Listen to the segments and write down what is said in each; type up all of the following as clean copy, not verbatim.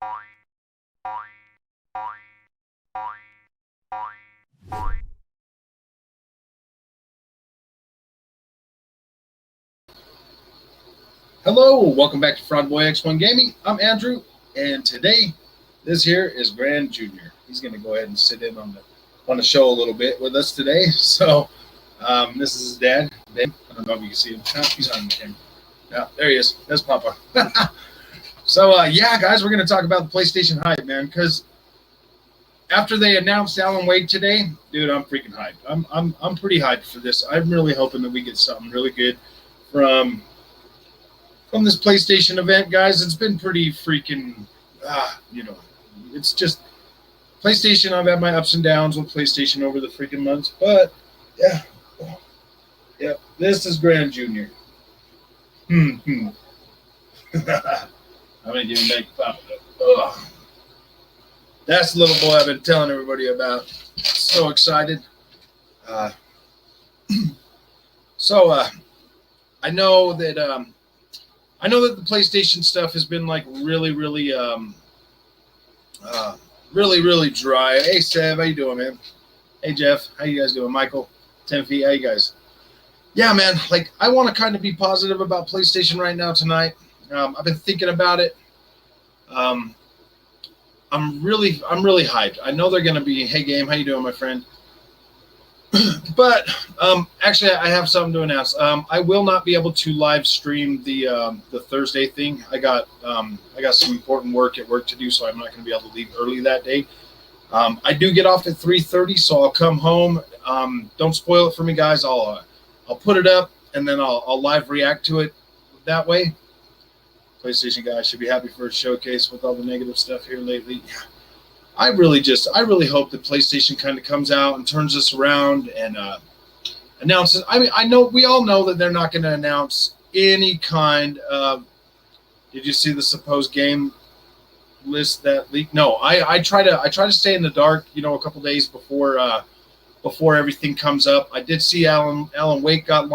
Hello, welcome back to Fraud Boy X1 Gaming. I'm Andrew, and today, this here is Grand Junior. He's going to go ahead and sit in on the show a little bit with us today. So, this is his dad, Dave. I don't know if you can see him. No, he's on the camera. No, there he is. There's Papa. So, yeah, guys, we're going to talk about the PlayStation hype, man, because after they announced Alan Wake today, dude, I'm freaking hyped. I'm pretty hyped for this. I'm really hoping that we get something really good from this PlayStation event, guys. It's been pretty freaking, it's just PlayStation. I've had my ups and downs with PlayStation over the freaking months, but yeah, this is Grand Junior. I'm gonna give him back Papa. That's the little boy I've been telling everybody about. So excited. I know that the PlayStation stuff has been like really dry. Hey, Sev, how you doing, man? Hey, Jeff, how you guys doing? Michael, 10 feet, how you guys? Yeah, man, like I want to kind of be positive about PlayStation right now tonight. I've been thinking about it. I'm really hyped. I know they're going to be, hey, Game, how you doing, my friend? But actually, I have something to announce. I will not be able to live stream the Thursday thing. I got some important work at work to do, so I'm not going to be able to leave early that day. I do get off at 3:30, so I'll come home. Don't spoil it for me, guys. I'll put it up and then I'll live react to it that way. PlayStation guys should be happy for a showcase with all the negative stuff here lately. Yeah. I really hope that PlayStation kind of comes out and turns this around and announces. I mean, we all know that they're not going to announce any kind of. Did you see the supposed game list that leaked? No, I try to stay in the dark. You know, a couple days before everything comes up. I did see Alan Wake got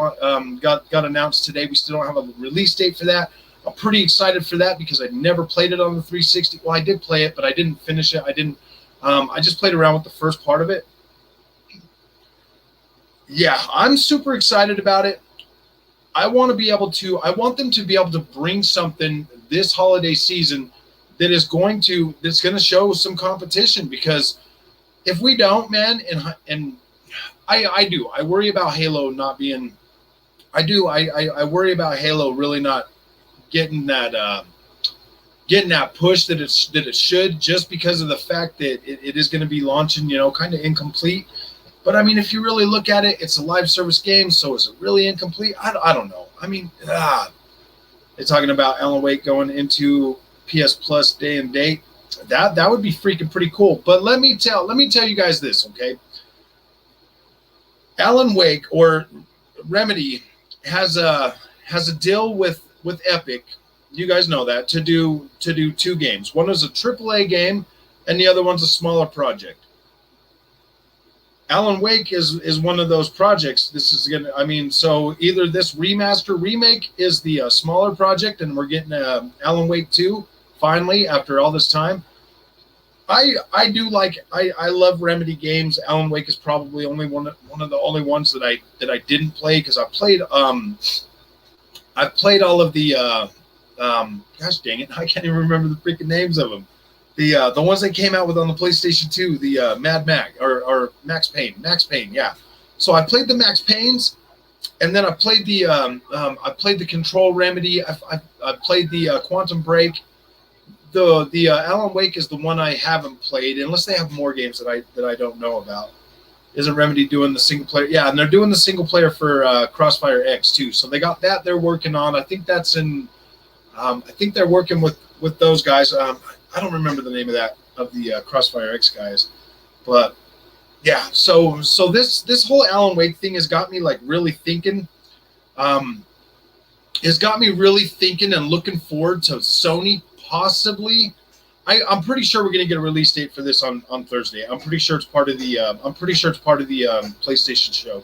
announced today. We still don't have a release date for that. I'm pretty excited for that because I never played it on the 360. Well, I did play it, but I didn't finish it. I just played around with the first part of it. Yeah, I'm super excited about it. I want them to be able to bring something this holiday season that's going to show some competition, because if we don't, man, and I worry about Halo not being, I worry about Halo really not getting that push that it should, just because of the fact that it is going to be launching, kind of incomplete. But I mean, if you really look at it, it's a live service game, so is it really incomplete? I don't know. I mean, they're talking about Alan Wake going into PS Plus day and date. That would be freaking pretty cool. But let me tell you guys this, okay? Alan Wake, or Remedy, has a deal with Epic, you guys know that, to do two games. One is a AAA game, and the other one's a smaller project. Alan Wake is one of those projects. This is so either this remake is the smaller project, and we're getting Alan Wake 2 finally after all this time. I love Remedy games. Alan Wake is probably only one of the only ones that I didn't play, because I've played all of the gosh dang it, I can't even remember the freaking names of them. The ones that came out with on the PlayStation 2, the Mad Max or Max Payne, yeah. So I played the Max Paynes, and then I played the Control Remedy. I played the Quantum Break. The Alan Wake is the one I haven't played, unless they have more games that I don't know about. Isn't Remedy doing the single player? Yeah, and they're doing the single player for Crossfire X too. So they got that they're working on. I think that's in. I think they're working with those guys. I don't remember the name of the Crossfire X guys, but yeah. So this whole Alan Wake thing has got me like really thinking. Has got me really thinking and looking forward to Sony possibly. I'm pretty sure we're going to get a release date for this on Thursday. I'm pretty sure it's part of the. PlayStation show.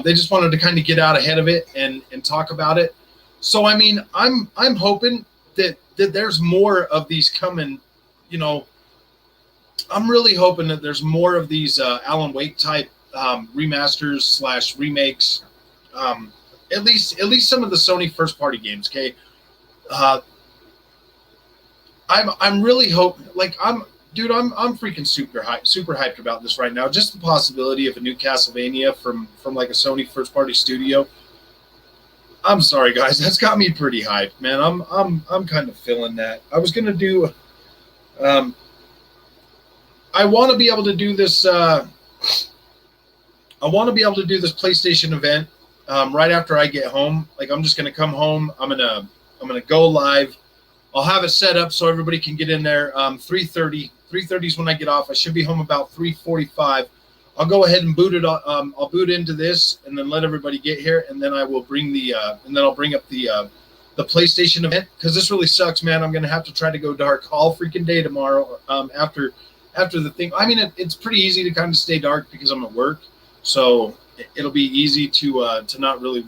They just wanted to kind of get out ahead of it and talk about it. So I mean, I'm hoping that there's more of these coming you know, I'm really hoping that there's more of these Alan Wake type remasters slash remakes. At least some of the Sony first party games. Okay, I'm really hoping. Like I'm freaking super hyped about this right now. Just the possibility of a new Castlevania from like a Sony first party studio. I'm sorry, guys, that's got me pretty hyped, man. I'm kind of feeling that. I was gonna do. I want to be able to do this. I want to be able to do this PlayStation event right after I get home. Like I'm just gonna come home. I'm gonna go live. I'll have it set up so everybody can get in there. 3:30. 3:30 is when I get off. I should be home about 3:45. I'll go ahead and boot it. I'll boot into this and then let everybody get here, and then I will bring I'll bring up the PlayStation event because this really sucks, man. I'm gonna have to try to go dark all freaking day tomorrow. After the thing, I mean, it's pretty easy to kind of stay dark because I'm at work, so it'll be easy to not really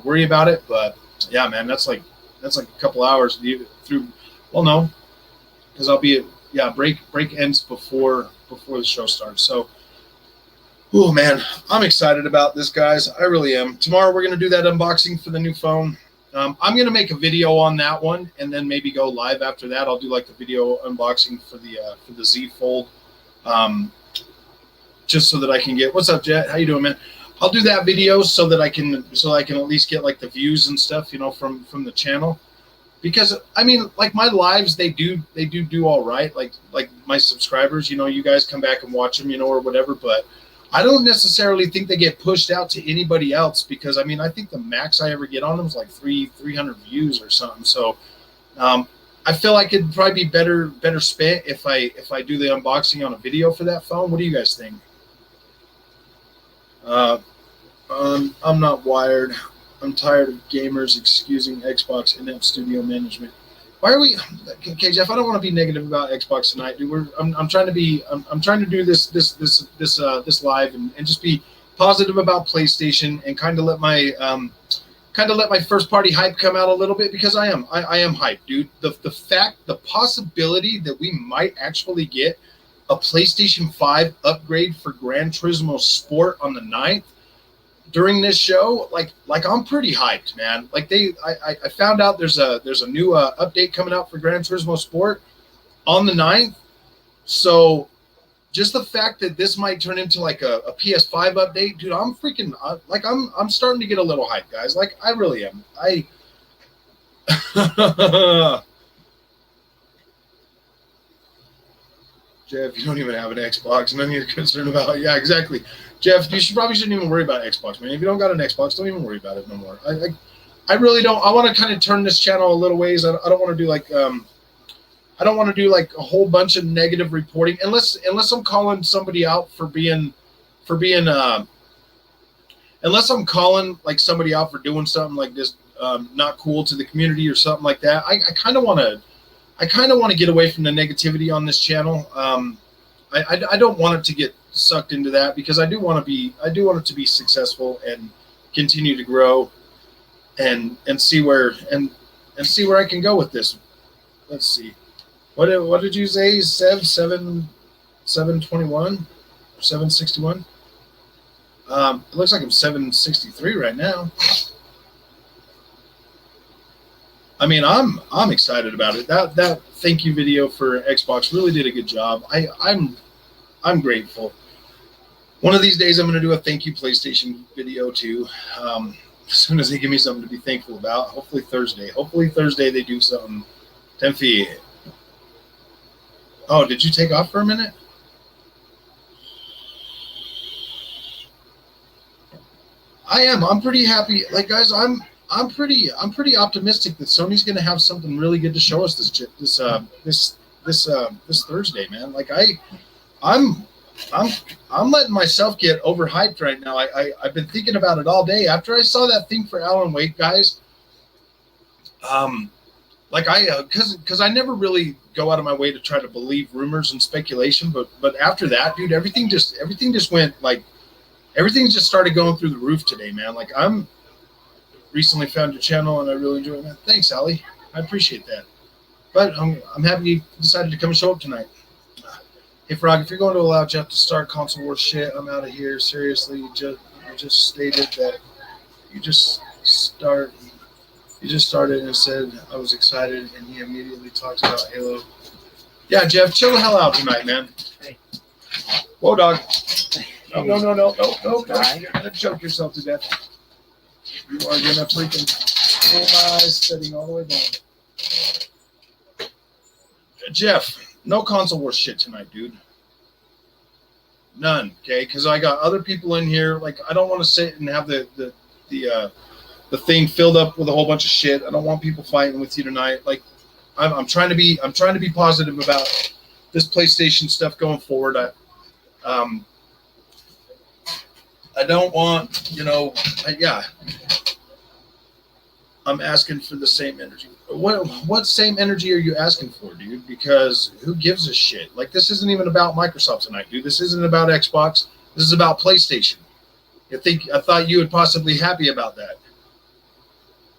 worry about it. But yeah, man, that's like a couple hours through. Well, no, because I'll be break ends before the show starts. So, oh man, I'm excited about this, guys. I really am. Tomorrow we're gonna do that unboxing for the new phone. I'm gonna make a video on that one, and then maybe go live after that. I'll do like the video unboxing for the Z Fold, just so that I can get. What's up, Jet? How you doing, man? I'll do that video so that I can at least get like the views and stuff, from the channel, because I mean, like my lives, they do all right. Like my subscribers, you guys come back and watch them, or whatever, but I don't necessarily think they get pushed out to anybody else because I mean I think the max I ever get on them is like 300 views or something. So I feel like it'd probably be better spent if I do the unboxing on a video for that phone. What do you guys think? I'm not wired. I'm tired of gamers excusing Xbox in-app studio management. Why are we? Okay, Jeff. I don't want to be negative about Xbox tonight, dude. I'm trying to be. I'm trying to do this live and just be positive about PlayStation and kind of let my first party hype come out a little bit because I am hyped, dude. The possibility that we might actually get a PlayStation 5 upgrade for Gran Turismo Sport on the 9th during this show, like I'm pretty hyped, man. Like I found out there's a new update coming out for Gran Turismo Sport on the 9th. So just the fact that this might turn into like a PS5 update, dude, I'm freaking I'm starting to get a little hyped, guys. Like I really am. Jeff, you don't even have an Xbox. None you're concerned about. Yeah, exactly. Jeff, you probably shouldn't even worry about Xbox, man. If you don't got an Xbox, don't even worry about it no more. I really don't. I want to kind of turn this channel a little ways. I don't want to do like I don't want to do like a whole bunch of negative reporting unless I'm calling somebody out for being unless I'm calling like somebody out for doing something like this not cool to the community or something like that. I kind of want to get away from the negativity on this channel. I don't want it to get sucked into that because I do want it to be successful and continue to grow and see where I can go with this. Let's see. What did you say? 721 or 761? It looks like I'm 763 right now. I mean, I'm excited about it. That thank you video for Xbox really did a good job. I'm grateful. One of these days, I'm going to do a thank you PlayStation video too. As soon as they give me something to be thankful about. Hopefully Thursday. Hopefully Thursday they do something. Tenfi. Oh, did you take off for a minute? I am. I'm pretty happy. Like guys, I'm pretty optimistic that Sony's going to have something really good to show us this Thursday, man. Like I'm letting myself get overhyped right now. I've been thinking about it all day. After I saw that thing for Alan Wake, guys, because I never really go out of my way to try to believe rumors and speculation, but after that, dude, everything just went like everything just started going through the roof today, man. Like recently found your channel and I really enjoy it, man. Thanks, Ali. I appreciate that. But I'm happy you decided to come show up tonight. Hey, Frog, if you're going to allow Jeff to start console war shit, I'm out of here. Seriously, you just stated that you just started and said I was excited, and he immediately talks about Halo. Yeah, Jeff, chill the hell out tonight, man. Hey. Whoa, dog. No. You're gonna choke yourself to death. You are gonna freaking pull my eyes setting all the way down. Jeff, no console war shit tonight, dude. None, okay? Because I got other people in here. Like, I don't want to sit and have the thing filled up with a whole bunch of shit. I don't want people fighting with you tonight. Like, I'm trying to be positive about this PlayStation stuff going forward. I don't want, I'm asking for the same energy. What same energy are you asking for, dude? Because who gives a shit? Like, this isn't even about Microsoft tonight, dude. This isn't about Xbox. This is about PlayStation. I thought you would possibly be happy about that.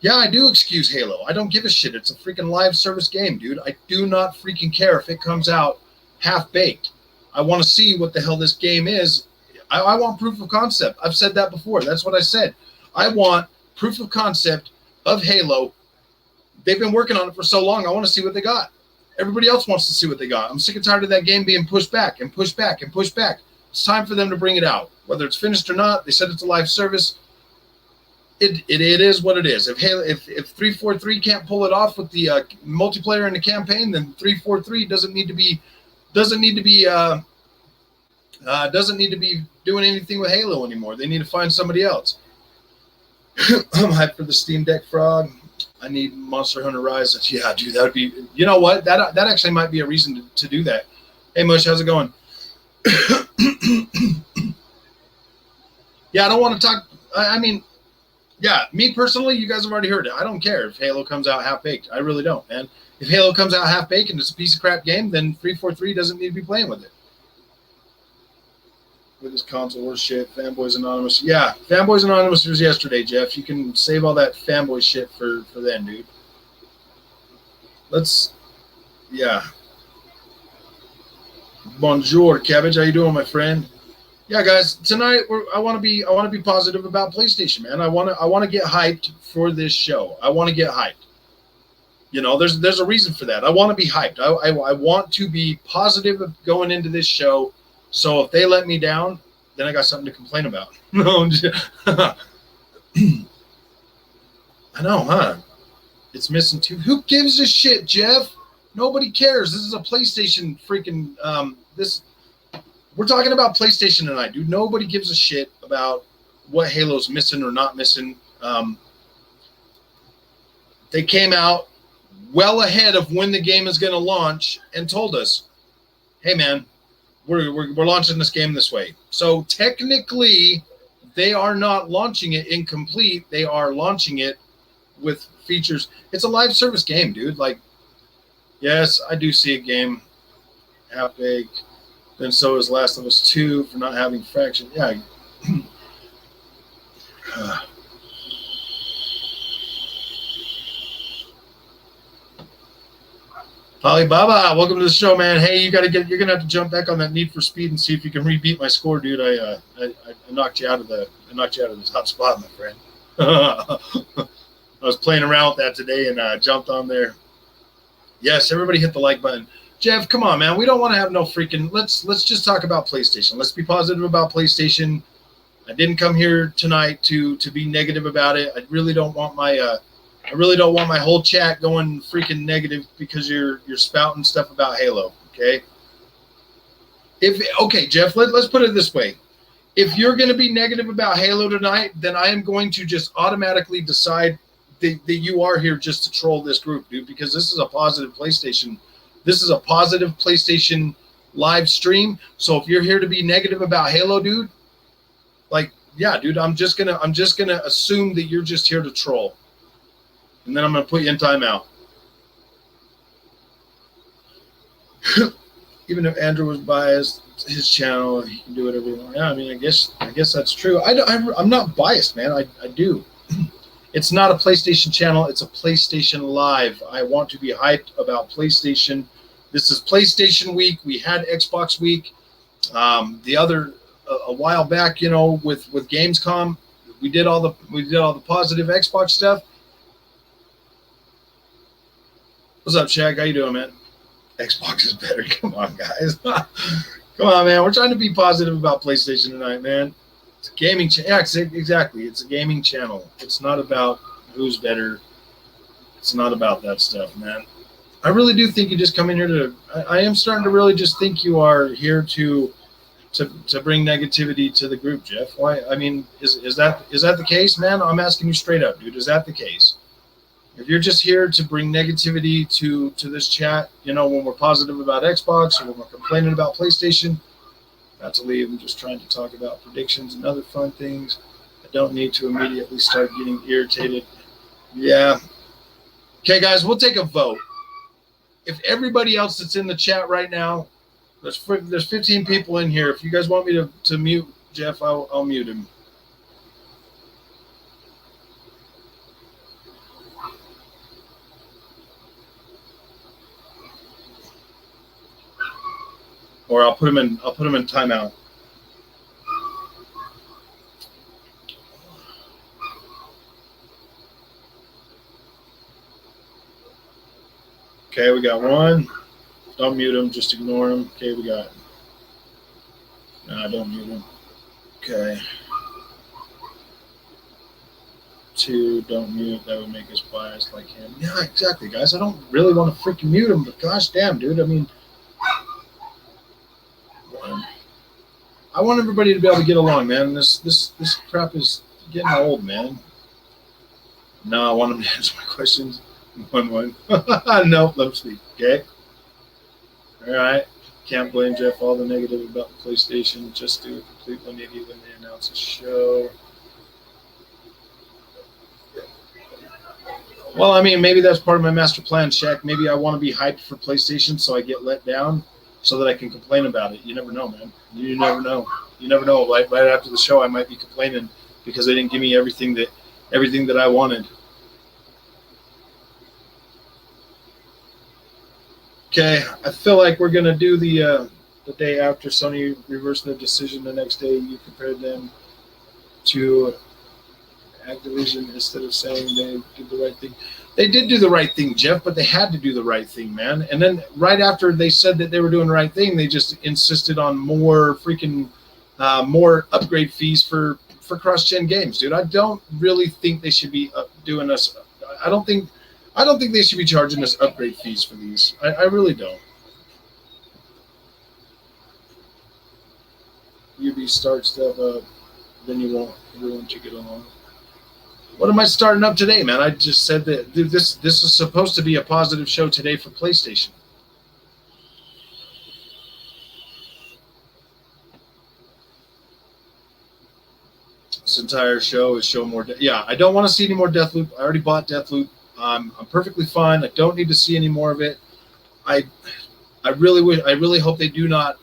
Yeah, I do excuse Halo. I don't give a shit. It's a freaking live service game, dude. I do not freaking care if it comes out half-baked. I want to see what the hell this game is. I want proof of concept. I've said that before. That's what I said. I want proof of concept of Halo. They've been working on it for so long. I want to see what they got. Everybody else wants to see what they got. I'm sick and tired of that game being pushed back and pushed back and pushed back. It's time for them to bring it out. Whether it's finished or not, they said it's a live service. It is what it is. If 343 can't pull it off with the multiplayer and the campaign, then 343 doesn't need to be doing anything with Halo anymore. They need to find somebody else. I'm hyped for the Steam Deck, Frog. I need Monster Hunter Rise. Yeah, dude, that would be. You know what? That actually might be a reason to do that. Hey, Mush, how's it going? Yeah, I don't want to talk. I mean, yeah, me personally, you guys have already heard it. I don't care if Halo comes out half-baked. I really don't, man. If Halo comes out half-baked and it's a piece of crap game, then 343 doesn't need to be playing with it. With his console war shit, Fanboys Anonymous. Yeah, Fanboys Anonymous was yesterday, Jeff. You can save all that fanboy shit for then, dude. Yeah. Bonjour, Cabbage. How you doing, my friend? Yeah, guys. Tonight I want to be positive about PlayStation, man. I want to get hyped for this show. I want to get hyped. You know, there's a reason for that. I want to be hyped. I want to be positive going into this show. So if they let me down, then I got something to complain about. No, I know, huh? It's missing two. Who gives a shit, Jeff? Nobody cares. This is a PlayStation freaking we're talking about PlayStation tonight, dude. Nobody gives a shit about what Halo's missing or not missing. They came out well ahead of when the game is going to launch and told us, hey, man, we're launching this game this way. So technically, they are not launching it incomplete. They are launching it with features. It's a live service game, dude. Like, yes, I do see a game half-baked. Then so is Last of Us 2 for not having fraction. Yeah. Alibaba, welcome to the show, man. Hey, you're gonna have to jump back on that Need for Speed and see if you can rebeat my score, dude. I knocked you out of the top spot, my friend. I was playing around with that today and jumped on there. Yes, everybody hit the like button. Jeff, come on, man. We don't want to have no freaking. Let's just talk about PlayStation. Let's be positive about PlayStation. I didn't come here tonight to be negative about it. I really don't want my whole chat going freaking negative because you're spouting stuff about Halo. Okay. Jeff, let's put it this way. If you're going to be negative about Halo tonight, then I am going to just automatically decide that you are here just to troll this group, dude, because this is a positive PlayStation. This is a positive PlayStation live stream. So if you're here to be negative about Halo, dude, like, yeah, dude, I'm just gonna assume that you're just here to troll. And then I'm gonna put you in timeout. Even if Andrew was biased, his channel, he can do whatever he wants. Yeah, I mean, I guess that's true. I'm not biased, man. I do. It's not a PlayStation channel. It's a PlayStation Live. I want to be hyped about PlayStation. This is PlayStation Week. We had Xbox Week. A while back, with Gamescom, we did all the positive Xbox stuff. What's up, Shaq? How you doing, man? Xbox is better. Come on, guys. Come on, man. We're trying to be positive about PlayStation tonight, man. It's a gaming channel. Yeah, exactly. It's a gaming channel. It's not about who's better. It's not about that stuff, man. I really do think you just come in here to. I am starting to really just think you are here to bring negativity to the group, Jeff. Why? I mean, is that the case, man? I'm asking you straight up, dude. Is that the case? If you're just here to bring negativity to this chat, when we're positive about Xbox or when we're complaining about PlayStation, not to leave. I'm just trying to talk about predictions and other fun things. I don't need to immediately start getting irritated. Yeah. Okay, guys, we'll take a vote. If everybody else that's in the chat right now, there's 15 people in here. If you guys want me to mute Jeff, I'll mute him. Or I'll put him in timeout. Okay, we got one. Don't mute him, just ignore him. Okay, we got. No, don't mute him. Okay. 2, don't mute. That would make us biased like him. Yeah, exactly, guys. I don't really want to freaking mute him, but gosh damn, dude. I mean, I want everybody to be able to get along, man. This crap is getting old, man. No, I want him to answer my questions. 1-1. Nope, let him speak. Okay. All right. Can't blame Jeff all the negative about the PlayStation. Just do a complete 180 when they announce a show. Well, I mean, maybe that's part of my master plan, Shaq. Maybe I want to be hyped for PlayStation so I get let down so that I can complain about it. You never know, man. You never know. You never know. Right after the show, I might be complaining because they didn't give me everything that I wanted. Okay, I feel like we're gonna do the day after Sony reversed their decision. The next day, you compared them to Activision instead of saying they did the right thing. They did do the right thing, Jeff, but they had to do the right thing, man. And then right after they said that they were doing the right thing, they just insisted on more upgrade fees for cross-gen games, dude. I don't really think they should be doing us. I don't think they should be charging us upgrade fees for these. I really don't. UB start stuff up, then you want everyone to get along. What am I starting up today, man? I just said that this is supposed to be a positive show today for PlayStation. This entire show is show more. Yeah, I don't want to see any more Deathloop. I already bought Deathloop. I'm perfectly fine. I don't need to see any more of it. I really hope they do not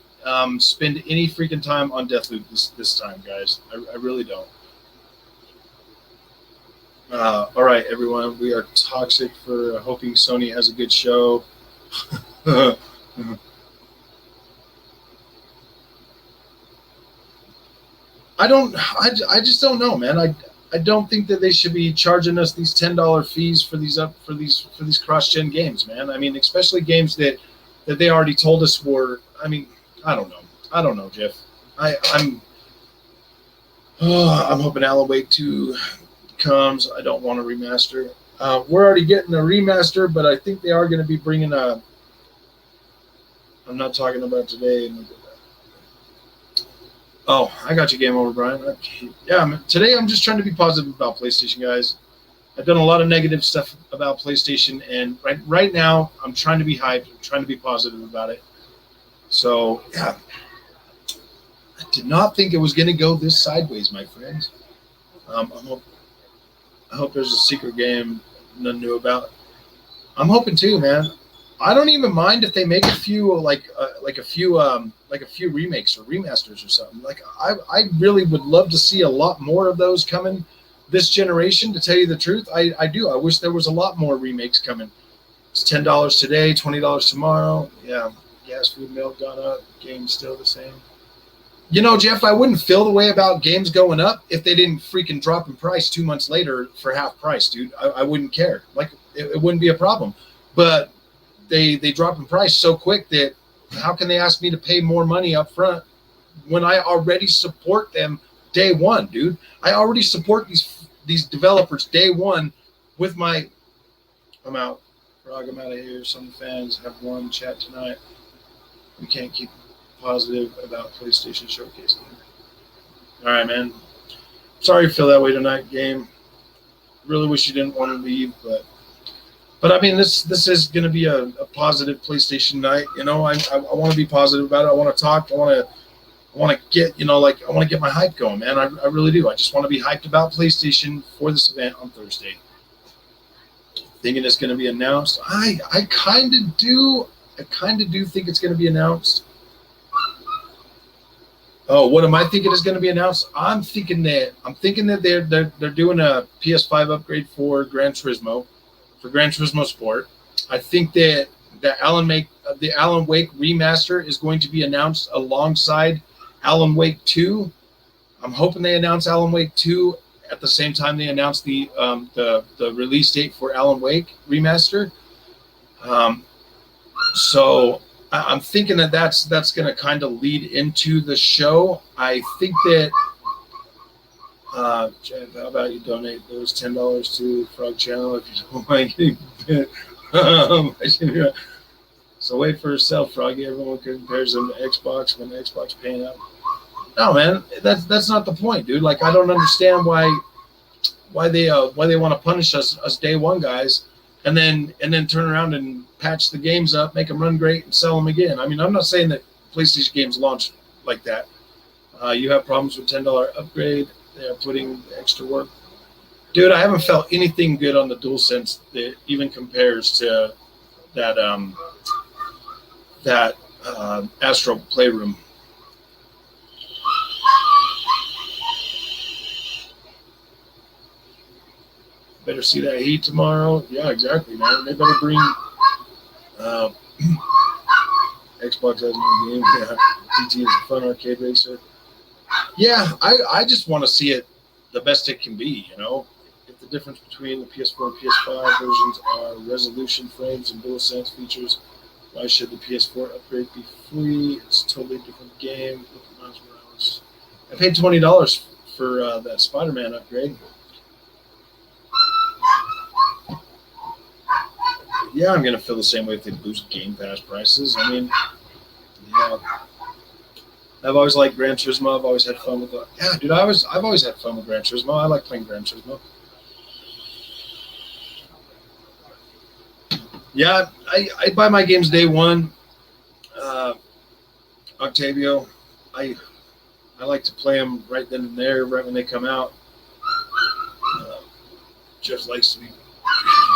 spend any freaking time on Deathloop this time, guys. I really don't. All right, everyone. We are toxic for hoping Sony has a good show. I just don't know, man. I don't think that they should be charging us these $10 fees for these cross-gen games, man. I mean, especially games that they already told us were. I mean, I don't know, Jeff. I'm hoping Alan Wake 2 comes. I don't want a remaster. We're already getting a remaster, but I think they are going to be bringing a. I'm not talking about today. Oh, I got you. Game over, Brian. Yeah, today I'm just trying to be positive about PlayStation, guys. I've done a lot of negative stuff about PlayStation, and right now I'm trying to be hyped. I'm trying to be positive about it. So, yeah. I did not think it was going to go this sideways, my friends. I hope there's a secret game none knew about. I'm hoping too, man. I don't even mind if they make a few like a few remakes or remasters or something. Like I really would love to see a lot more of those coming. this generation, to tell you the truth, I do. I wish there was a lot more remakes coming. It's $10 today, $20 tomorrow. Yeah, gas, food, milk gone up. Games still the same. You know, Jeff, I wouldn't feel the way about games going up if they didn't freaking drop in price 2 months later for half price, dude. I wouldn't care. Like, it wouldn't be a problem. But they drop in price so quick that how can they ask me to pay more money up front when I already support them day one, dude? I already support these developers day one with my – I'm out. Frog, I'm out of here. Some fans have one chat tonight. We can't keep positive about PlayStation Showcase. All right, man. Sorry you feel that way tonight, game. Really wish you didn't want to leave, but I mean, this is going to be a positive PlayStation night. You know, I want to be positive about it. I want to talk. I want to get, you know, like, I want to get my hype going, man. I really do. I just want to be hyped about PlayStation for this event on Thursday. Thinking it's going to be announced. I kind of do. I kind of do think it's going to be announced. Oh, what am I thinking is going to be announced? I'm thinking that they're doing a PS5 upgrade for Gran Turismo Sport. I think that the Alan Wake remaster is going to be announced alongside Alan Wake 2. I'm hoping they announce Alan Wake 2 at the same time they announce the release date for Alan Wake remaster. So I'm thinking that's going to kind of lead into the show. I think that, Jeff, how about you donate those $10 to Frog Channel if you don't mind getting bit. So wait for yourself, Froggy. Everyone compares them to Xbox when Xbox paying out. No, man, that's not the point, dude. Like, I don't understand why they want to punish us day one guys, and then turn around and patch the games up, make them run great, and sell them again. I mean, I'm not saying that PlayStation games launch like that. You have problems with $10 upgrade. They're putting extra work. Dude, I haven't felt anything good on the DualSense that even compares to that Astro Playroom. Better see that heat tomorrow. Yeah, exactly, man. They better bring Xbox has no game. Yeah, TT is a fun arcade racer. Yeah, I just want to see it the best it can be, you know. If the difference between the PS4 and PS5 versions are resolution, frames, and DualSense features, why should the PS4 upgrade be free? It's a totally different game. Look at Miles Morales. I paid $20 for that Spider-Man upgrade. Yeah, I'm gonna feel the same way if they boost Game Pass prices. I mean, yeah, I've always liked Gran Turismo. I've always had fun with it. Yeah, dude, I've always had fun with Gran Turismo. I like playing Gran Turismo. Yeah, I buy my games day one. Octavio, I like to play them right then and there, right when they come out. Jeff likes to be.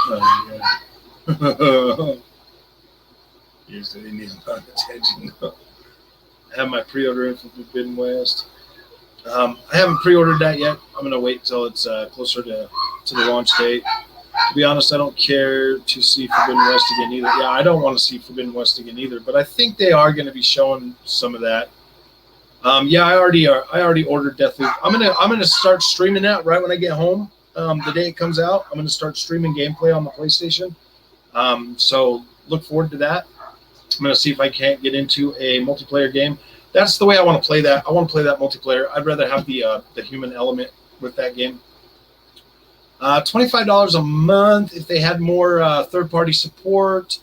Yeah. Yes, they need a lot of attention. I have my pre-order in for Forbidden West. I haven't pre-ordered that yet. I'm gonna wait till it's closer to the launch date. To be honest, I don't care to see Forbidden West again either. Yeah, I don't want to see Forbidden West again either. But I think they are going to be showing some of that. Yeah, I already ordered Deathloop. I'm gonna start streaming that right when I get home. The day it comes out, I'm gonna start streaming gameplay on the PlayStation. So look forward to that. I'm gonna see if I can't get into a multiplayer game. That's the way I want to play that. I want to play that multiplayer. I'd rather have the human element with that game. $25 a month if they had more third-party support,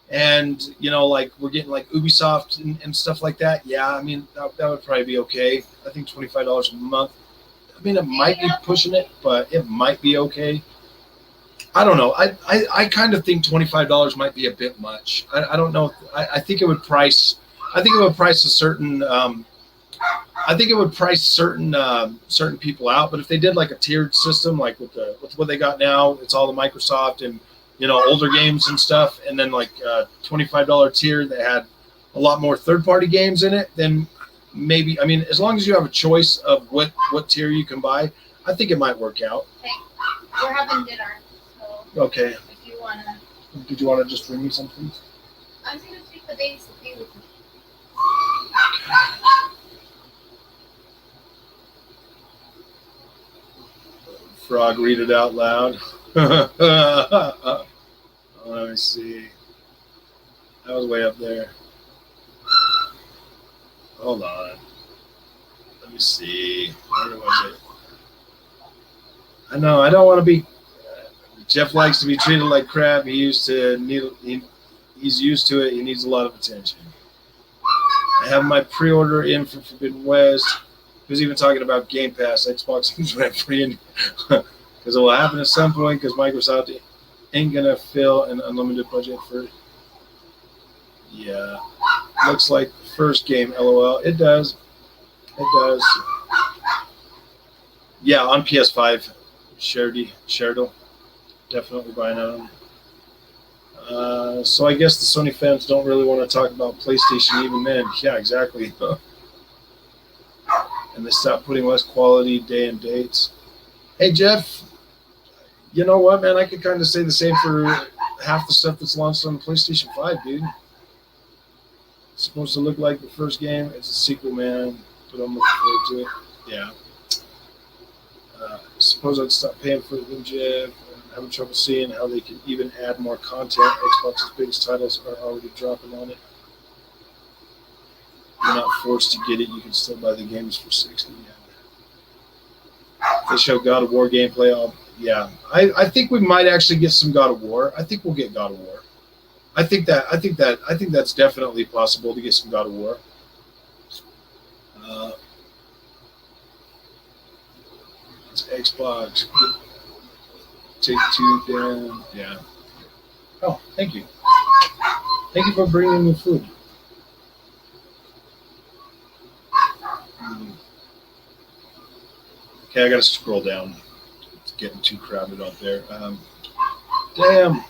and like we're getting like Ubisoft and stuff like that. Yeah, I mean that would probably be okay. I think $25 a month. I mean, it might be pushing it, but it might be okay. I don't know. I kind of think $25 might be a bit much. I don't know. I think it would price. I think it would price a certain. I think it would price certain people out. But if they did like a tiered system, like with what they got now, it's all the Microsoft and older games and stuff, and then like a $25 tier that had a lot more third-party games in it, then maybe. I mean, as long as you have a choice of what tier you can buy, I think it might work out. Okay, we're having dinner, so Okay. if you wanna, Did you want to just bring me some, please? I'm gonna take the bags to be with me. Frog, read it out loud. Let me see. That was way up there. Hold on. Let me see. Where was it? I know. I don't want to be. Jeff likes to be treated like crap. He's used to it. He needs a lot of attention. I have my pre-order in for Forbidden West. He was even talking about Game Pass. Xbox is rent free, because it will happen at some point. Because Microsoft ain't gonna fill an unlimited budget for. Yeah, looks like the first game. LOL. It does. It does. Yeah, on PS5. Shardle. Definitely buying it. So I guess the Sony fans don't really want to talk about PlayStation even then. Yeah, exactly. And they stopped putting less quality day and dates. Hey, Jeff, you know what, man? I could kind of say the same for half the stuff that's launched on the PlayStation 5, dude. It's supposed to look like the first game. It's a sequel, man, but I'm looking forward to it. Yeah. Suppose I'd stop paying for it, Jeff. I'm having trouble seeing how they can even add more content. Xbox's biggest titles are already dropping on it. You're not forced to get it. You can still buy the games for $60. Yeah. If they show God of War gameplay, yeah. I think we might actually get some God of War. I think we'll get God of War. I think that's definitely possible to get some God of War. It's Xbox. Take two down. Yeah. Oh, thank you. Thank you for bringing me food. Okay, I gotta scroll down. It's getting too crowded out there. Damn.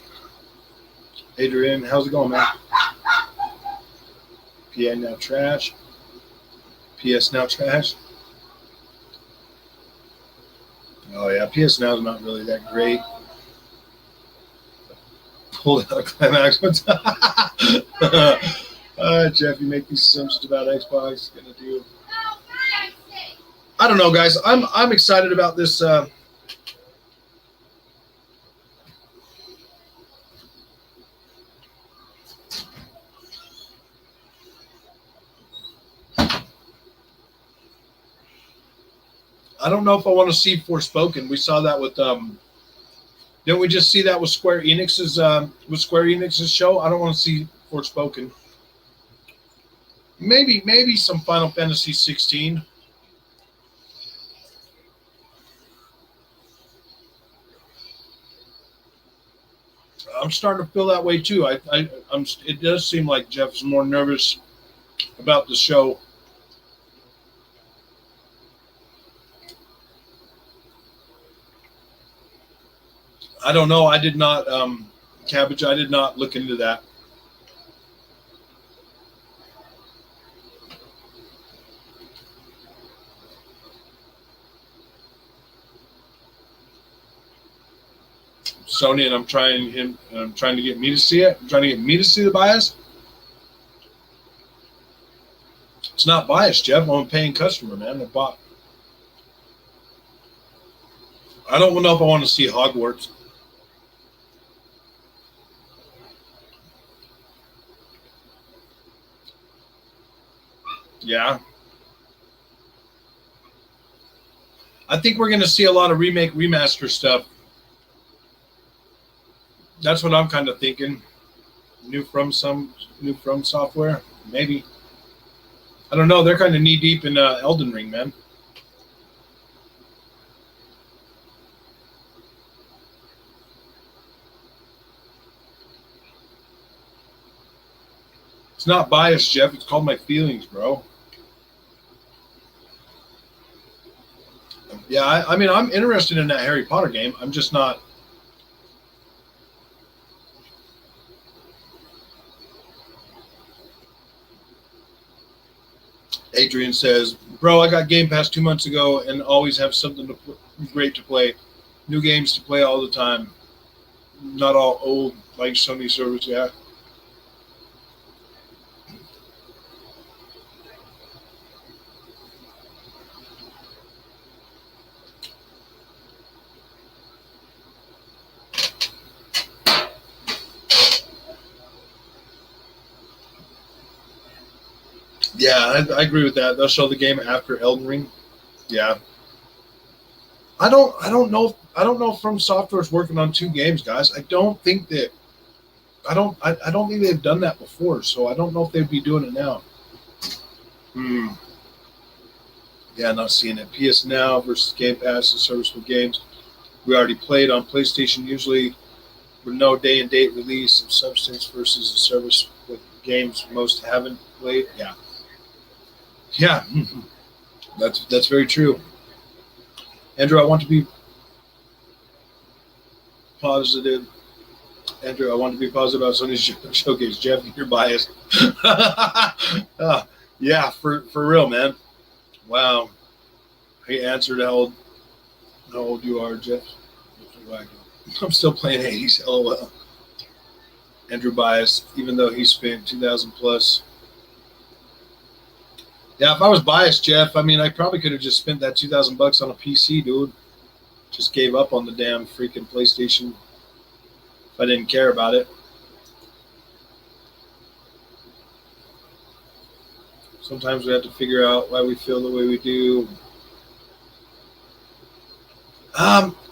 Adrian, how's it going, man? PA now trash. PS now trash. Oh yeah, PS now is not really that great. Pull out climax. Jeff, you make these assumptions about Xbox. It's gonna do. I don't know, guys. I'm excited about this. I don't know if I want to see Forspoken. We saw that with didn't we just see that with Square Enix's show? I don't want to see Forspoken. Maybe some Final Fantasy 16. I'm starting to feel that way too. It does seem like Jeff's more nervous about the show. I don't know. I did not, Cabbage. I did not look into that. Sony, and I'm trying to get me to see it. I'm trying to get me to see the bias. It's not biased, Jeff. I'm a paying customer, man. I bought. I don't know if I want to see Hogwarts. Yeah. I think we're going to see a lot of remaster stuff. That's what I'm kind of thinking. New from software, maybe. I don't know. They're kind of knee deep in Elden Ring, man. It's not biased, Jeff. It's called my feelings, bro. Yeah, I mean, I'm interested in that Harry Potter game. I'm just not. Adrian says, bro, I got Game Pass 2 months ago and always have something to great to play. New games to play all the time. Not all old like Sony servers. Yeah. Yeah, I agree with that. They'll show the game after Elden Ring. Yeah. I don't know if From Software's working on 2 games, guys. I don't think they've done that before, so I don't know if they'd be doing it now. Hmm. Yeah, not seeing it. PS Now versus Game Pass and service for games we already played on PlayStation, usually with no day and date release of substance versus a service with games most haven't played. Yeah. Yeah. That's very true. Andrew, I want to be positive. Andrew, I want to be positive about Sony's showcase. Jeff, you're biased. Yeah, for real, man. Wow. He answered how old you are, Jeff. I'm still playing Hades. LOL. Andrew biased, even though he spent 2,000 plus. Yeah, if I was biased, Jeff, I mean, I probably could have just spent that $2,000 on a PC, dude. Just gave up on the damn freaking PlayStation if I didn't care about it. Sometimes we have to figure out why we feel the way we do.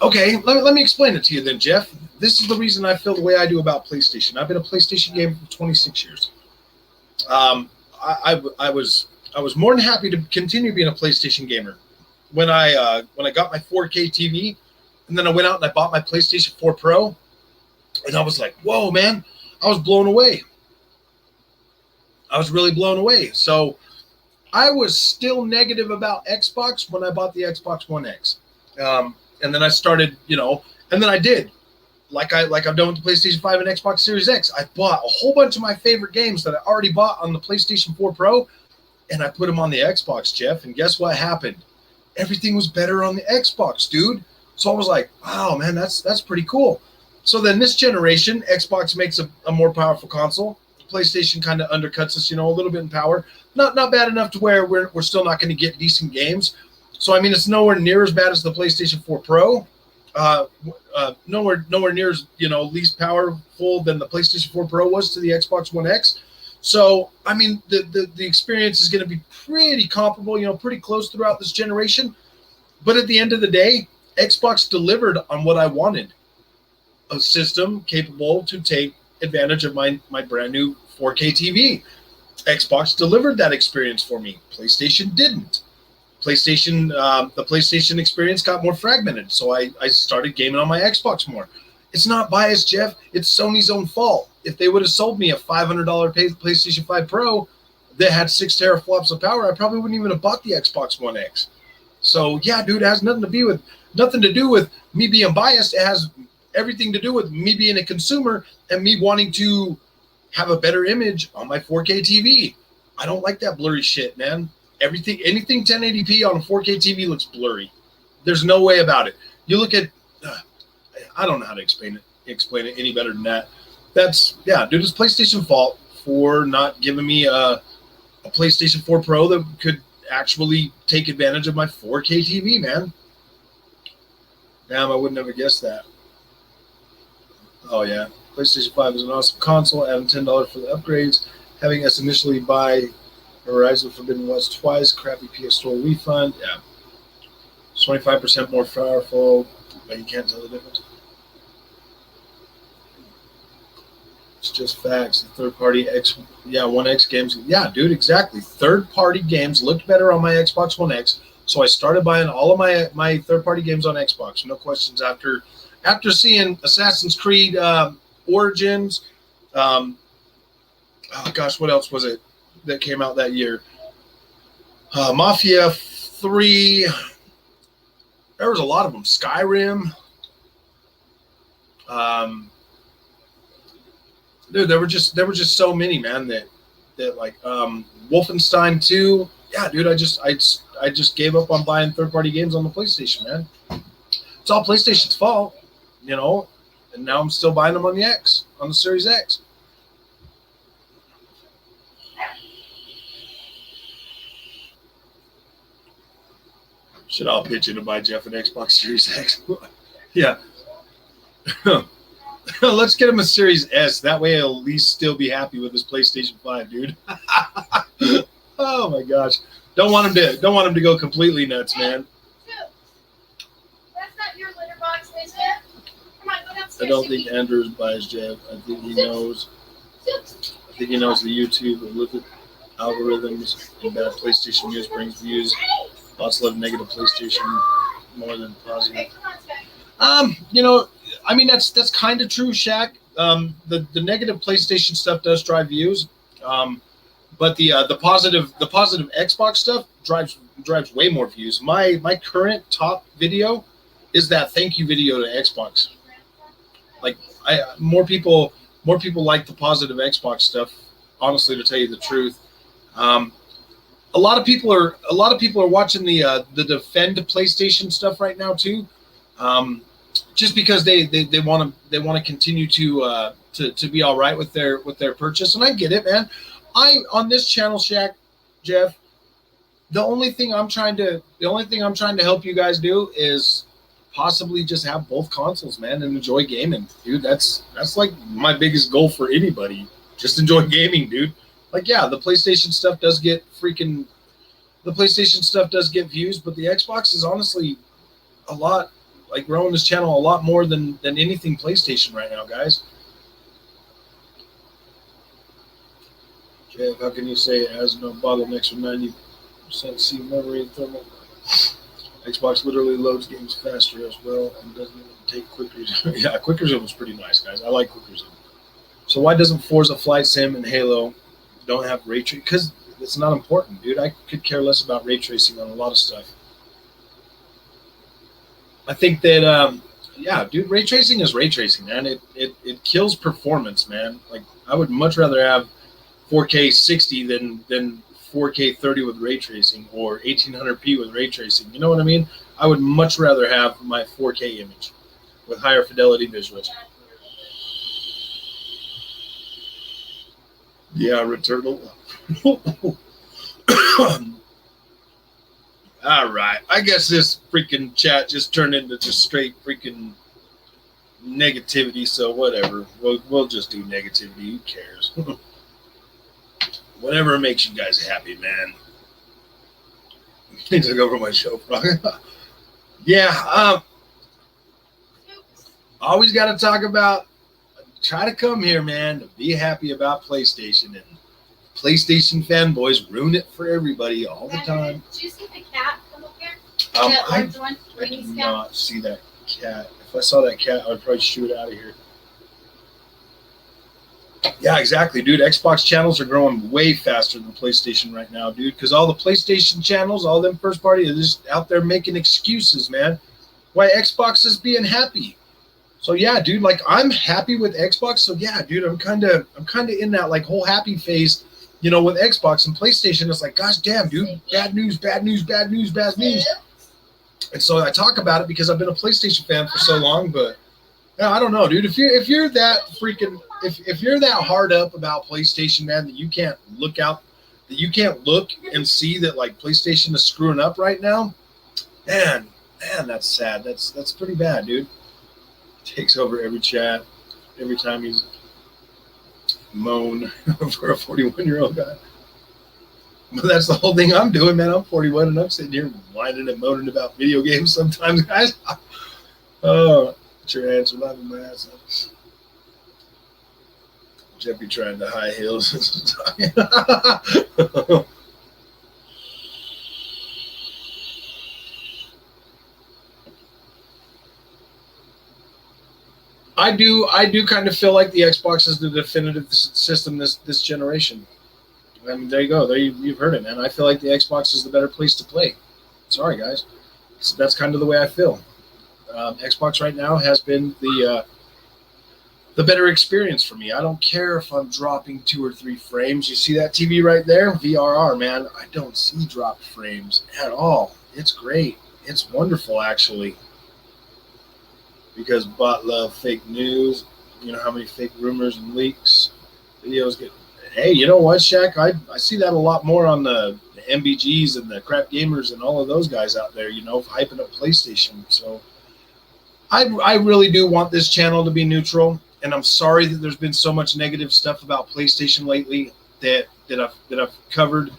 Okay, let me explain it to you then, Jeff. This is the reason I feel the way I do about PlayStation. I've been a PlayStation gamer for 26 years. I was more than happy to continue being a PlayStation gamer when I got my 4K TV, and then I went out and I bought my PlayStation 4 Pro, and I was like, whoa, man! I was blown away. I was really blown away. So I was still negative about Xbox when I bought the Xbox One X, and then I started, and then I did. Like I've done with the PlayStation 5 and Xbox Series X. I bought a whole bunch of my favorite games that I already bought on the PlayStation 4 Pro, and I put them on the Xbox, Jeff. And guess what happened? Everything was better on the Xbox, dude. So I was like, wow, man, that's pretty cool. So then this generation, Xbox makes a more powerful console. PlayStation kind of undercuts us, a little bit in power. Not bad enough to where we're still not going to get decent games. So I mean, it's nowhere near as bad as the PlayStation 4 Pro. Nowhere near as least powerful than the PlayStation 4 Pro was to the Xbox One X. So I mean, the experience is going to be pretty comparable, pretty close throughout this generation. But at the end of the day, Xbox delivered on what I wanted: a system capable to take advantage of my brand new 4K TV. Xbox delivered that experience for me. PlayStation didn't. The PlayStation experience got more fragmented, so I started gaming on my Xbox more. It's not biased, Jeff. It's Sony's own fault. If they would have sold me a $500 PlayStation 5 Pro that had 6 teraflops of power, I probably wouldn't even have bought the Xbox One X. So yeah, dude, it has nothing to do with me being biased. It has everything to do with me being a consumer and me wanting to have a better image on my 4K TV. I don't like that blurry shit, man. Anything 1080p on a 4K TV looks blurry. There's no way about it. You look at, I don't know how to explain it any better than that. Dude, it's PlayStation fault for not giving me a PlayStation 4 Pro that could actually take advantage of my 4K TV, man. Damn, I would never guess that. Oh yeah, PlayStation 5 is an awesome console. Adding $10 for the upgrades. Having us initially buy Horizon Forbidden West twice. Crappy PS Store refund. Yeah, it's 25% more powerful, but you can't tell the difference. It's just facts. The third-party One X games. Yeah, dude, exactly. Third-party games looked better on my Xbox One X, so I started buying all of my third-party games on Xbox. No questions after seeing Assassin's Creed Origins. Oh gosh, what else was it that came out that year? Mafia 3. There was a lot of them. Skyrim. Dude, there were just so many, man, that like Wolfenstein 2. Yeah, dude, I just gave up on buying third-party games on the PlayStation, man. It's all PlayStation's fault, you know. And now I'm still buying them on the Series X. Should I pitch in to buy Jeff an Xbox Series X? Yeah. Let's get him a Series S. That way he'll at least still be happy with his PlayStation 5, dude. Oh my gosh. Don't want him to go completely nuts, man. That's not your litter box, is it? Come on, go downstairs. I don't think Andrews buys Jeff. I think he knows the YouTube algorithms and bad PlayStation news brings views. Lots of negative PlayStation more than positive. Okay, come on, Scott. You know, I mean that's kind of true, Shaq. The negative PlayStation stuff does drive views, but the positive Xbox stuff drives way more views. My current top video is that thank you video to Xbox. Like more people like the positive Xbox stuff. Honestly, to tell you the truth, a lot of people are watching the defend PlayStation stuff right now too. Just because they want to continue to be all right with their purchase, and I get it, man. On this channel, Shaq, Jeff, the only thing I'm trying to help you guys do is possibly just have both consoles, man, and enjoy gaming, dude. That's like my biggest goal for anybody. Just enjoy gaming, dude. Like, yeah, the PlayStation stuff does get views, but the Xbox is honestly a lot. Like growing this channel a lot more than anything PlayStation right now, guys. Jeff, how can you say it has no bottlenecks with 90% C memory and thermal? Xbox literally loads games faster as well and doesn't even take quick resume. Yeah, quick resume was pretty nice, guys. I like quick resume. So why doesn't Forza Flight Sim and Halo don't have ray tracing? Because it's not important, dude. I could care less about ray tracing on a lot of stuff. I think that, yeah, dude, ray tracing is ray tracing, man. It kills performance, man. Like, I would much rather have 4K 60 than 4K 30 with ray tracing or 1800p with ray tracing. You know what I mean? I would much rather have my 4K image with higher fidelity visuals. Yeah, Returnal. All right. I guess this freaking chat just turned into just straight freaking negativity. So whatever. We'll just do negativity. Who cares? Whatever makes you guys happy, man. Need to go over my show. Yeah. Always got to talk about. Try to come here, man, to be happy about PlayStation, and PlayStation fanboys ruin it for everybody all the time. Did you see the cat come up here? I did not see that cat. If I saw that cat, I would probably shoot it out of here. Yeah, exactly, dude. Xbox channels are growing way faster than PlayStation right now, dude, because all the PlayStation channels, all them first party, are just out there making excuses, man. Why Xbox is being happy. So yeah, dude, like I'm happy with Xbox. So yeah, dude, I'm kind of in that like whole happy phase, you know, with Xbox and PlayStation. It's like, gosh damn, dude, bad news. And so I talk about it because I've been a PlayStation fan for so long. But yeah, I don't know, dude. If you're that freaking if you're that hard up about PlayStation, man, that you can't look and see that like PlayStation is screwing up right now, man, that's sad. That's pretty bad, dude. Takes over every chat, every time he's moan for a 41-year-old guy. But that's the whole thing I'm doing, man. I'm 41 and I'm sitting here whining and moaning about video games sometimes, guys. Oh, what's your answer? Laughing my ass off. Jeffy trying to high heels. I do kind of feel like the Xbox is the definitive system this generation. I mean, there you go. You've heard it, man. I feel like the Xbox is the better place to play. Sorry, guys. So that's kind of the way I feel. Xbox right now has been the better experience for me. I don't care if I'm dropping 2 or 3 frames. You see that TV right there? VRR, man. I don't see dropped frames at all. It's great. It's wonderful, actually. because bot love fake news. You know how many fake rumors and leaks videos get. Hey, you know what, Shaq? I see that a lot more on the MBGs and the crap gamers and all of those guys out there, hyping up PlayStation. So I really do want this channel to be neutral, and I'm sorry that there's been so much negative stuff about PlayStation lately that I've covered.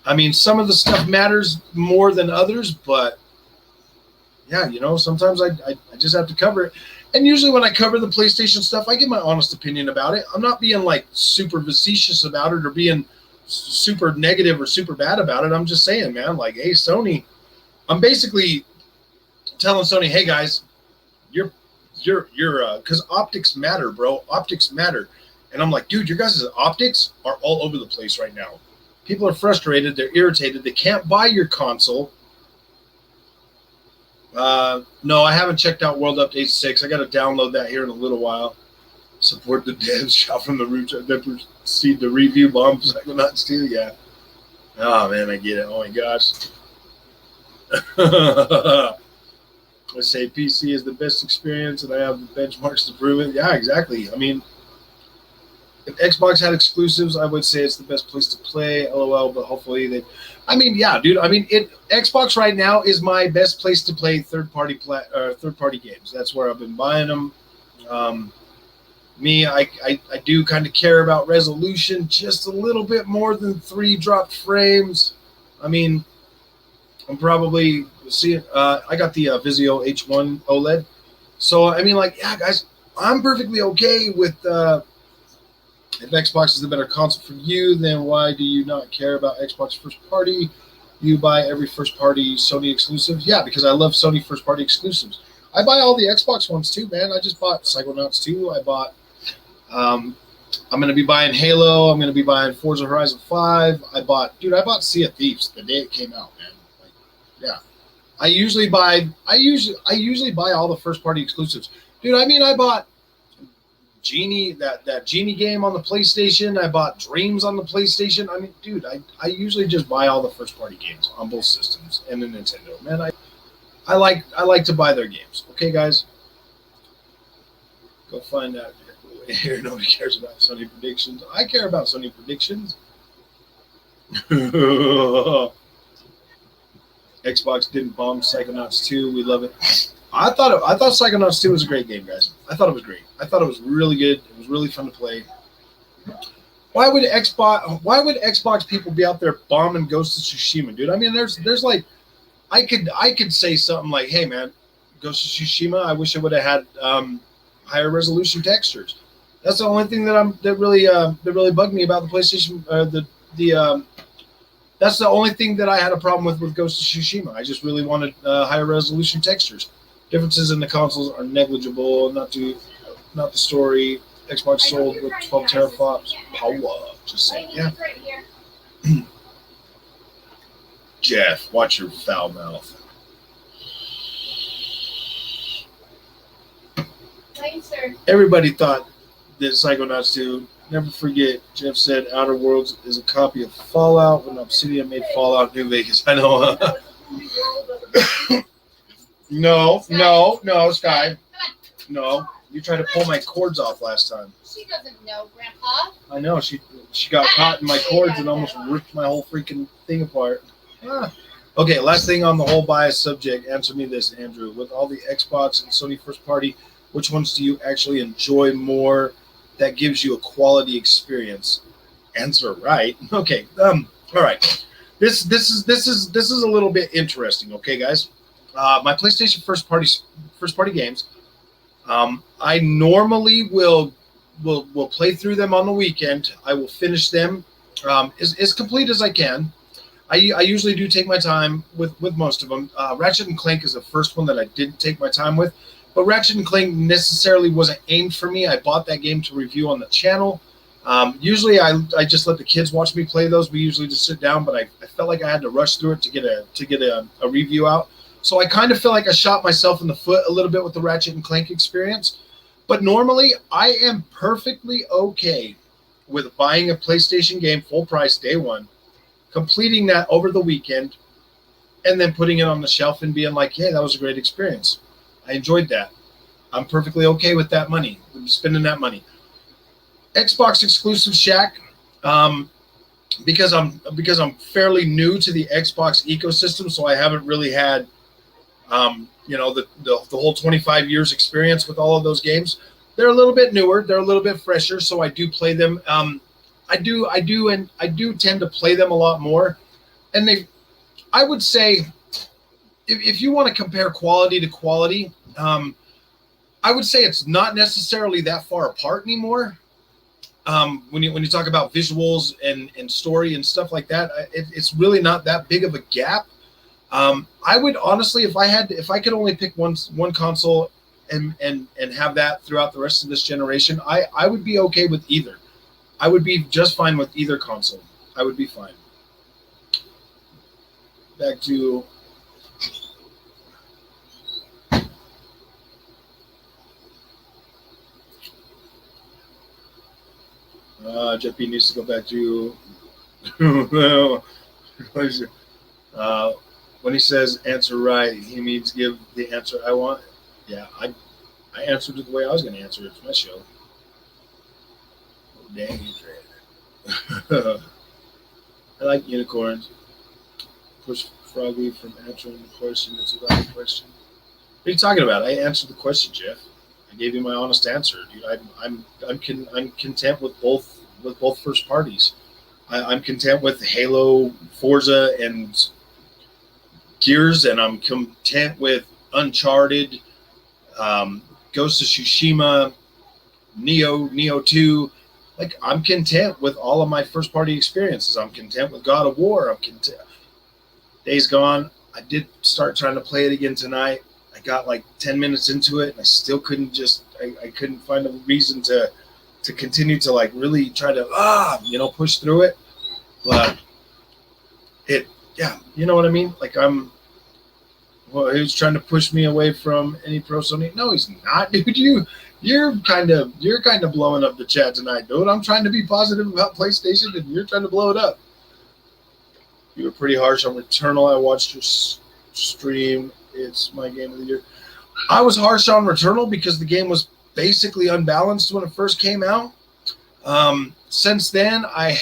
I mean, some of the stuff matters more than others, but yeah, sometimes I just have to cover it. And usually when I cover the PlayStation stuff, I give my honest opinion about it. I'm not being like super facetious about it or being super negative or super bad about it. I'm just saying, man, like, hey, Sony, I'm basically telling Sony, hey guys, you're because optics matter, bro. Optics matter. And I'm like, dude, your guys' optics are all over the place right now. People are frustrated. They're irritated. They can't buy your console. No, I haven't checked out World Update 6. I got to download that here in a little while. Support the devs, shout from the roots, then proceed to review bomb Psychonauts 2. Yeah. Oh, man, I get it. Oh, my gosh. I say PC is the best experience, and I have the benchmarks to prove it. Yeah, exactly. I mean, if Xbox had exclusives, I would say it's the best place to play. LOL, but hopefully they. I mean, yeah, dude. I mean, Xbox right now is my best place to play third-party games. That's where I've been buying them. I do kind of care about resolution just a little bit more than 3 dropped frames. I mean, I'm probably seeing. I got the Vizio H1 OLED, so I mean, like, yeah, guys, I'm perfectly okay with. If Xbox is the better console for you, then why do you not care about Xbox first party? You buy every first party Sony exclusive? Yeah, because I love Sony first party exclusives. I buy all the Xbox ones too, man. I just bought Psychonauts 2. I bought. I'm going to be buying Halo. I'm going to be buying Forza Horizon 5. I bought Sea of Thieves the day it came out, man. Like, yeah. I usually buy all the first party exclusives. Dude, I mean, I bought Genie, that Genie game on the PlayStation. I bought Dreams on the PlayStation. I mean, dude, I usually just buy all the first party games on both systems and the Nintendo. Man, I like to buy their games. Okay, guys? Go find out here. Nobody cares about Sony predictions. I care about Sony predictions. Xbox didn't bomb Psychonauts 2. We love it. I thought Psychonauts 2 was a great game, guys. I thought it was great. I thought it was really good. It was really fun to play. Why would Xbox people be out there bombing Ghost of Tsushima, dude? I mean, there's like, I could say something like, hey man, Ghost of Tsushima, I wish it would have had higher resolution textures. That's the only thing that really bugged me about the PlayStation. That's the only thing that I had a problem with Ghost of Tsushima. I just really wanted higher resolution textures. Differences in the consoles are negligible. Not the story. Xbox sold with 12 teraflops power. Just saying, yeah. Jeff, watch your foul mouth. Everybody thought that Psychonauts 2. Never forget, Jeff said Outer Worlds is a copy of Fallout when Obsidian made Fallout New Vegas. I know. No, Sky. No. You tried to pull my cords off last time. She doesn't know, Grandpa. I know. She got caught in my cords and almost ripped my whole freaking thing apart. Okay, last thing on the whole bias subject. Answer me this, Andrew. With all the Xbox and Sony first party, which ones do you actually enjoy more that gives you a quality experience? Answer right. Okay. All right. This is a little bit interesting, okay, guys? My PlayStation first party games. I normally will play through them on the weekend. I will finish them as complete as I can. I usually do take my time with most of them. Ratchet and Clank is the first one that I didn't take my time with, but Ratchet and Clank necessarily wasn't aimed for me. I bought that game to review on the channel. Usually I just let the kids watch me play those. We usually just sit down, but I felt like I had to rush through it to get a review out. So I kind of feel like I shot myself in the foot a little bit with the Ratchet and Clank experience. But normally, I am perfectly okay with buying a PlayStation game full price day one, completing that over the weekend, and then putting it on the shelf and being like, hey, that was a great experience. I enjoyed that. I'm perfectly okay with that money. I'm spending that money. Xbox exclusive Shack, um, because I'm fairly new to the Xbox ecosystem, so I haven't really had the whole 25 years experience with all of those games. They're a little bit newer. They're a little bit fresher, so I do play them. I do tend to play them a lot more. And I would say, if you want to compare quality to quality, I would say it's not necessarily that far apart anymore. When you talk about visuals and story and stuff like that, it's really not that big of a gap. I would honestly, if I could only pick one console and have that throughout the rest of this generation, I would be okay with either. I would be just fine with either console. I would be fine. Back to Jeff B needs to go back to when he says answer right, he means give the answer I want. Yeah, I answered it the way I was going to answer it. It's my show. Oh, dang it, I like unicorns. Push Froggy from answering the question. It's a valid question. What are you talking about? I answered the question, Jeff. I gave you my honest answer, dude. I'm content with both first parties. I'm content with Halo, Forza, and Gears, and I'm content with Uncharted, Ghost of Tsushima, Neo 2. Like, I'm content with all of my first party experiences. I'm content with God of War. I'm content. Days Gone, I did start trying to play it again tonight. I got like 10 minutes into it, and I still couldn't I couldn't find a reason to continue to like really try to push through it. But you know what I mean? Like, he was trying to push me away from any pro Sony. No, he's not, dude. You're kind of blowing up the chat tonight, dude. I'm trying to be positive about PlayStation, and you're trying to blow it up. You were pretty harsh on Returnal. I watched your stream. It's my game of the year. I was harsh on Returnal because the game was basically unbalanced when it first came out. Since then, I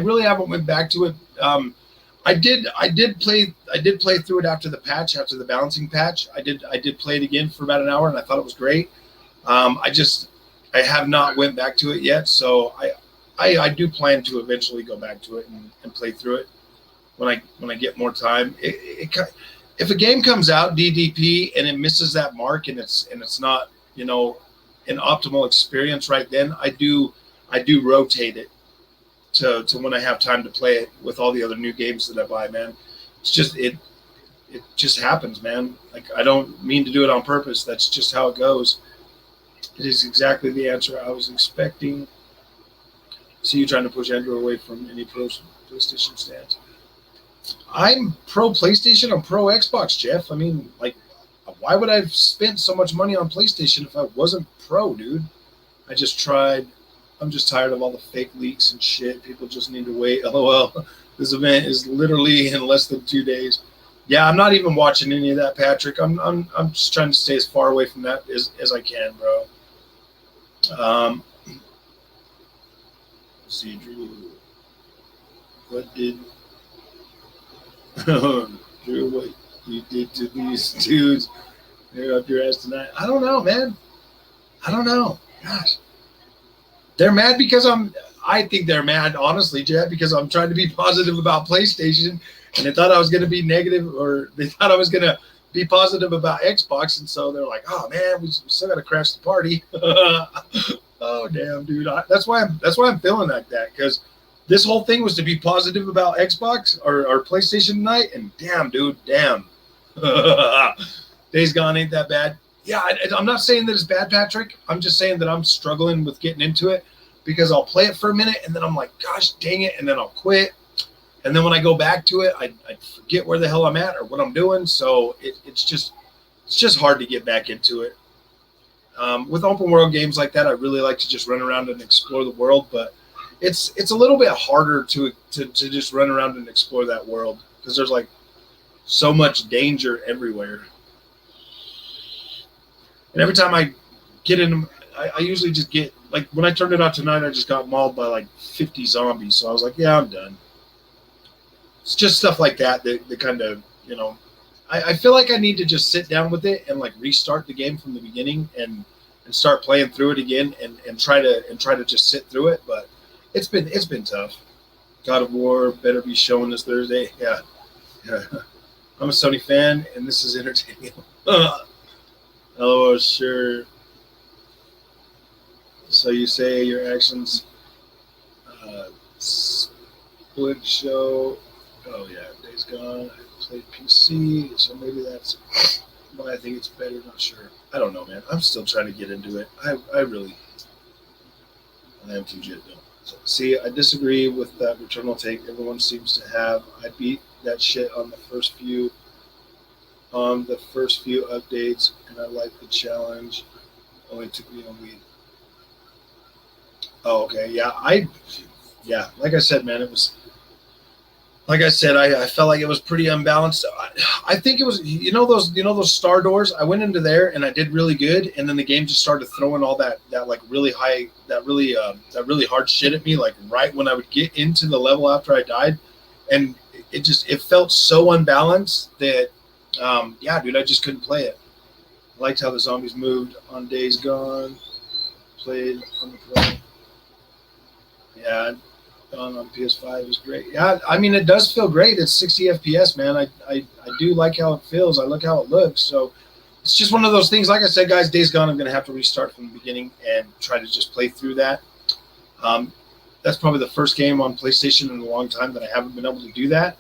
really haven't went back to it. I did play through it after the balancing patch. I did play it again for about an hour, and I thought it was great. I have not went back to it yet, so I do plan to eventually go back to it and play through it when I get more time. If a game comes out DDP and it misses that mark and it's not an optimal experience right then, I do rotate it to when I have time to play it with all the other new games that I buy, man. It's just it just happens, man. Like, I don't mean to do it on purpose. That's just how it goes. It is exactly the answer I was expecting. See you trying to push Andrew away from any PlayStation stance. I'm pro PlayStation. I'm pro Xbox, Jeff. I mean, like, why would I have spent so much money on PlayStation if I wasn't pro, dude? I just tried. I'm just tired of all the fake leaks and shit. People just need to wait. LOL. This event is literally in less than 2 days. Yeah, I'm not even watching any of that, Patrick. I'm just trying to stay as far away from that as I can, bro. Let's see, Drew. What did Drew? What you did to these dudes? They're up your ass tonight. I don't know, man. I don't know. Gosh. They're mad because I think they're mad, honestly, Jeff, because I'm trying to be positive about PlayStation, and they thought I was going to be negative, or they thought I was going to be positive about Xbox, and so they're like, "Oh man, we still got to crash the party." Oh damn, dude. That's why I'm feeling like that, because this whole thing was to be positive about Xbox or PlayStation tonight, and damn, dude, damn. Days Gone ain't that bad. Yeah, I'm not saying that it's bad, Patrick. I'm just saying that I'm struggling with getting into it, because I'll play it for a minute and then I'm like, gosh dang it, and then I'll quit. And then when I go back to it, I forget where the hell I'm at or what I'm doing. So it's just hard to get back into it. With open world games like that, I really like to just run around and explore the world, but it's a little bit harder to just run around and explore that world, because there's like so much danger everywhere. And every time I get in them, I usually just get like when I turned it out tonight, I just got mauled by like 50 zombies. So I was like, yeah, I'm done. It's just stuff like that kind of, I feel like I need to just sit down with it and like restart the game from the beginning and start playing through it again and try to just sit through it. But it's been tough. God of War better be showing this Thursday. Yeah. I'm a Sony fan and this is entertaining. Oh, sure. So you say your actions split show. Oh yeah, Days Gone. I played PC, so maybe that's why I think it's better. Not sure. I don't know, man. I'm still trying to get into it. I am too jit though. So, see, I disagree with that Returnal take. Everyone seems to have. I beat that shit on the first few updates, and I like the challenge. Only took me a week. Oh, okay. Yeah. Like I said, man, it was. Like I said, I felt like it was pretty unbalanced. I think it was, those star doors. I went into there and I did really good, and then the game just started throwing all that like really high, that really hard shit at me, like right when I would get into the level after I died, and it felt so unbalanced that, yeah, dude, I just couldn't play it. I liked how the zombies moved on Days Gone. Played on the Pro. Yeah. On PS5 is great. Yeah, I mean, it does feel great. It's 60 FPS, man. I do like how it feels. I like how it looks. So it's just one of those things. Like I said, guys, Days Gone, I'm going to have to restart from the beginning and try to just play through that. That's probably the first game on PlayStation in a long time that I haven't been able to do that.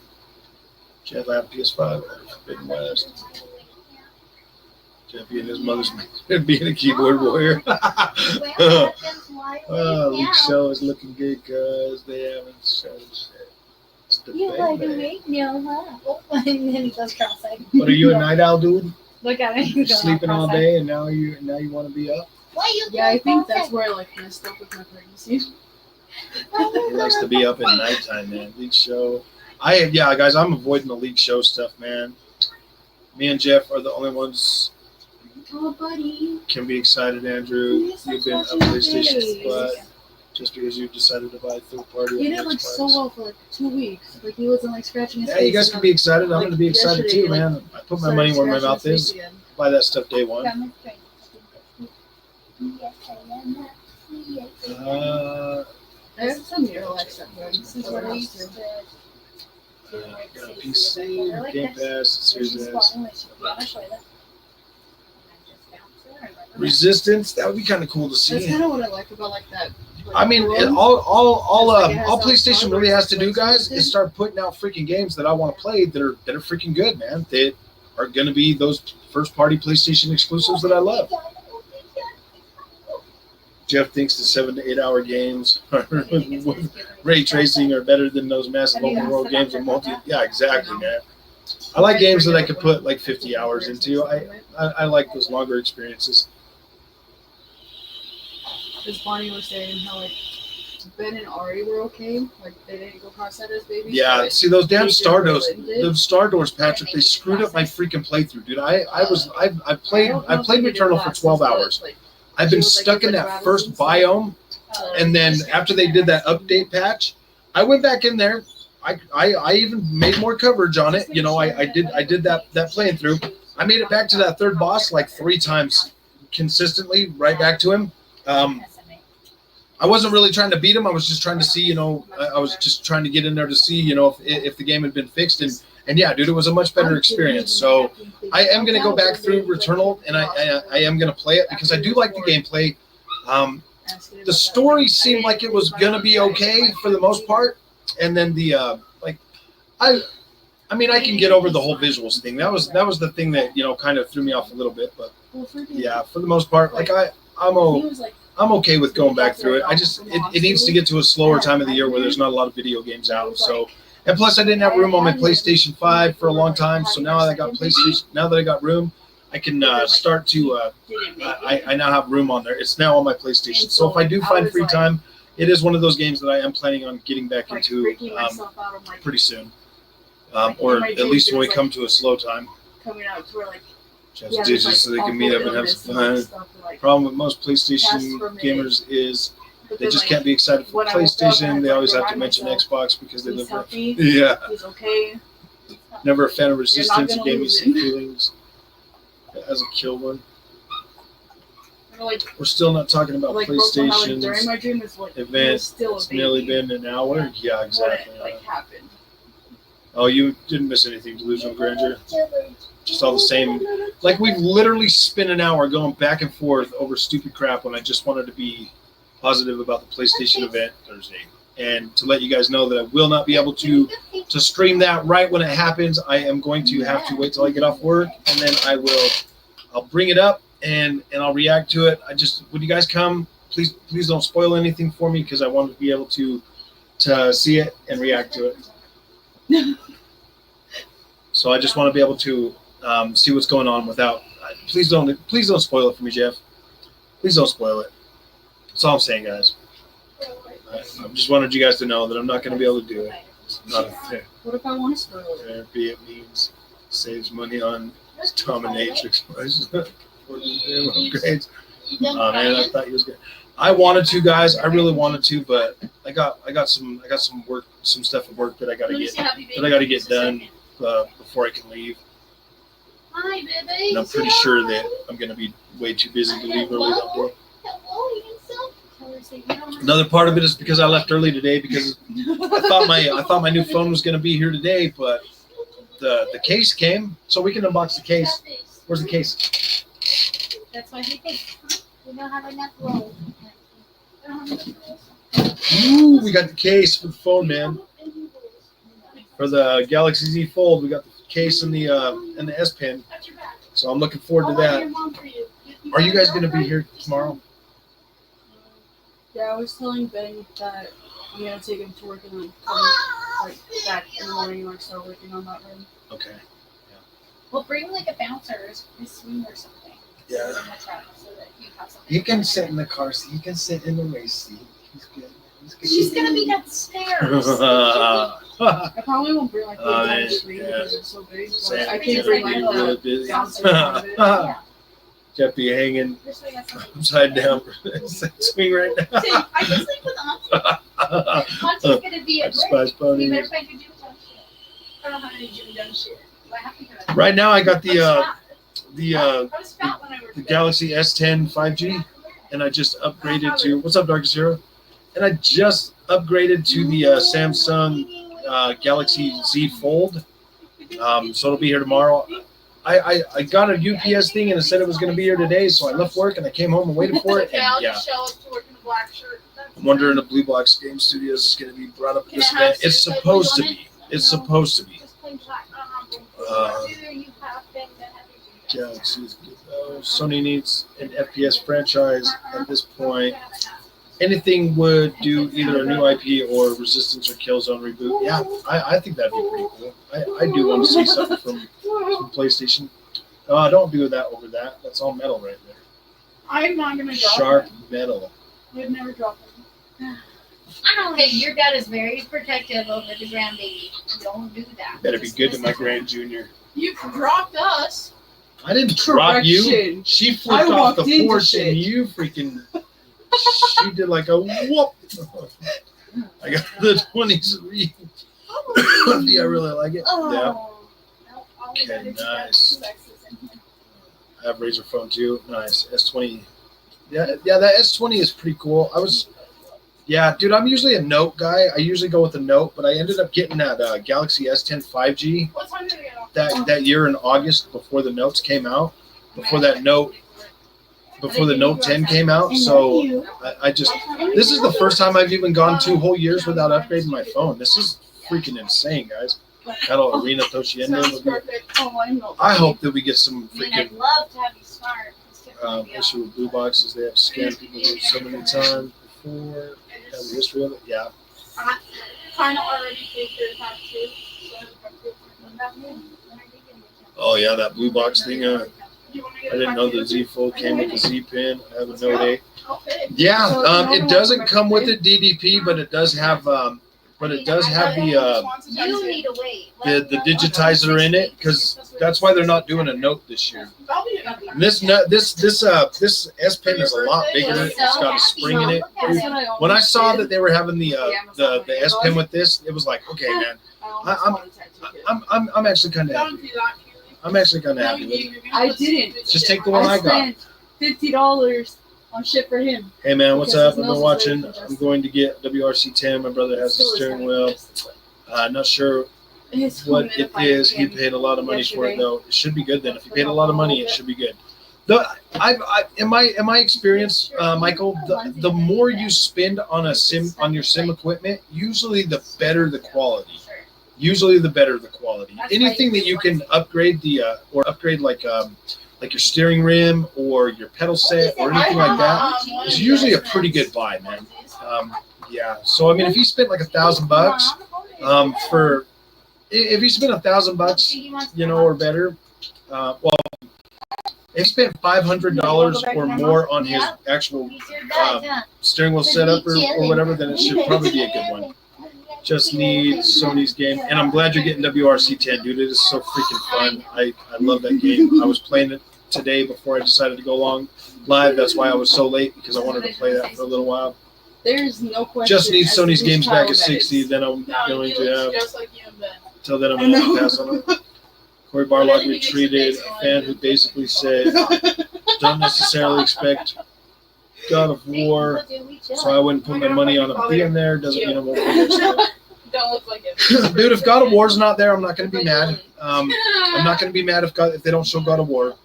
Jeff, I have PS5. Forbidden West. Jeff being his mother's being a keyboard warrior. Leak show is looking good because they haven't shown shit. It's the You like to make no, huh? Oh, and then he goes cross-eyed. What are you, a night owl, dude? Look at him. You're sleeping all day and now you want to be up? Why you? Yeah, I think that's where I like messed up with my pregnancy. He likes to be up at nighttime, man. Leak show. Guys, I'm avoiding the leak show stuff, man. Me and Jeff are the only ones. Oh, buddy. Can be excited, Andrew. You've been a PlayStation, but just because you decided to buy third party. He did like so well for like 2 weeks. Like he wasn't like scratching his face. Yeah, you guys can be excited. I'm like, going to be excited too, man. I put my money where my mouth is. Buy that stuff day one. I have some Mirror stuff going. This is what I used to. PC, Game Pass, Series S. Resistance, that would be kind of cool to see. That's kind of what I like about like that. Like, I mean, all PlayStation really has to do, guys, is start putting out freaking games that I want to play that are freaking good, man. That are going to be those first party PlayStation exclusives that I love. Jeff thinks the 7 to 8 hour games with ray tracing are better than those massive open world games with multi. Yeah, exactly, man. I like games that I could put like 50 hours into. I like those longer experiences. As Bonnie was saying, how like Ben and Ari were okay, like they didn't go cross-eyed as babies. Yeah, see those damn star doors, Patrick. They screwed up my freaking playthrough, dude. I played Returnal for 12 hours. I've been stuck in that first biome, and then after they did that update patch, I went back in there. I even made more coverage on it. You know, I did that playing through. I made it back to that third boss like 3 times consistently, right back to him. I wasn't really trying to beat him. I was just trying to see, I was just trying to get in there to see, if the game had been fixed. And yeah, dude, it was a much better experience. So I am going to go back through Returnal, and I am going to play it because I do like the gameplay. The story seemed like it was going to be okay for the most part. And then the, I mean, I can get over the whole visuals thing. That was the thing that, kind of threw me off a little bit. But yeah, for the most part, I'm okay with going back through it. It needs to get to a slower time of the year where there's not a lot of video games out. So, and plus I didn't have room on my PlayStation 5 for a long time. So now that I got room, I can start to, I now have room on there. It's now on my PlayStation. So if I do find free time, it is one of those games that I am planning on getting back into pretty soon. Or at least when we come to a slow time. Coming out to where like Just Yeah, digits there's, so they like, can meet up and have illness some and fun. stuff, like, Problem with most PlayStation That's for me. gamers is but they then, just like, can't be excited for when I woke up, I PlayStation. had They to always have to remind mention myself, Xbox because they he's live healthy, Yeah. he's okay. Never a fan of You're not Resistance. It gonna gave me lose some it. feelings as a kill one. Like, We're still not talking about like broke my heart, like, PlayStation's during my dream is like, he event. was still a It's baby. nearly been an hour. Yeah, exactly. When it, like, happened. Oh, you didn't miss anything. Delusional Grandeur. Just all the same. Like, we've literally spent an hour going back and forth over stupid crap when I just wanted to be positive about the PlayStation event Thursday. And to let you guys know that I will not be able to stream that right when it happens. I am going to have to wait till I get off work, and then I'll bring it up and I'll react to it. Would you guys come? Please don't spoil anything for me because I want to be able to see it and react to it. So I just want to be able to see what's going on without. Please don't spoil it for me, Jeff. Please don't spoil it. That's all I'm saying, guys. I just wanted you guys to know that I'm not going to be able to do it. It's not a thing. What if I want to spoil it? Therapy, it means saves money on dominatrix upgrades. Oh man, I thought he was good. I wanted to, guys. I really wanted to, but I got some work, some stuff at work that I got to get done before I can leave. Hi, baby. And I'm pretty sure that I'm going to be way too busy to leave early that day. Another part of it is because I left early today because I thought my new phone was going to be here today, but the case came, so we can unbox the case. Where's the case? That's why we think we don't have enough room. Ooh, we got the case for the phone, man. For the Galaxy Z Fold, we got the case and the S Pen. So I'm looking forward to that. Are you guys going to be here tomorrow? Yeah, I was telling Ben that I'm gonna take him to work and then come like back in the morning and start working on that room. Okay. We'll bring like a bouncer or a swing or something. Yeah. In the truck so that you have something. He can sit in the car seat. He can sit in the race seat. He's good. She's gonna be downstairs. I probably won't bring like the entire screen yeah. because it's so big. Same. But I can bring like Really the busy. bouncer part of it. Yeah. Jeff be hanging This way, that's something. upside down for swing right now. I can sleep with Auntie. Auntie's gonna be at Spice work. Bunny. You better find your gym done shit. I don't have any gym done shit. Do I have to do it? Right now, I got I was fat when I worked the there. Galaxy S10 5G, and I just upgraded to what's up, Darkest Hero? And I just upgraded to the Samsung Galaxy Z Fold. So it'll be here tomorrow. I got a UPS thing and it said it was going to be here today, so I left work and I came home and waited for it. Okay, And I'll yeah, just show up to work in a black shirt. I'm wondering if Blue Box Game Studios is going to be brought up at this event. It's supposed to be. It's supposed to be. Just plain black. You have been to Galaxy's good though. Sony needs an FPS franchise at this point. Anything would do either a new IP or Resistance or Killzone reboot. Yeah, I think that'd be pretty cool. I do want to see something from PlayStation. Don't do that over that. That's all metal right there. I'm not gonna drop Sharp him. metal. I'd never drop him. I don't think your dad is very protective over the grandbaby. Don't do that. Better be Just good to listen my him. grand junior. You dropped us. I didn't drop you. Correction. She flipped I off the walked into porch shit. and you freaking. She did like a whoop. I got the 23. Yeah, I really like it. Oh. Yeah. No, all we Okay, gotta do nice. is two X's in here. I have Razer phone too. Nice. S20. Yeah, that S20 is pretty cool. Dude, I'm usually a Note guy. I usually go with the Note, but I ended up getting that Galaxy S10 5G What time did we get off? that year in August before the Notes came out. Before the Note 10 came out. So this is the first time I've even gone 2 whole years without upgrading my phone. This is freaking insane, guys. That'll Arena Toshiendo. Sounds will be- perfect. Oh, I know. I hope that we get some I mean, I'd freaking love to have you smart. It's different, yeah. issue with Blue Boxes. They have scanned people so many times before. Have the history of it. Yeah. I kind of already figured how to. Oh yeah, that Blue Box thing. I didn't know the Z Fold came with the Z Pen. I have a Note 8. Yeah, it doesn't come with it DDP, but it does have but it does have the You need to wait. the digitizer in it, because that's why they're not doing a note this year. And this S Pen is a lot bigger. It's got a spring in it. When I saw that they were having the S Pen with this, it was like, okay, man, I'm actually kind of happy. I'm actually kind of happy with it. I didn't. Just take the one I got. spent $50 on shit for him. Hey man, what's Because up? I've his been nose is watching. really I'm going to get WRC 10. My brother has a steering wheel. Not sure what it is. He paid a lot of money for it though. It should be good then. If he paid a lot of money, it should be good. In my experience, Michael, the more you spend on your sim equipment, usually the better the quality. Usually the better the quality. Anything that you can upgrade or upgrade like your steering rim or your pedal set or anything like that is usually a pretty good buy, man. Yeah. So I mean, if you spent like $1,000 for, if you spent $1,000, you know, or better, well, if you spent $500 or more on his actual steering wheel setup or whatever, then it should probably be a good one. Just need Sony's game, and I'm glad you're getting WRC 10, dude. It is so freaking fun. I love that game. I was playing it today before I decided to go live. That's why I was so late, because I wanted to play that for a little while. There's no question. Just need Sony's games back at 60, then I'm going to have. Till then, I'm going to pass on it. Corey Barlog retweeted a fan who basically said, "Don't necessarily expect God of War, so I wouldn't put my money on it being there. Doesn't mean I won't be there." Don't look like it. Dude, if God of War's not there, I'm not going to be mad. I'm not going to be mad if they don't show God of War.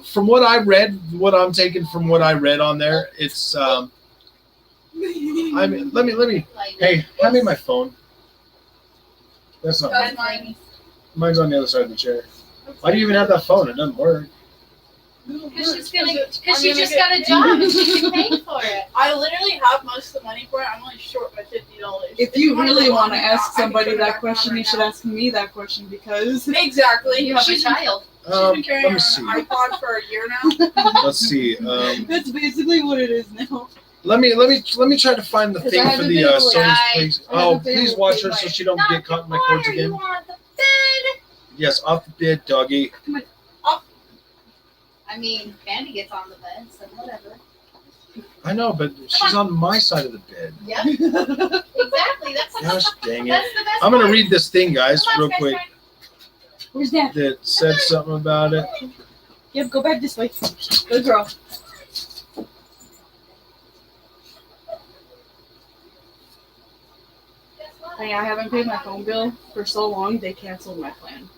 From what I read, what I'm taking from what I read on there, it's I mean, let me. Hey, hand me my phone. That's not mine. Mine's on the other side of the chair. Why do you even have that phone? It doesn't work. Because she just got a job and she can pay for it. I literally have most of the money for it. I'm only short by $50. If you really want to ask somebody that question, you should ask me that question, because Exactly. You have a child. She's been carrying Let me her see. iPod for a year now. Let's see. that's basically what it is now. Let me try to find the 'Cause thing I for haven't the been able to- Sony's I place. haven't Oh, been please able to watch pay her my- so she don't get caught in my cords You again. want the bed? Yes, off the bed, doggy. I mean, Candy gets on the bed, so whatever. I know, but she's on my side of the bed. Yep. Exactly. Gosh dang it. That's the best I'm gonna part. read this thing, guys, Come on, real Sky quick. Sky. Where's Dad? That said something about it. Yep, go back this way. Good girl. Hey, I haven't paid my phone bill for so long, they canceled my plan.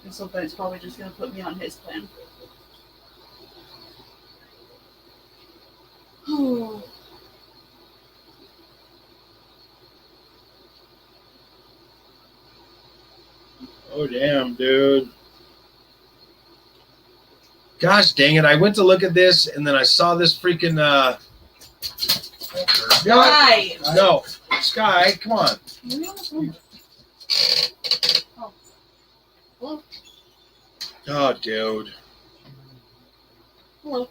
And so Ben's probably just gonna put me on his plan. Oh. Oh damn, dude. Gosh dang it. I went to look at this and then I saw this freaking Guy! No. Sky, come on. Oh, dude. Hello.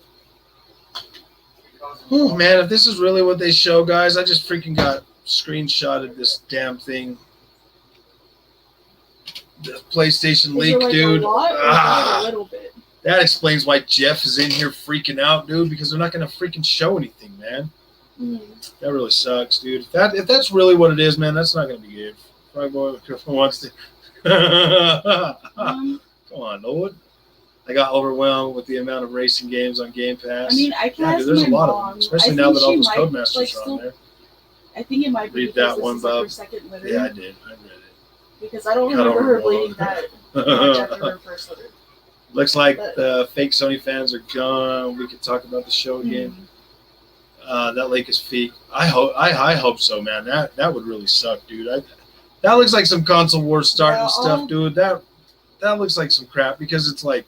Oh man, if this is really what they show, guys, I just freaking got screenshotted this damn thing. The PlayStation leak, Is it like dude. a lot or Ah. a little bit? That explains why Jeff is in here freaking out, dude, because they're not gonna freaking show anything, man. That really sucks, dude. If that's really what it is, man, that's not gonna be good. Probably wants to. Come on, Lord. I got overwhelmed with the amount of racing games on Game Pass. I mean, I can Yeah, ask dude, there's my a lot mom. of them, especially I now think that all she those might, Codemasters like, are on still- there. I think it might be Read because that this one, is like her Bob. second litter. Yeah, I did. I read Because I don't Got remember her overwhelmed. bleeding that much after her first litter. it. Looks like But- the fake Sony fans are gone. We could talk about the show again. That lake is fake. I hope so, man. That would really suck, dude. That looks like some console wars starting Yeah, stuff, dude. That looks like some crap, because it's like,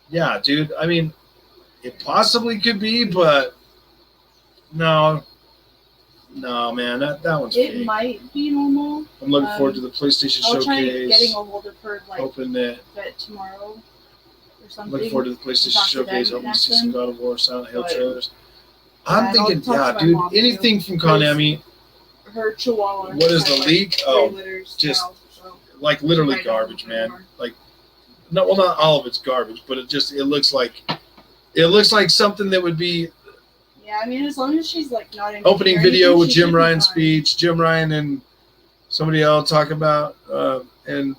yeah, dude. I mean, it possibly could be, but no, man. That one's It fake. might be normal. I'm looking forward to the PlayStation I'll try Showcase. getting a hold of her like Hoping that bet tomorrow or or something. Looking forward to the PlayStation Talk to Showcase. them Hoping and to see ask some them. God of War, Silent Hill But- trailers. Yeah, I'm and thinking, I'll talk yeah, to my dude, mom, too. anything from Because- Konami, Her chihuahua. What is has, the like, leak? 3 Oh, litters just- now, so like literally I don't garbage, know man. anymore. Like, no, well, not all of it's garbage, but it looks like something that would be Yeah, I mean, as long as she's like not in opening or video anything, with she Jim should be Ryan's fine. speech, Jim Ryan and somebody else talk about and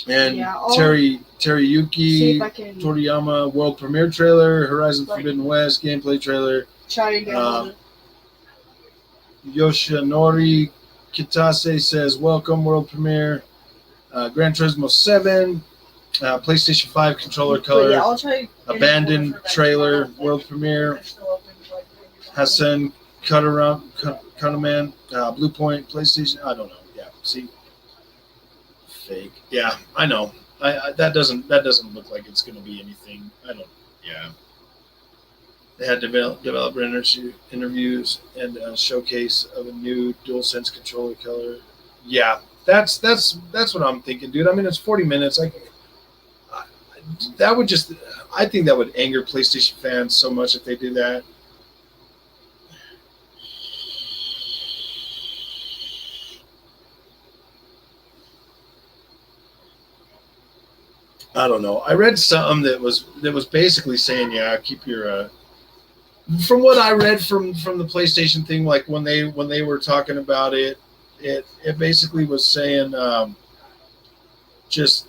Yeah, I'll Terry See Yuki if I can Toriyama world premiere trailer, Horizon Like- Forbidden West gameplay trailer, try to get on it. Yoshinori Kitase says welcome world premiere, Gran Turismo 7, PlayStation 5 controller But color, yeah, I'll try. Abandoned trailer world premiere, Hassan Kutterman, Blue Point, PlayStation. I don't know. Yeah, see, fake. Yeah, I know. I that doesn't look like it's going to be anything. I don't. Yeah. They had developer interviews and a showcase of a new DualSense controller color. Yeah, that's what I'm thinking, dude. I mean, it's 40 minutes. That would just. I think that would anger PlayStation fans so much if they did that. I don't know. I read something that was basically saying, yeah, keep your. From what I read from the PlayStation thing, like when they were talking about it, it basically was saying, just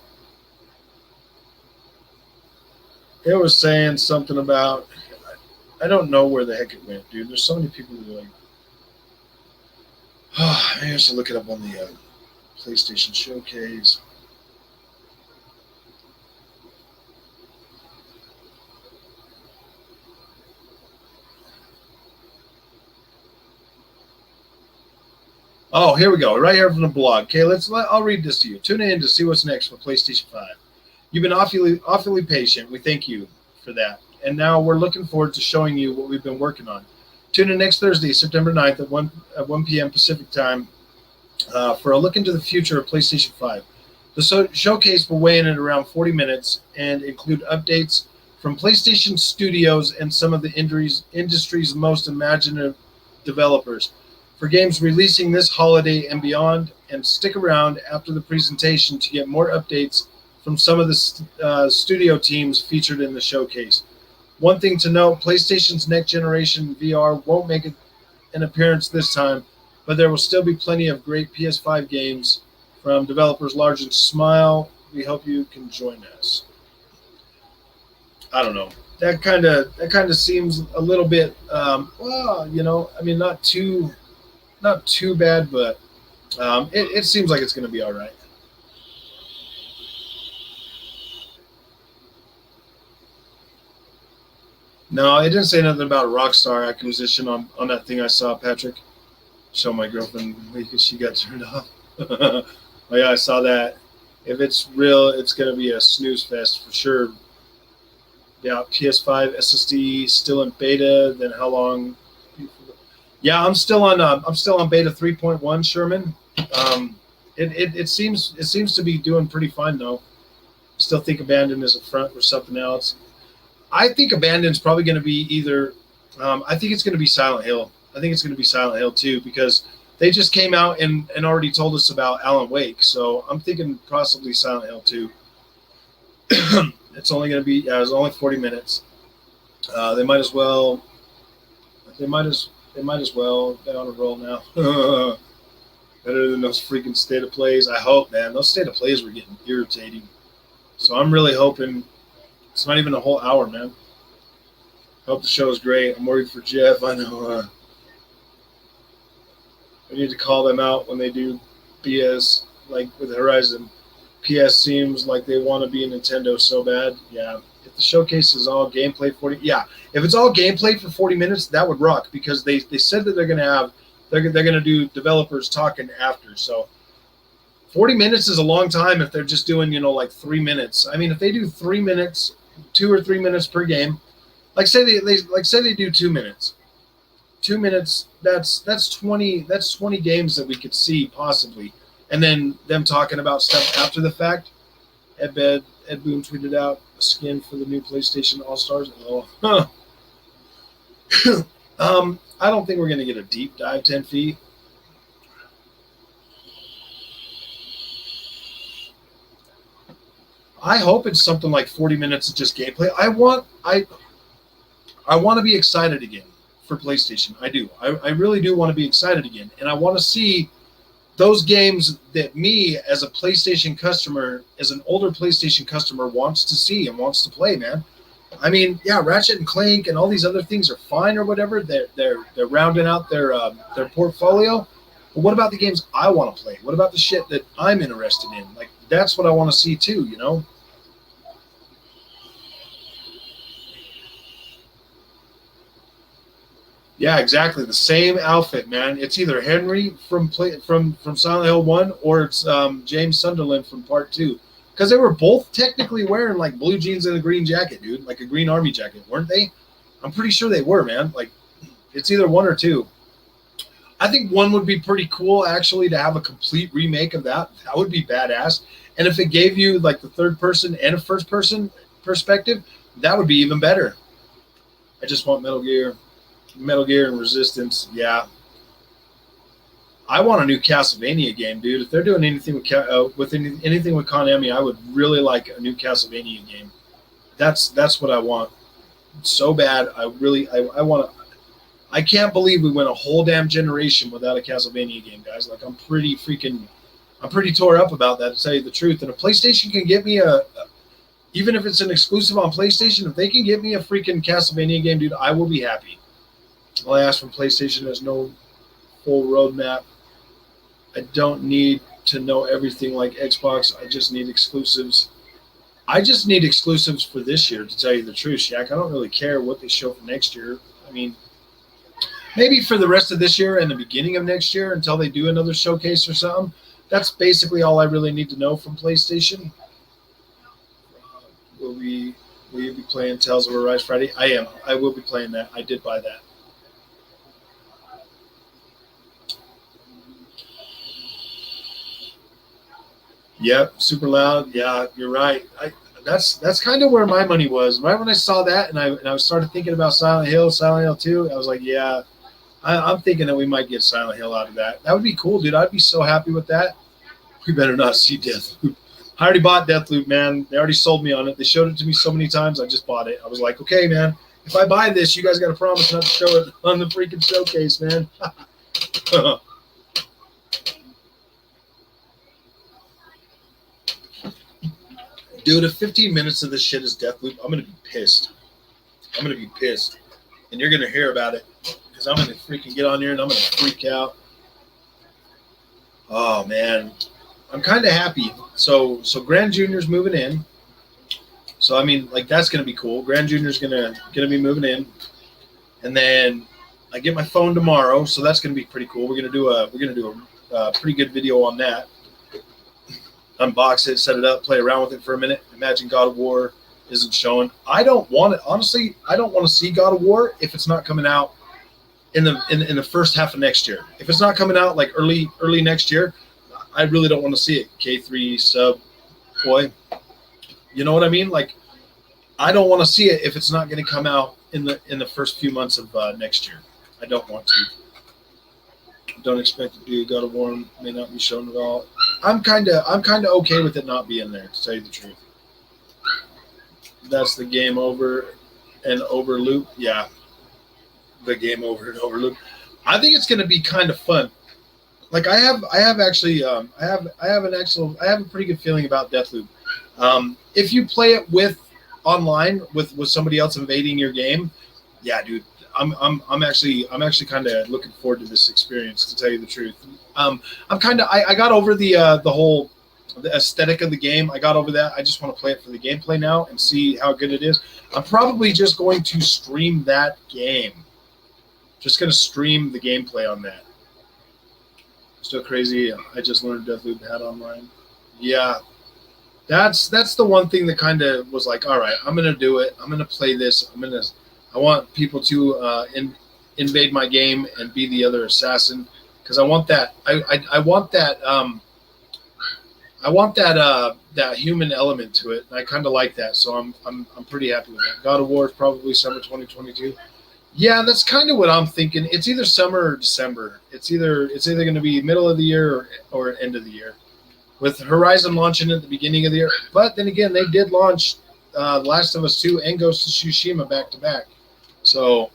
it was saying something about. I don't know where the heck it went, dude. There's so many people who are like. Maybe I should look it up on the PlayStation Showcase. Oh, here we go. Right here from the blog. Okay, I'll read this to you. Tune in to see what's next for PlayStation 5. You've been awfully patient. We thank you for that. And now we're looking forward to showing you what we've been working on. Tune in next Thursday, September 9th at 1 p.m. Pacific time for a look into the future of PlayStation 5. The showcase will weigh in at around 40 minutes and include updates from PlayStation Studios and some of the industry's most imaginative developers for games releasing this holiday and beyond, and stick around after the presentation to get more updates from some of the studio teams featured in the showcase. One thing to note, PlayStation's next generation VR won't make an appearance this time, but there will still be plenty of great PS5 games from developers large and small. We hope you can join us. I don't know. That kind of seems a little bit, well, you know, I mean, not too bad, but it seems like it's going to be all right. No, it didn't say nothing about a Rockstar acquisition on that thing I saw, Patrick. Show my girlfriend because she got turned off. Oh yeah, I saw that. If it's real, it's going to be a snooze fest for sure. Yeah, PS5 SSD still in beta. Then how long? Yeah, I'm still on beta 3.1, Sherman. It seems to be doing pretty fine though. Still think Abandon is a front or something else. I think Abandon's probably going to be either. I think it's going to be Silent Hill. I think it's going to be Silent Hill too because they just came out and already told us about Alan Wake. So I'm thinking possibly Silent Hill 2. It's only going to be. It's only 40 minutes. They might as well. They might as well. They're on a roll now. Better than those freaking state of plays. I hope, man. Those state of plays were getting irritating. So I'm really hoping it's not even a whole hour, man. Hope the show is great. I'm worried for Jeff. I know. I need to call them out when they do BS like with Horizon. PS seems like they want to be a Nintendo so bad. Yeah. If the showcase is all gameplay 40, yeah. If it's all gameplay for 40 minutes, that would rock because they said that they're gonna do developers talking after. So 40 minutes is a long time if they're just doing, like 3 minutes. I mean, if they do 3 minutes, 2 or 3 minutes per game, say they do 2 minutes. 2 minutes, that's 20 games that we could see possibly. And then them talking about stuff after the fact. Ed Boon tweeted out a skin for the new PlayStation All Stars. Oh, huh. I don't think we're gonna get a deep dive 10 feet. I hope it's something like 40 minutes of just gameplay. I want to be excited again for PlayStation. I do. I really do want to be excited again, and I want to see those games that me as a PlayStation customer, as an older PlayStation customer, wants to see and wants to play. Man, I mean, yeah, Ratchet and Clank and all these other things are fine or whatever. They're rounding out their portfolio. But what about the games I want to play? What about the shit that I'm interested in? Like, that's what I want to see too, you know? Yeah, exactly. The same outfit, man. It's either Henry from Silent Hill 1 or it's James Sunderland from Part 2. Because they were both technically wearing like blue jeans and a green jacket, dude. Like a green army jacket, weren't they? I'm pretty sure they were, man. Like, it's either one or two. I think one would be pretty cool, actually, to have a complete remake of that. That would be badass. And if it gave you like the third person and a first person perspective, that would be even better. I just want Metal Gear and Resistance. Yeah. I want a new Castlevania game, dude. If they're doing anything with anything with Konami, I would really like a new Castlevania game. That's what I want so bad. I want to. I can't believe we went a whole damn generation without a Castlevania game, guys. Like, I'm pretty tore up about that, to tell you the truth. And if PlayStation can get me even if it's an exclusive on PlayStation, if they can get me a freaking Castlevania game, dude, I will be happy. All I ask from PlayStation is no full roadmap. I don't need to know everything like Xbox. I just need exclusives. I just need exclusives for this year, to tell you the truth, Shaq. I don't really care what they show for next year. I mean, maybe for the rest of this year and the beginning of next year until they do another showcase or something. That's basically all I really need to know from PlayStation. Will you be playing Tales of Arise Friday? I am. I will be playing that. I did buy that. Yep, super loud. Yeah, you're right. That's kind of where my money was. Right when I saw that and I started thinking about Silent Hill 2, I was like, yeah, I'm thinking that we might get Silent Hill out of that. That would be cool, dude. I'd be so happy with that. We better not see Deathloop. I already bought Deathloop, man. They already sold me on it. They showed it to me so many times. I just bought it. I was like, okay, man, if I buy this, you guys got to promise not to show it on the freaking showcase, man. Dude, if 15 minutes of this shit is Deathloop, I'm going to be pissed. I'm going to be pissed. And you're going to hear about it. Because I'm going to freaking get on here and I'm going to freak out. Oh, man. I'm kind of happy. So Grand Junior's moving in. So, I mean, like, that's going to be cool. Grand Junior's going to be moving in. And then I get my phone tomorrow. So that's going to be pretty cool. We're going to do a pretty good video on that. Unbox it, set it up, play around with it for a minute. Imagine God of War isn't showing. I don't want it. Honestly, I don't want to see God of War if it's not coming out in the first half of next year. If it's not coming out like early next year, I really don't want to see it. K3 sub boy. You know what I mean? Like, I don't want to see it if it's not going to come out in the first few months of next year. I don't want to. Don't expect it to be God of War, may not be shown at all. I'm kind of okay with it not being there, to tell you the truth. That's the game over and over loop. Yeah, the game over and over loop. I think it's going to be kind of fun. Like, I have actually I have a pretty good feeling about Deathloop. If you play it online with somebody else invading your game, yeah, dude. I'm actually kind of looking forward to this experience, to tell you the truth. I got over the whole aesthetic of the game. I got over that. I just want to play it for the gameplay now and see how good it is. I'm probably just going to stream that game. Just going to stream the gameplay on that. Still crazy. I just learned Deathloop had online. Yeah. That's the one thing that kind of was like, all right, I'm going to do it. I'm going to play this. I want people to invade my game and be the other assassin, because I want that. I I want that human element to it, and I kind of like that. So I'm pretty happy with that. God of War is probably summer 2022. Yeah, that's kind of what I'm thinking. It's either summer or December. It's either going to be middle of the year or end of the year, with Horizon launching at the beginning of the year. But then again, they did launch Last of Us 2 and Ghost of Tsushima back to back. So,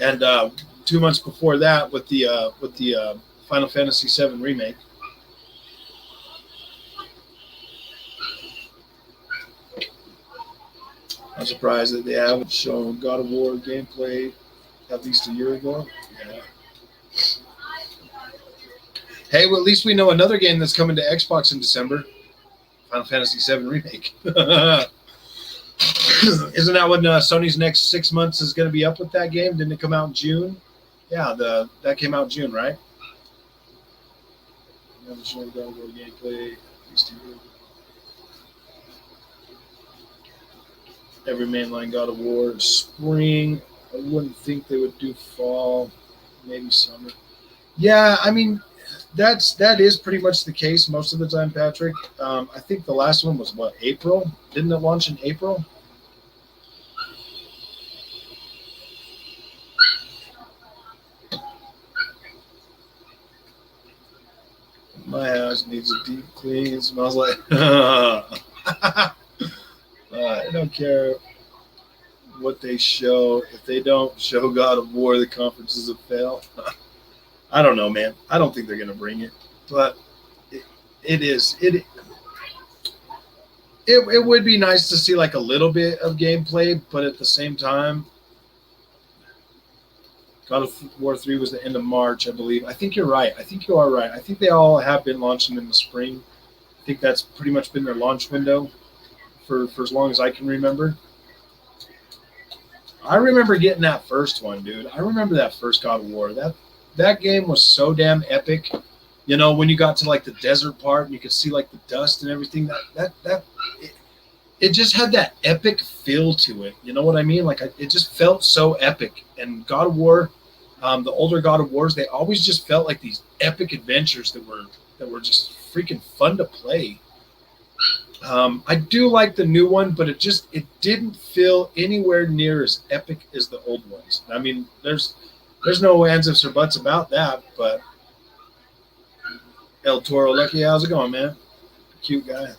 and 2 months before that with the Final Fantasy VII remake. I'm surprised that they haven't shown God of War gameplay at least a year ago. Yeah. Hey, well, at least we know another game that's coming to Xbox in December. Final Fantasy VII Remake. Isn't that when Sony's next 6 months is going to be up with that game? Didn't it come out in June? Yeah, that came out in June, right? Never shown God of War gameplay at least a year ago. Every mainline God of War spring. I wouldn't think they would do fall, maybe summer. Yeah, I mean, that is pretty much the case most of the time, Patrick. I think the last one was what, April? Didn't it launch in April? My house needs a deep clean. It smells like. I don't care what they show. If they don't show God of War, the conference is a fail. I don't know, man. I don't think they're going to bring it, but it would be nice to see like a little bit of gameplay, but at the same time, God of War 3 was the end of March, I believe. I think you're right. I think you are right. I think they all have been launching in the spring. I think that's pretty much been their launch window for as long as I can remember. I remember getting that first one, dude. I remember that first God of War. That game was so damn epic. You know, when you got to like the desert part and you could see like the dust and everything, it just had that epic feel to it. You know what I mean? Like it just felt so epic. And God of War, the older God of Wars, they always just felt like these epic adventures that were just freaking fun to play. I do like the new one, but it didn't feel anywhere near as epic as the old ones. I mean, there's no ands, ifs, or buts about that, but El Toro Lucky, how's it going, man? Cute guy.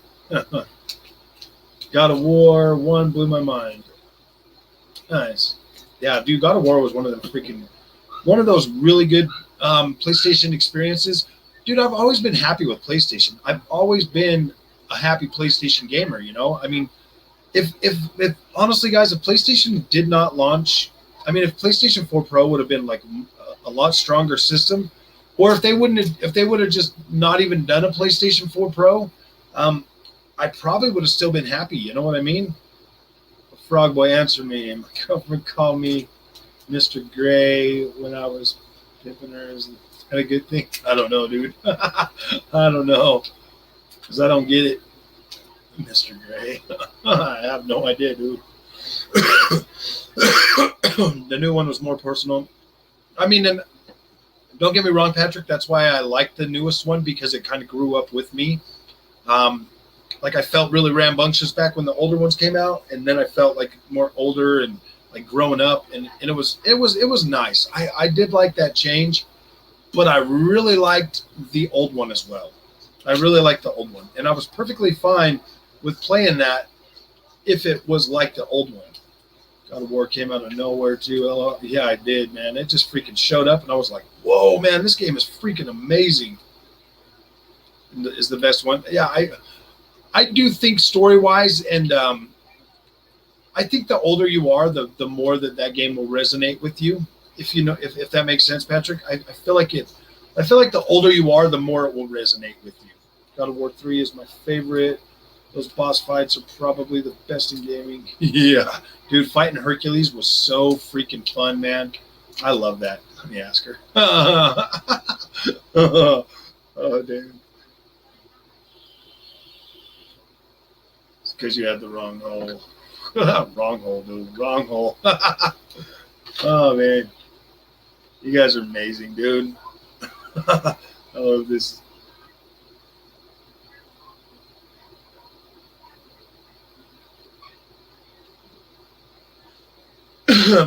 God of War 1 blew my mind. Nice. Yeah, dude, God of War was one of those really good PlayStation experiences. Dude, I've always been happy with PlayStation. I've always been a happy PlayStation gamer, you know? I mean, if honestly, guys, if PlayStation did not launch, I mean, if PlayStation 4 Pro would have been like a lot stronger system, or if they would have just not even done a PlayStation 4 Pro, I probably would have still been happy. You know what I mean? Frog Boy, answer me. My girlfriend called me Mr. Gray when I was pimping her. Is that a good thing? I don't know, dude. I don't know. Because I don't get it. Mr. Gray. I have no idea, dude. The new one was more personal. I mean, and don't get me wrong, Patrick. That's why I like the newest one, because it kind of grew up with me. Like I felt really rambunctious back when the older ones came out, and then I felt like more older and like growing up, and it was nice. I did like that change, but I really liked the old one as well. I really liked the old one, and I was perfectly fine with playing that if it was like the old one. God of War came out of nowhere too. Yeah, I did, man. It just freaking showed up, and I was like, whoa, man, this game is freaking amazing. Is the best one. Yeah, I do think story-wise, and I think the older you are, the more that game will resonate with you. If you know, if that makes sense, Patrick. I feel like the older you are, the more it will resonate with you. God of War 3 is my favorite. Those boss fights are probably the best in gaming. Yeah, dude, fighting Hercules was so freaking fun, man. I love that. Let me ask her. Oh, damn. It's because you had the wrong hole. Wrong hole, dude. Wrong hole. Oh, man. You guys are amazing, dude. I love this.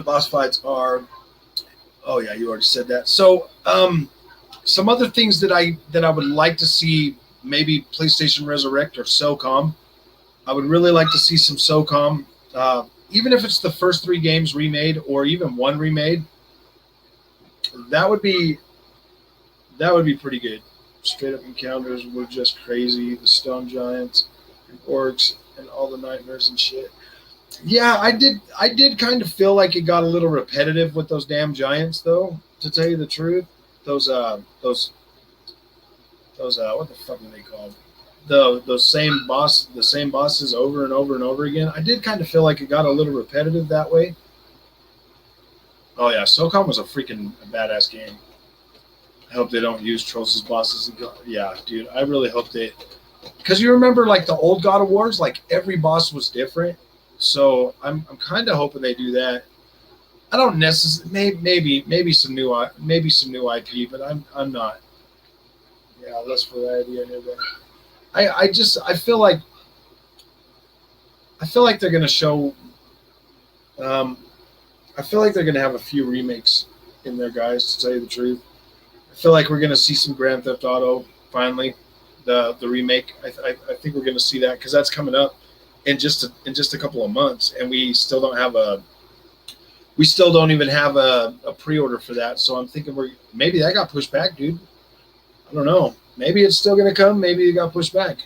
Boss fights are. Oh yeah, you already said that. So, some other things that I would like to see, maybe PlayStation Resurrect or SOCOM. I would really like to see some SOCOM, even if it's the first 3 games remade or even one remade. That would be pretty good. Straight up encounters were just crazy. The stone giants, and orcs, and all the nightmares and shit. Yeah, I did kind of feel like it got a little repetitive with those damn giants, though. To tell you the truth, those what the fuck are they called? The same bosses over and over and over again. I did kind of feel like it got a little repetitive that way. Oh yeah, SOCOM was a freaking badass game. I hope they don't use trolls as bosses. Yeah, dude, I really hope they, because you remember like the old God of Wars, like every boss was different. So I'm kind of hoping they do that. I don't necessarily, maybe some new IP, but I'm not. Yeah, less for that idea. I feel like they're gonna show. I feel like they're gonna have a few remakes in there, guys. To tell you the truth, I feel like we're gonna see some Grand Theft Auto finally, the remake. I think we're gonna see that because that's coming up in just a couple of months, and we still don't even have a pre-order for that. So I'm thinking maybe that got pushed back, dude. I don't know. Maybe it's still gonna come. Maybe it got pushed back.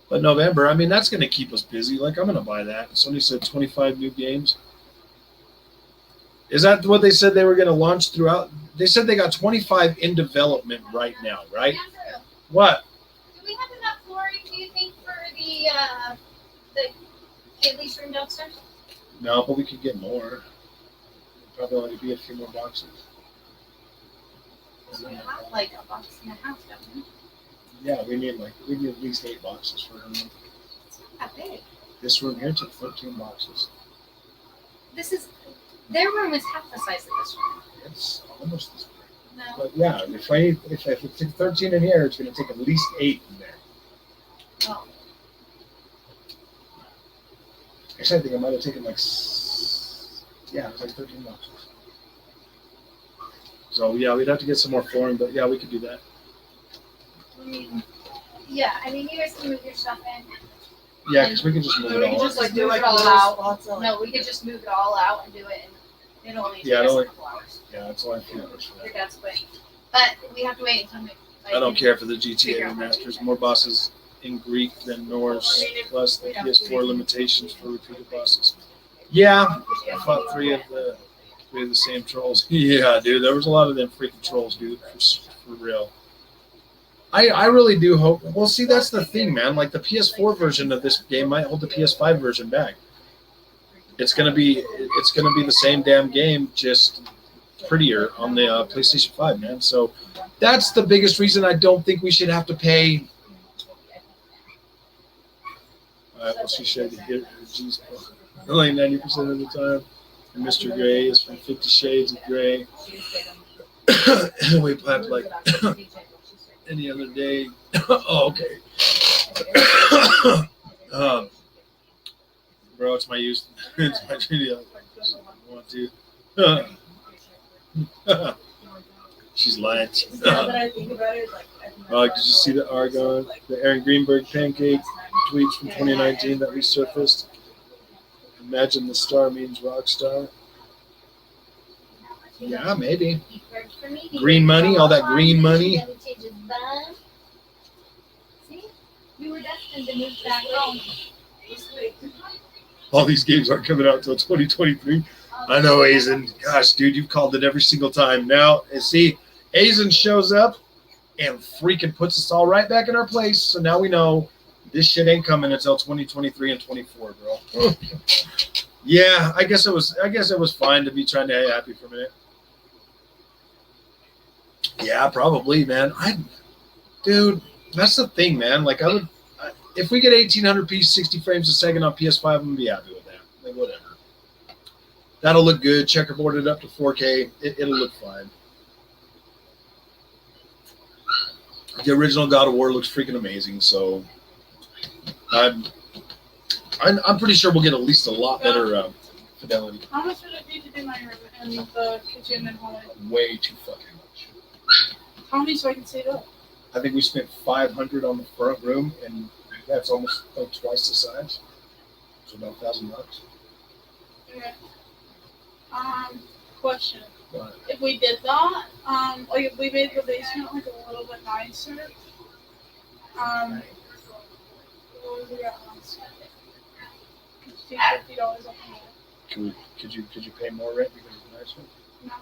But November, I mean, that's going to keep us busy. Like, I'm going to buy that. Somebody said 25 new games. Is that what they said they were going to launch throughout? They said they got 25 in development right now, right? Andrew, What? do we have enough flooring, do you think, for the Kaylee's room downstairs? No, but we could get more. Probably only be a few more boxes. So we have like a box in the house, don't we? Yeah, we need at least 8 boxes for her room. It's not that big. This room here took 13 boxes. Their room is half the size of this room. It's almost this big. No. But yeah, if it took 13 in here, it's going to take at least 8 in there. Oh. Actually, I think I might have taken it was like 13 boxes. So yeah, we'd have to get some more flooring, but yeah, we could do that. Yeah, I mean, you guys can move your stuff in. Yeah, because we can just move We it can all. just like do Move like it all little out. spots. No, we could just move it all out and do it, and it'll only take Yeah, us it'll- a couple hours. Yeah, it's only a few hours for Your that. dad's quick. But we have to wait until I don't care for the GTA remasters. More bosses in Greek than Norse, plus the PS4 limitations for repeated bosses. Yeah, I fought three of the same trolls. Yeah, dude, there was a lot of them freaking trolls, dude, for real. I really do hope. Well, see, that's the thing, man. Like the PS4 version of this game might hold the PS5 version back. It's gonna be the same damn game, just prettier on the PlayStation 5, man. So that's the biggest reason I don't think we should have to pay. All right, let's see, shade here. Jeez, only 90% of the time. And Mr. Gray is from 50 Shades of Gray. We played like any other day. Oh, okay. Bro, it's my use. It's my duty. I want to. She's lying. Now that I think about it, like. Did you see the Argon, the Aaron Greenberg pancake tweets from 2019 that resurfaced? Imagine the star means rock star. Yeah, maybe. Green money, all that green money. See? You were destined to move back home. All these games aren't coming out until 2023. I know, Azen. Gosh, dude, you've called it every single time. Now, see, Azen shows up and freaking puts us all right back in our place. So now we know this shit ain't coming until 2023 and 24, bro. Yeah, I guess it was fine to be trying to be happy for a minute. Yeah, probably, man. Dude, that's the thing, man. Like, if we get 1800p, 60 frames a second on PS5, I'm gonna be happy with that. Like, whatever. That'll look good. Checkerboard it up to 4K. It'll look fine. The original God of War looks freaking amazing. So, I'm pretty sure we'll get at least a lot better fidelity. How much would it be to do my room and the kitchen and hallway? Way too fucking much. How many so I can save up? I think we spent $500 on the front room, and that's almost like twice the size. So about $1,000. Okay. Question. But If we did that, like if we made the basement like a little bit nicer, what was it at once? $50 off the wall. could you pay more rent because it's nicer? No.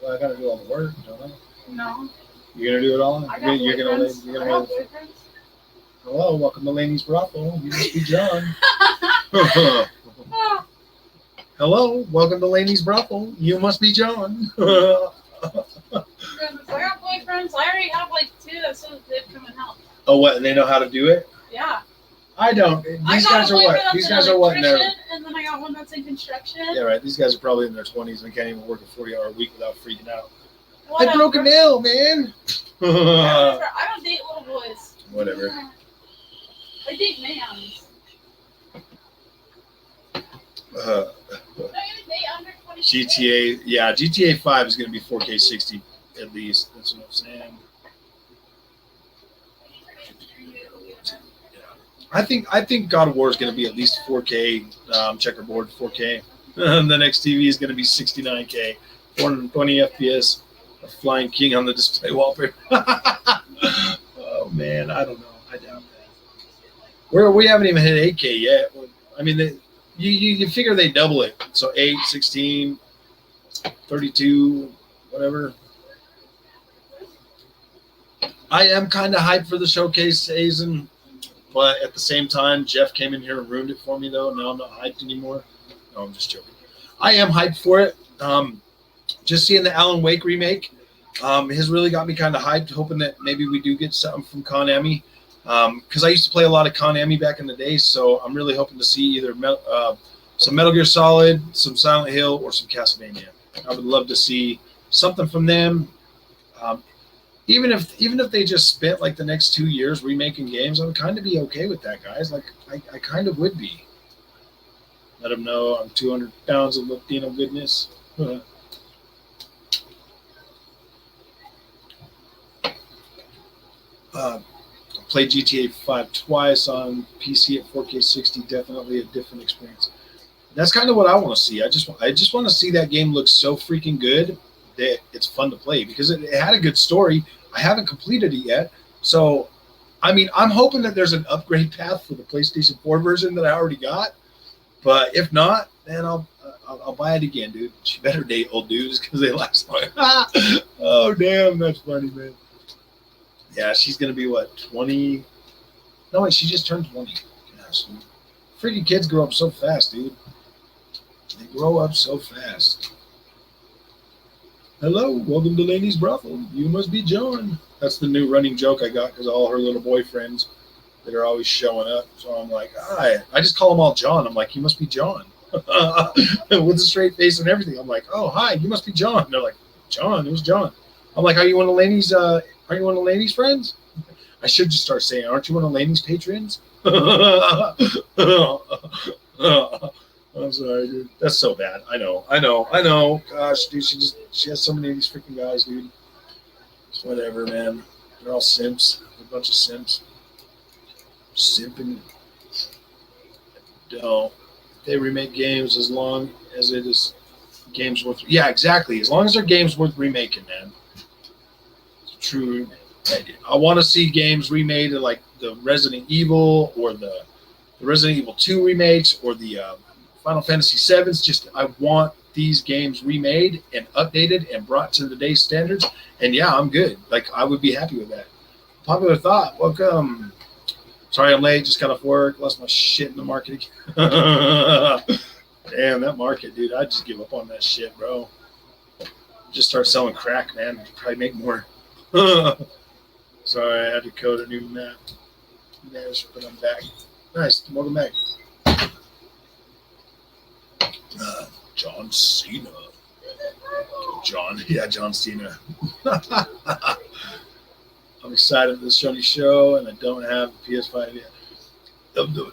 Well, I gotta do all the work, don't I? No. You're gonna do it all? I got You're boyfriends. I got boyfriends. Hello, welcome to Laney's Brothel. You must be John. Ah, Hello, welcome to Laney's Brothel. You must be John. I got boyfriends. I already have like 2 that said they'd come and help. Oh, what? And they know how to do it? Yeah. I don't. I These got guys a are boyfriend what? that's These an guys are what? In their, electrician, and then I got one that's in construction. yeah, right. These guys are probably in their 20s and can't even work a 40-hour week without freaking out. Whatever. I broke a nail, man. Whatever. I don't date little boys. Whatever. I date mans. Uh, Don't even date under 26. GTA, yeah, GTA 5 is going to be 4K 60 at least. That's what I'm saying. I think God of War is going to be at least 4K checkerboard 4K. The next TV is going to be 69K, 420 FPS, a flying king on the display wallpaper. Oh man, I don't know. I doubt that. We haven't even hit 8K yet. I mean, you figure they double it. So 8, 16, 32, whatever. I am kind of hyped for the showcase season. But at the same time, Jeff came in here and ruined it for me, though. Now I'm not hyped anymore. No, I'm just joking. I am hyped for it. Just seeing the Alan Wake remake has really got me kind of hyped, hoping that maybe we do get something from Konami. Because I used to play a lot of Konami back in the day, so I'm really hoping to see either some Metal Gear Solid, some Silent Hill, or some Castlevania. I would love to see something from them. Even if they just spent like the next 2 years remaking games, I would kind of be okay with that, guys. Like I kind of would be. Let them know I'm 200 pounds of Latino goodness. Played GTA 5 twice on PC at 4K 60. Definitely a different experience. That's kind of what I want to see. I just want to see that game look so freaking good that it's fun to play because it had a good story. I haven't completed it yet. So, I mean, I'm hoping that there's an upgrade path for the PlayStation 4 version that I already got. But if not, then I'll buy it again, dude. She better date old dudes because they last long. Oh, damn. That's funny, man. Yeah, she's going to be, what, 20? No, wait, she just turned 20. Gosh, freaking kids grow up so fast, dude. They grow up so fast. Hello, welcome to Laney's Brothel. You must be John. That's the new running joke I got because all her little boyfriends that are always showing up. So I'm like, hi. I just call them all John. I'm like, you must be John. With a straight face and everything. I'm like, oh, hi, you must be John. And they're like, John, who's John? I'm like, are you one of Laney's friends? I should just start saying, aren't you one of Laney's patrons? I'm sorry, dude. That's so bad. I know. Gosh, dude, she has so many of these freaking guys, dude. It's whatever, man. They're all simps. They're a bunch of simps. Simping. No. They remake games as long as it is games worth. Yeah, exactly. As long as they're games worth remaking, man. It's true. I want to see games remade like the Resident Evil or the Resident Evil 2 remakes or the Final Fantasy 7s. Just I want these games remade and updated and brought to today's standards. And yeah, I'm good. Like I would be happy with that. Popular thought. Welcome. Sorry I'm late. Just got off work. Lost my shit in the market again. Damn, that market, dude. I'd just give up on that shit, bro. Just start selling crack, man. Probably make more. Sorry, I had to code a new map. Nice, but I'm back. Nice. Welcome back. John Cena. John Cena. I'm excited for this Sony show, and I don't have a PS5 yet.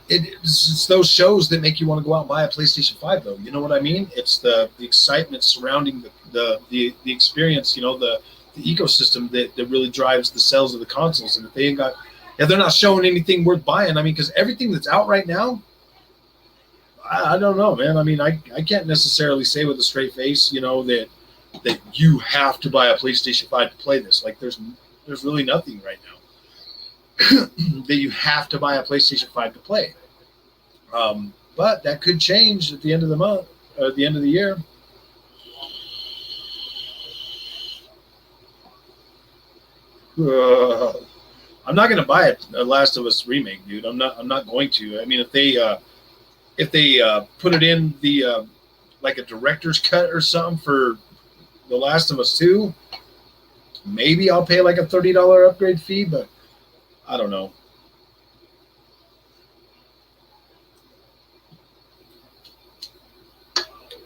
It's those shows that make you want to go out and buy a PlayStation 5, though. You know what I mean? It's the excitement surrounding the experience. You know, the ecosystem that really drives the sales of the consoles. And if they're not showing anything worth buying, I mean, because everything that's out right now, I don't know, man. I mean, I can't necessarily say with a straight face, you know, that you have to buy a PlayStation 5 to play this. Like, there's really nothing right now that you have to buy a PlayStation 5 to play. But that could change at the end of the month, or at the end of the year. I'm not going to buy a Last of Us remake, dude. I'm not going to. I mean, if they put it in the like a director's cut or something for The Last of Us 2, maybe I'll pay like a $30 upgrade fee, but I don't know.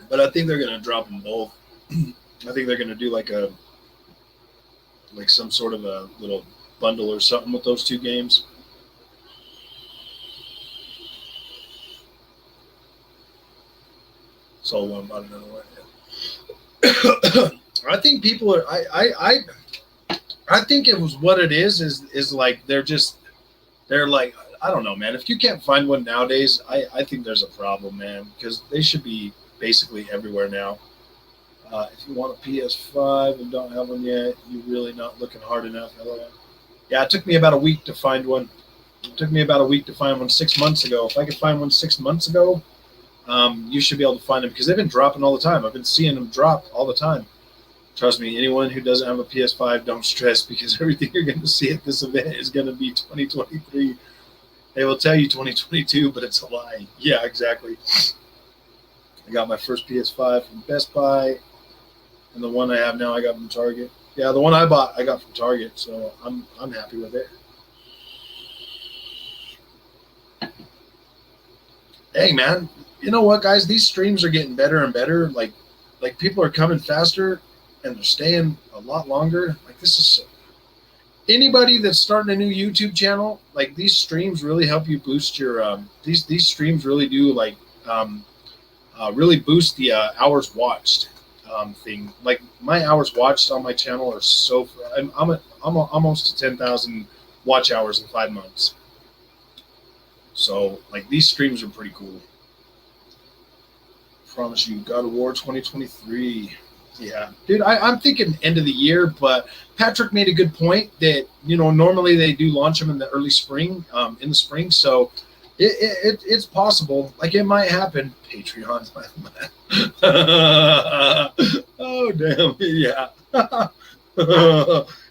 But I think they're going to drop them both. I think they're going to do like some sort of a little bundle or something with those two games. So one about another one. I think people are. I think it was what it is like they're like, I don't know, man. If you can't find one nowadays, I think there's a problem, man, because they should be basically everywhere now. If you want a PS5 and don't have one yet, you're really not looking hard enough. Yeah, it took me about a week to find one. It took me about a week to find one 6 months ago. If I could find one 6 months ago, you should be able to find them because they've been dropping all the time. I've been seeing them drop all the time. Trust me, anyone who doesn't have a PS5, don't stress, because everything you're going to see at this event is going to be 2023. They will tell you 2022, but it's a lie. Yeah, exactly. I got my first PS5 from Best Buy, and the one I have now I got from Target. Yeah, the one I bought I got from Target, so I'm happy with it. Hey, man, you know what, guys? These streams are getting better and better. Like people are coming faster, and they're staying a lot longer. Like, this is anybody that's starting a new YouTube channel. Like, these streams really help you boost your. These streams really do really boost the hours watched thing. Like, my hours watched on my channel are so. I'm almost to 10,000 watch hours in 5 months. So, like, these streams are pretty cool. Promise you, God of War 2023. Yeah, dude, I'm thinking end of the year, but Patrick made a good point that, you know, normally they do launch them in the early spring, in the spring, so it's possible. Like, it might happen. Patreon. Oh, damn, yeah.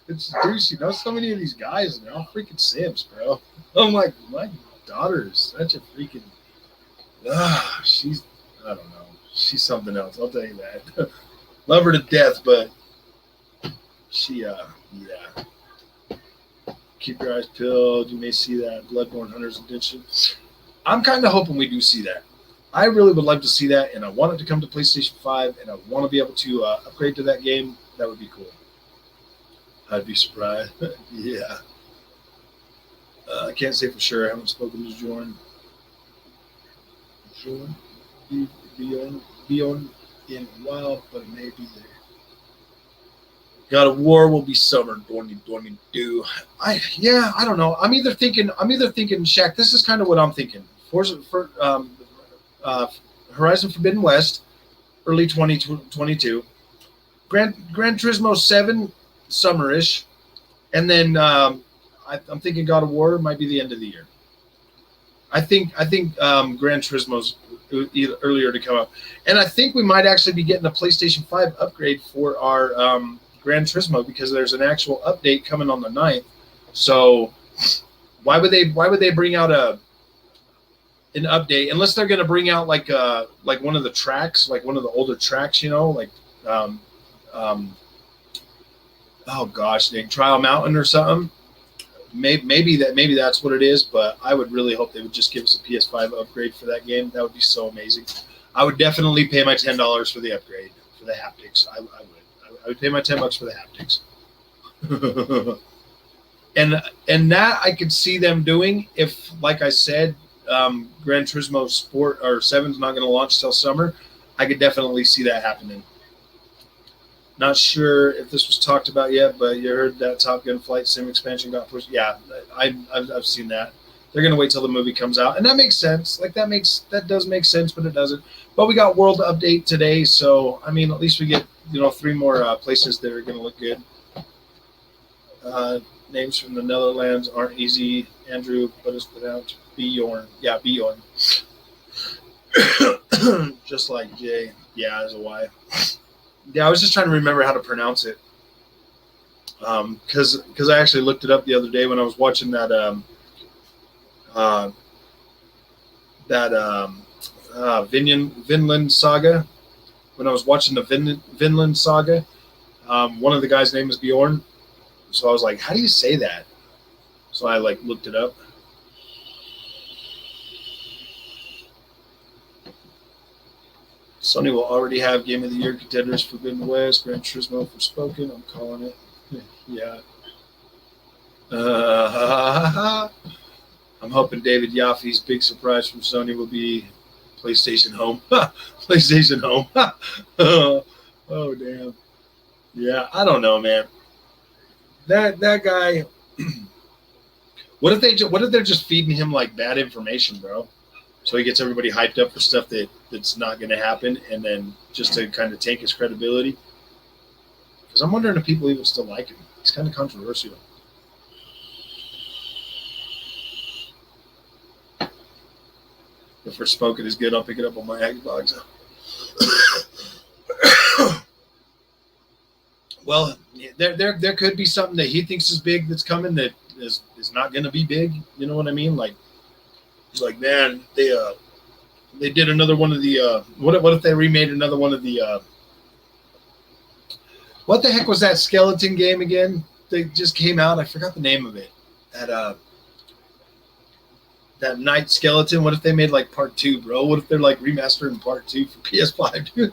It's douche, you know, so many of these guys are all freaking simps, bro. I'm like, my daughter is such a freaking, she's, I don't know. She's something else, I'll tell you that. Love her to death, but she, yeah. Keep your eyes peeled. You may see that Bloodborne Hunters Edition. I'm kind of hoping we do see that. I really would like to see that, and I want it to come to PlayStation 5, and I want to be able to upgrade to that game. That would be cool. I'd be surprised. Yeah. I can't say for sure. I haven't spoken to Jordan. Jordan? Be on in a while, but it may be there. God of War will be summer 2022. I don't know. I'm either thinking, Shaq, this is kind of what I'm thinking. Horizon Forbidden West, early 2022. Gran Turismo 7, summerish, and then I'm thinking God of War might be the end of the year. I think Gran Turismo's earlier to come up, and I think we might actually be getting a PlayStation 5 upgrade for our Gran Turismo, because there's an actual update coming on the 9th. So why would they bring out an update unless they're going to bring out like one of the tracks, like one of the older tracks, you know, like oh gosh, like Trial Mountain or something. Maybe that's what it is, but I would really hope they would just give us a PS5 upgrade for that game. That would be so amazing. I would definitely pay my $10 for the upgrade, for the haptics. I would pay my $10 for the haptics. and that I could see them doing if, like I said, Gran Turismo Sport or 7's not going to launch till summer, I could definitely see that happening. Not sure if this was talked about yet, but you heard that Top Gun flight sim expansion got pushed. Yeah, I've seen that. They're gonna wait till the movie comes out, and that makes sense. Like that does make sense, but it doesn't. But we got World Update today, so I mean, at least we get 3 more places that are gonna look good. Names from the Netherlands aren't easy. Andrew, but it's pronounced Bjorn. Yeah, Bjorn. Just like Jay. Yeah, there's a Y. Yeah, I was just trying to remember how to pronounce it. Because I actually looked it up the other day when I was watching that Vinland Saga. When I was watching the Vinland Saga, one of the guys' name is Bjorn. So I was like, how do you say that? So I looked it up. Sony will already have Game of the Year contenders: Forbidden West, Gran Turismo, Forspoken. I'm calling it. Yeah. I'm hoping David Yaffe's big surprise from Sony will be PlayStation Home. PlayStation Home. Oh, damn. Yeah, I don't know, man. That guy. What if they're just feeding him bad information, bro? So he gets everybody hyped up for stuff that's not going to happen, and then just to kind of tank his credibility. Because I'm wondering if people even still like him. He's kind of controversial. If Forspoken is good, I'll pick it up on my Xbox. Well, there could be something that he thinks is big that's coming that is not going to be big. You know what I mean? He's like, man, they did another one of the what if they remade another one of the what the heck was that skeleton game again? They just came out. I forgot the name of it. That Night Skeleton. What if they made part 2, bro? What if they're remastering part 2 for PS5, dude?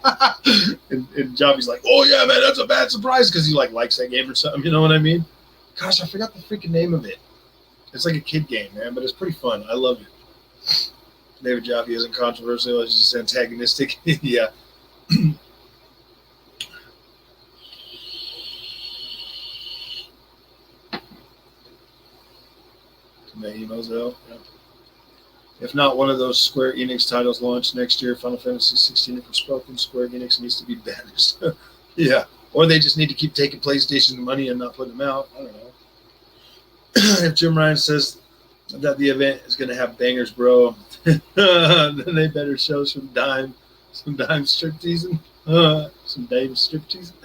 and Javi's like, oh yeah, man, that's a bad surprise because he likes that game or something. You know what I mean? Gosh, I forgot the freaking name of it. It's like a kid game, man, but it's pretty fun. I love it. David Jaffe isn't controversial. It's just antagonistic. Yeah. My emails out. Yeah. If not, one of those Square Enix titles launched next year, Final Fantasy 16 and Forspoken, Square Enix needs to be banished. Yeah. Or they just need to keep taking PlayStation money and not putting them out. I don't know. If Jim Ryan says that the event is going to have bangers, bro, then they better show some dime strip teasing. Some dime strip teasing.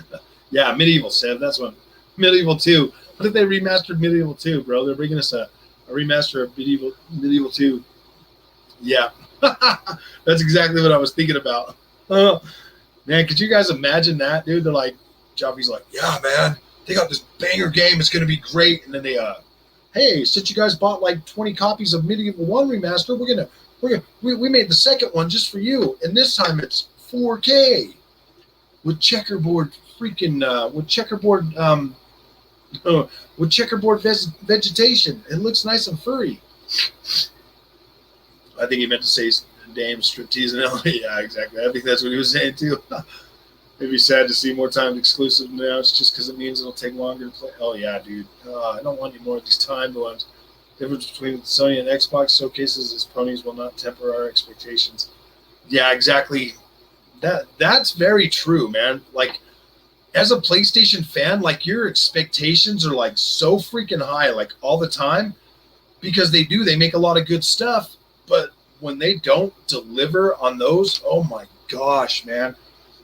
Yeah, Medieval, Sev. That's one. Medieval 2. What if they remastered Medieval 2, bro? They're bringing us a remaster of Medieval 2. Yeah. That's exactly what I was thinking about. Man, could you guys imagine that, dude? They're like, Joffy's like, yeah, man, they got this banger game. It's going to be great. And then they, hey, since you guys bought 20 copies of Medieval 1 remaster, we made the second one just for you. And this time it's 4K with checkerboard vegetation. It looks nice and furry. I think he meant to say damn striptease and yeah, exactly. I think that's what he was saying too. It'd be sad to see more timed exclusive announced just because it means it'll take longer to play. Oh yeah, dude. I don't want any more of these timed ones. The difference between Sony and Xbox showcases is ponies will not temper our expectations. Yeah, exactly. That's very true, man. As a PlayStation fan, your expectations are so freaking high, all the time, because they make a lot of good stuff, but when they don't deliver on those, oh my gosh, man,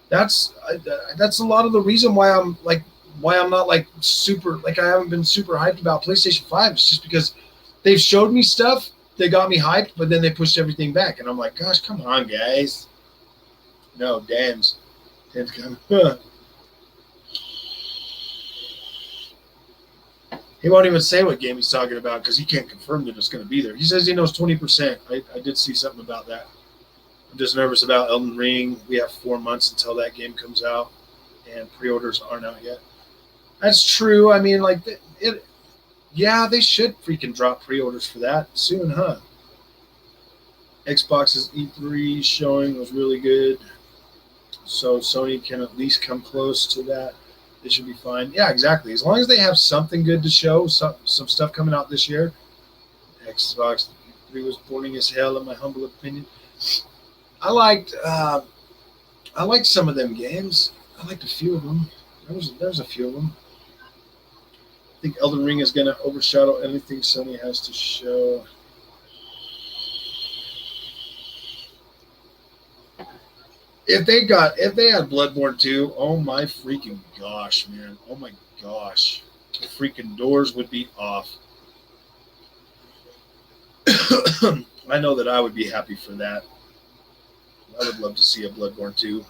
that's a lot of the reason why I'm not super, I haven't been super hyped about PlayStation 5. It's just because they've showed me stuff, they got me hyped, but then they pushed everything back, and I'm like, gosh, come on, guys. No, dams. He won't even say what game he's talking about because he can't confirm that it's going to be there. He says he knows 20%. I did see something about that. I'm just nervous about Elden Ring. We have 4 months until that game comes out, and pre-orders aren't out yet. That's true. I mean, yeah, they should freaking drop pre-orders for that soon, huh? Xbox's E3 showing was really good, so Sony can at least come close to that. They should be fine. Yeah, exactly. As long as they have something good to show, some stuff coming out this year. Xbox 3 was boring as hell, in my humble opinion. I liked some of them games. I liked a few of them. There's a few of them. I think Elden Ring is going to overshadow anything Sony has to show. If they had Bloodborne 2, oh my freaking gosh, man. Oh my gosh. The freaking doors would be off. I know that I would be happy for that. I would love to see a Bloodborne 2.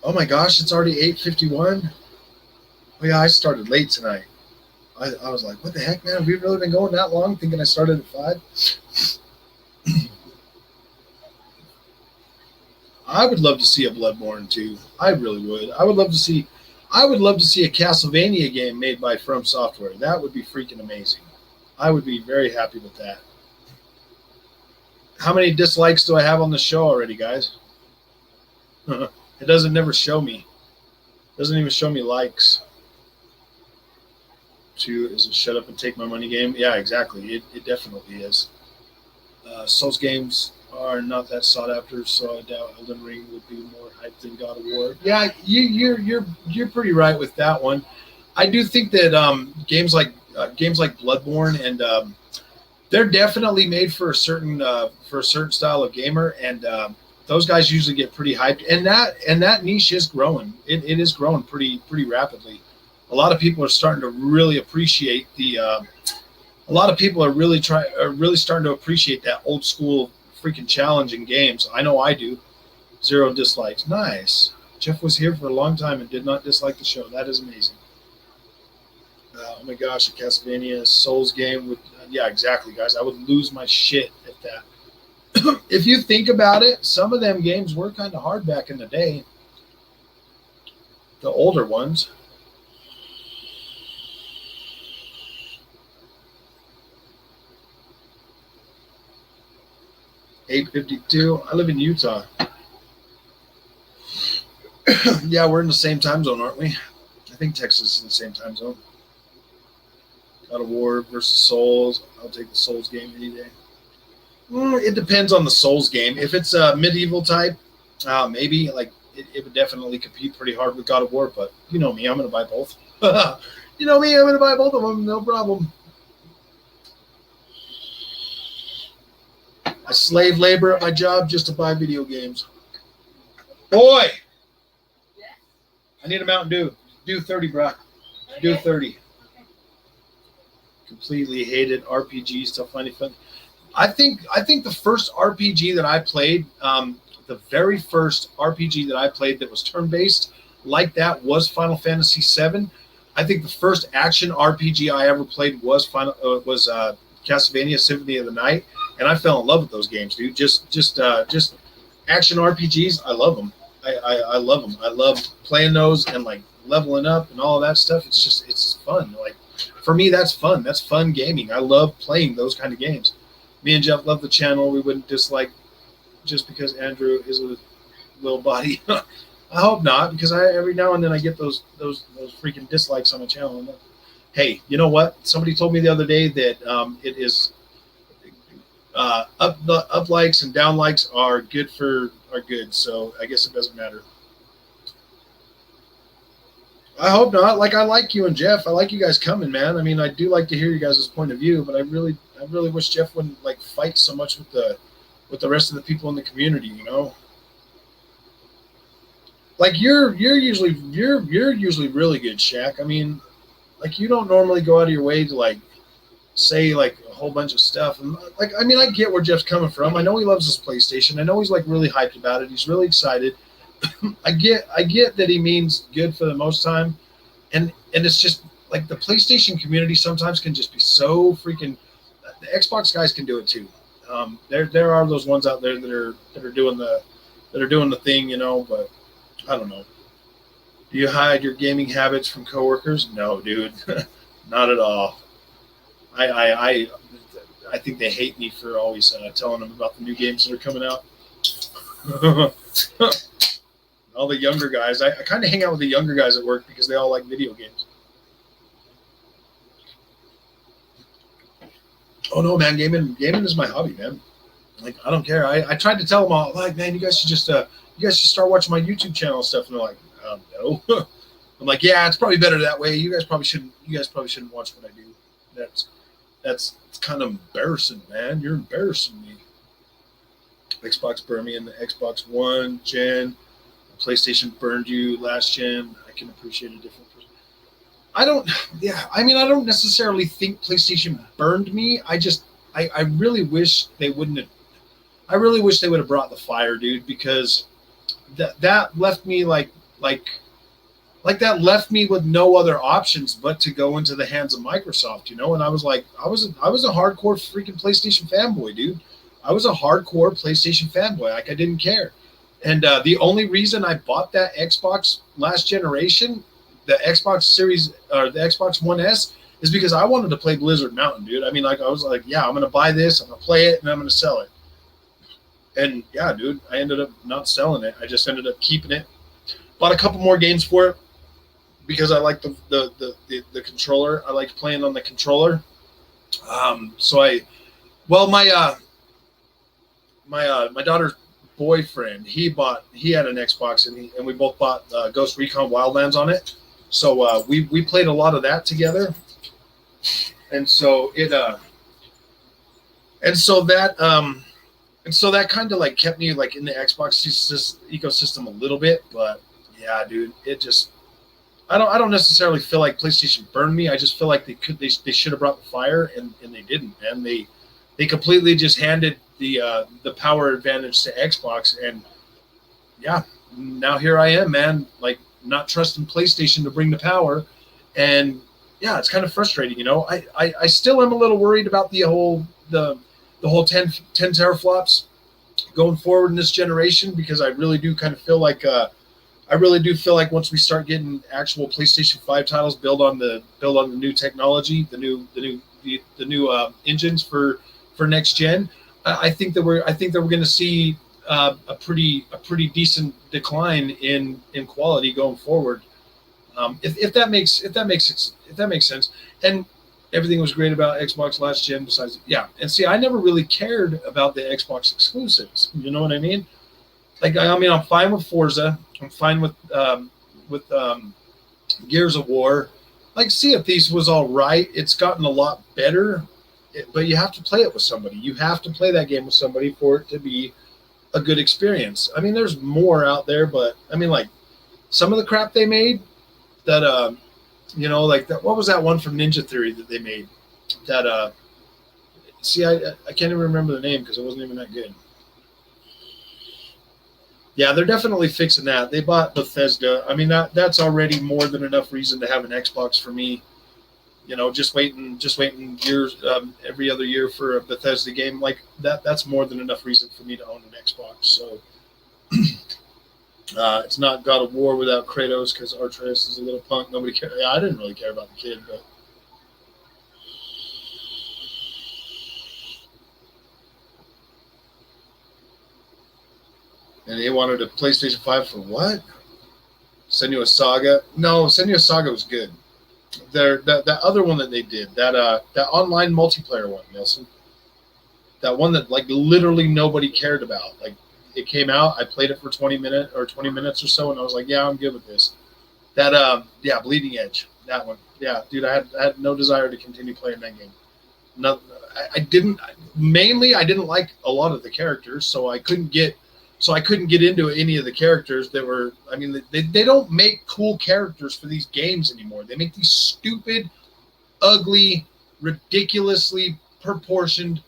Oh my gosh, it's already 8:51. Oh yeah, I started late tonight. I was like, what the heck, man? Have we really been going that long? Thinking I started at 5? I would love to see a Bloodborne 2. I really would. I would love to see a Castlevania game made by From Software. That would be freaking amazing. I would be very happy with that. How many dislikes do I have on the show already, guys? It doesn't never show me. It doesn't even show me likes. 2 is a shut up and take my money game. Yeah, exactly. It definitely is. Souls games are not that sought after, so I doubt Elden Ring would be more hyped than God of War. Yeah, you're pretty right with that one. I do think that games like Bloodborne and they're definitely made for a certain style of gamer, and those guys usually get pretty hyped, and that niche is growing. It is growing pretty rapidly. A lot of people are starting to really appreciate a lot of people are really starting to appreciate that old school freaking challenging games. I know I do. 0 dislikes. Nice. Jeff was here for a long time and did not dislike the show. That is amazing. Oh my gosh, a Castlevania Souls game would. Yeah, exactly, guys. I would lose my shit at that. If you think about it, some of them games were kind of hard back in the day. The older ones. $8.52. I live in Utah. Yeah, we're in the same time zone, aren't we? I think Texas is in the same time zone. God of War versus Souls. I'll take the Souls game any day. It depends on the Souls game. If it's a medieval type, maybe like it would definitely compete pretty hard with God of War. But you know me, I'm going to buy both. You know me, I'm going to buy both of them. No problem. I slave labor at my job just to buy video games. Boy, I need a Mountain Dew. Do 30, bro. Do 30. Completely hated RPG stuff. Finding fun. I think the first RPG that I played, the very first RPG that I played that was turn-based like that was Final Fantasy VII. I think the first action RPG I ever played was Castlevania Symphony of the Night, and I fell in love with those games, dude. Just action RPGs. I love them. I love them. I love playing those and like leveling up and all of that stuff. It's fun. Like for me, that's fun. That's fun gaming. I love playing those kind of games. Me and Jeff love the channel. We wouldn't dislike just because Andrew is a little body. I hope not, because every now and then I get those freaking dislikes on the channel. Hey, you know what? Somebody told me the other day that it is up likes and down likes are good. So I guess it doesn't matter. I hope not. Like I like you and Jeff. I like you guys coming, man. I mean, I do like to hear you guys' point of view, but I really wish Jeff wouldn't like fight so much with the rest of the people in the community. You know, like you're usually really good, Shaq. I mean, like you don't normally go out of your way to like say like a whole bunch of stuff. And like, I mean, I get where Jeff's coming from. I know he loves his PlayStation. I know he's like really hyped about it. He's really excited. I get that he means good for the most time, and it's just like the PlayStation community sometimes can just be so freaking. The Xbox guys can do it too. There are those ones out there that are doing the thing, you know. But I don't know. Do you hide your gaming habits from coworkers? No, dude. Not at all. I think they hate me for always telling them about the new games that are coming out. All the younger guys. I kind of hang out with the younger guys at work because they all like video games. Oh no, man! Gaming is my hobby, man. Like I don't care. I tried to tell them all, like, man, you guys should start watching my YouTube channel and stuff. And they're like, no. I'm like, yeah, it's probably better that way. You guys probably shouldn't watch what I do. It's kind of embarrassing, man. You're embarrassing me. Xbox burned me in the Xbox One gen. PlayStation burned you last gen. I can appreciate a different person. I don't necessarily think PlayStation burned me. I really wish they wouldn't have. I really wish they would have brought the fire, dude, because that left me like that left me with no other options but to go into the hands of Microsoft, you know. And I was like, I was a hardcore freaking PlayStation fanboy, dude. I was a hardcore PlayStation fanboy. Like I didn't care. And the only reason I bought that Xbox last generation, the Xbox Series or the Xbox One S, is because I wanted to play Blizzard Mountain, dude. I mean, like I was like, yeah, I'm gonna buy this, I'm gonna play it, and I'm gonna sell it. And yeah, dude, I ended up not selling it. I just ended up keeping it. Bought a couple more games for it because I like the controller. I liked playing on the controller. My daughter's boyfriend, he had an Xbox and we both bought Ghost Recon Wildlands on it. So we played a lot of that together. And so that kind of like kept me like in the Xbox ecosystem a little bit, but yeah, dude, I don't necessarily feel like PlayStation burned me. I just feel like they should have brought the fire and they didn't, and they completely just handed the power advantage to Xbox, and yeah, now here I am, man, like not trusting PlayStation to bring the power, and yeah, it's kind of frustrating, you know. I still am a little worried about the whole 10 teraflops going forward in this generation, because I really do kind of feel like once we start getting actual PlayStation 5 titles built on the new technology, the new engines for next gen, I think that we're going to see a pretty decent decline in quality going forward. If that makes sense. And everything was great about Xbox last gen. Besides, yeah, and see, I never really cared about the Xbox exclusives. You know what I mean? Like, I mean, I'm fine with Forza. I'm fine with Gears of War. Like, Sea of Thieves was all right. It's gotten a lot better, but you have to play it with somebody. You have to play that game with somebody for it to be a good experience. I mean, there's more out there, but I mean, like, some of the crap they made that, you know, like that. What was that one from Ninja Theory that they made? That I can't even remember the name because it wasn't even that good. Yeah, they're definitely fixing that. They bought Bethesda. I mean, that's already more than enough reason to have an Xbox for me. You know, just waiting years, every other year for a Bethesda game like that. That's more than enough reason for me to own an Xbox. So it's not God of War without Kratos, because Atreus is a little punk. Nobody cares. Yeah, I didn't really care about the kid, but. And they wanted a PlayStation 5 for what? Senua Saga? No, Senua Saga was good. That other one that they did, that online multiplayer one, Nelson. That one that like literally nobody cared about. Like, it came out, I played it for 20 minutes or so, and I was like, yeah, I'm good with this. That Bleeding Edge, that one. Yeah, dude, I had no desire to continue playing that game. No, I didn't like a lot of the characters, so I couldn't get into any of the characters that were. I mean, they don't make cool characters for these games anymore. They make these stupid, ugly, ridiculously proportioned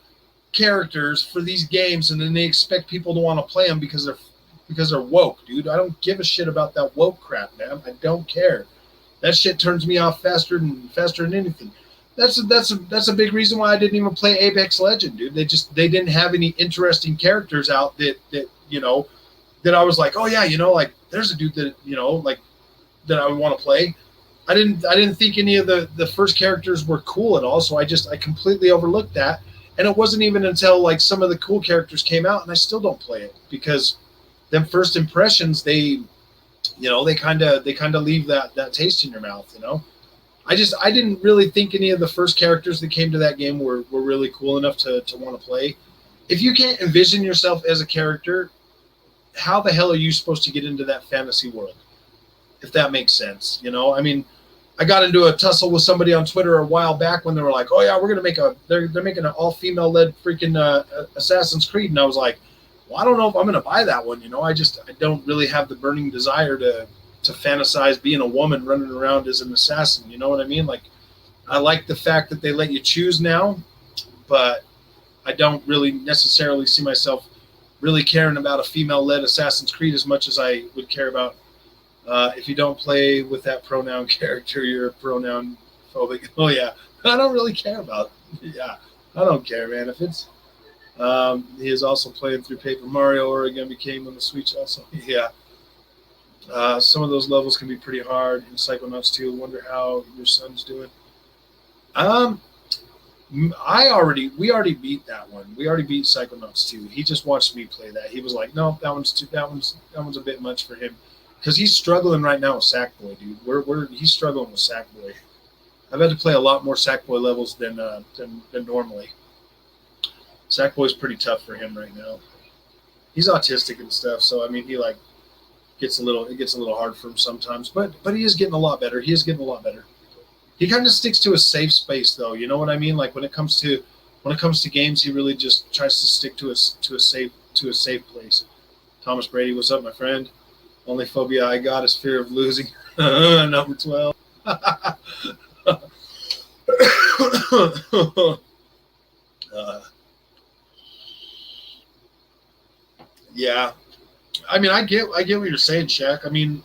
characters for these games, and then they expect people to want to play them because they're woke, dude. I don't give a shit about that woke crap, man. I don't care. That shit turns me off faster than anything. That's a big reason why I didn't even play Apex Legend, dude. They didn't have any interesting characters out that you know, that I was like, oh yeah, you know, like there's a dude that, you know, like that I would want to play. I didn't think any of the first characters were cool at all. So I completely overlooked that. And it wasn't even until like some of the cool characters came out, and I still don't play it because them first impressions, they kind of leave that taste in your mouth. I didn't really think any of the first characters that came to that game were really cool enough to want to play. If you can't envision yourself as a character, how the hell are you supposed to get into that fantasy world? If that makes sense, I mean, I got into a tussle with somebody on Twitter a while back when they were like, "Oh yeah, we're gonna they're making an all female led freaking Assassin's Creed," and I was like, "Well, I don't know if I'm gonna buy that one." I don't really have the burning desire to fantasize being a woman running around as an assassin. You know what I mean? Like, I like the fact that they let you choose now, but I don't really necessarily see myself really caring about a female-led Assassin's Creed as much as I would care about if you don't play with that pronoun character, you're pronoun phobic. Oh yeah, I don't really care about. Yeah, I don't care, man. If it's he is also playing through Paper Mario Origami King on the Switch. Also, yeah. Some of those levels can be pretty hard in Psychonauts 2. Wonder how your son's doing. Um, we already beat that one. We already beat Psychonauts 2. He just watched me play that. He was like, "No, that one's a bit much for him," because he's struggling right now with Sackboy, dude. He's struggling with Sackboy. I've had to play a lot more Sackboy levels than normally. Sackboy's pretty tough for him right now. He's autistic and stuff, so I mean, he like gets a little hard for him sometimes, but he is getting a lot better. He is getting a lot better. He kind of sticks to a safe space, though. You know what I mean? Like when it comes to games, he really just tries to stick to a safe place. Thomas Brady, what's up, my friend? Only phobia I got is fear of losing. Number 12. Yeah. I mean, I get what you're saying, Shaq. I mean,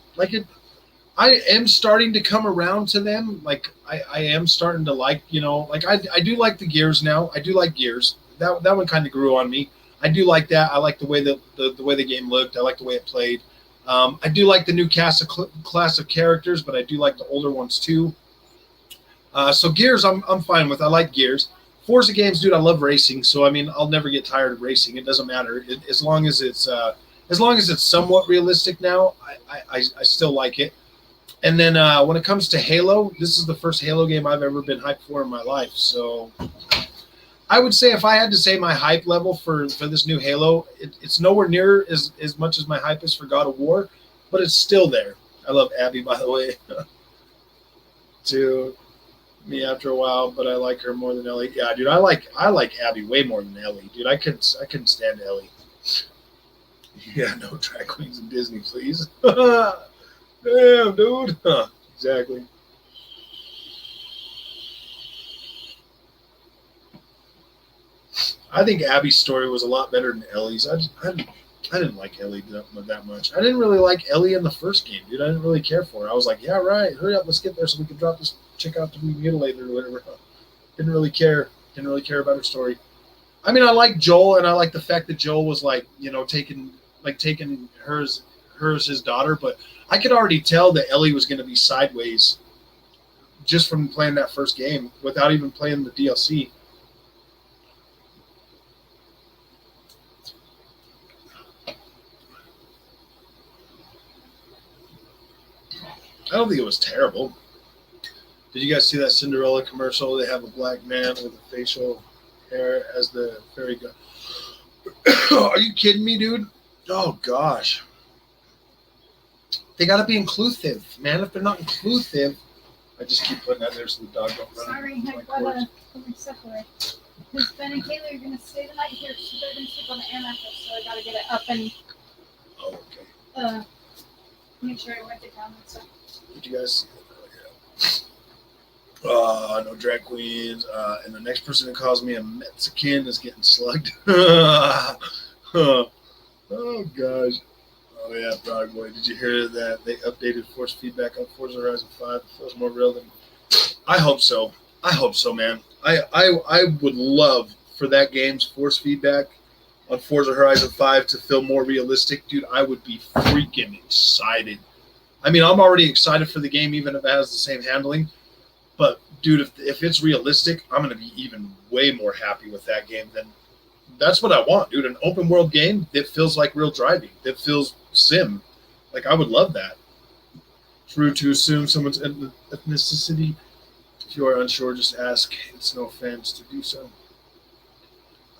I am starting to come around to them. Like, I am starting to like, like I do like the Gears now. I do like Gears. That one kind of grew on me. I do like that. I like the way that the way the game looked. I like the way it played. I do like the new class of characters, but I do like the older ones too. So Gears, I'm fine with. I like Gears. Forza games, dude. I love racing. So I mean, I'll never get tired of racing. It doesn't matter as long as it's somewhat realistic. Now, I still like it. And then when it comes to Halo, this is the first Halo game I've ever been hyped for in my life. So I would say if I had to say my hype level for this new Halo, it's nowhere near as much as my hype is for God of War, but it's still there. I love Abby, by the way. To me after a while, but I like her more than Ellie. Yeah, dude, I like Abby way more than Ellie, dude. I couldn't stand Ellie. Yeah, no drag queens in Disney, please. Damn, dude. Huh, exactly. I think Abby's story was a lot better than Ellie's. I didn't like Ellie that much. I didn't really like Ellie in the first game, dude. I didn't really care for her. I was like, yeah, right. Hurry up, let's get there so we can drop this chick out to be mutilated or whatever. Didn't really care. Didn't really care about her story. I mean, I like Joel, and I like the fact that Joel was like, taking her as his daughter, but I could already tell that Ellie was going to be sideways just from playing that first game without even playing the DLC. I don't think it was terrible. Did you guys see that Cinderella commercial? They have a black man with a facial hair as the fairy god. Are you kidding me, dude? Oh, gosh. They got to be inclusive, man. If they're not inclusive, I just keep putting that there so the dog don't run. Sorry, I gotta put my stuff away. Because Ben and Kayla are gonna stay the night here, so they're gonna sleep on the air mattress. So I gotta get it up and Oh, okay. make sure I went it down and stuff. Did you guys see that? No drag queens. And the next person that calls me a Mexican is getting slugged. Oh, gosh. Oh, yeah, Dog Boy. Did you hear that they updated force feedback on Forza Horizon 5? It feels more real than... I hope so. I hope so, man. I would love for that game's force feedback on Forza Horizon 5 to feel more realistic. Dude, I would be freaking excited. I mean, I'm already excited for the game, even if it has the same handling. But dude, if it's realistic, I'm gonna be even way more happy with that game than that's what I want, dude. An open world game that feels like real driving, that feels sim. Like I would love that. It's rude to assume someone's ethnicity. If you are unsure, just ask. It's no offense to do so.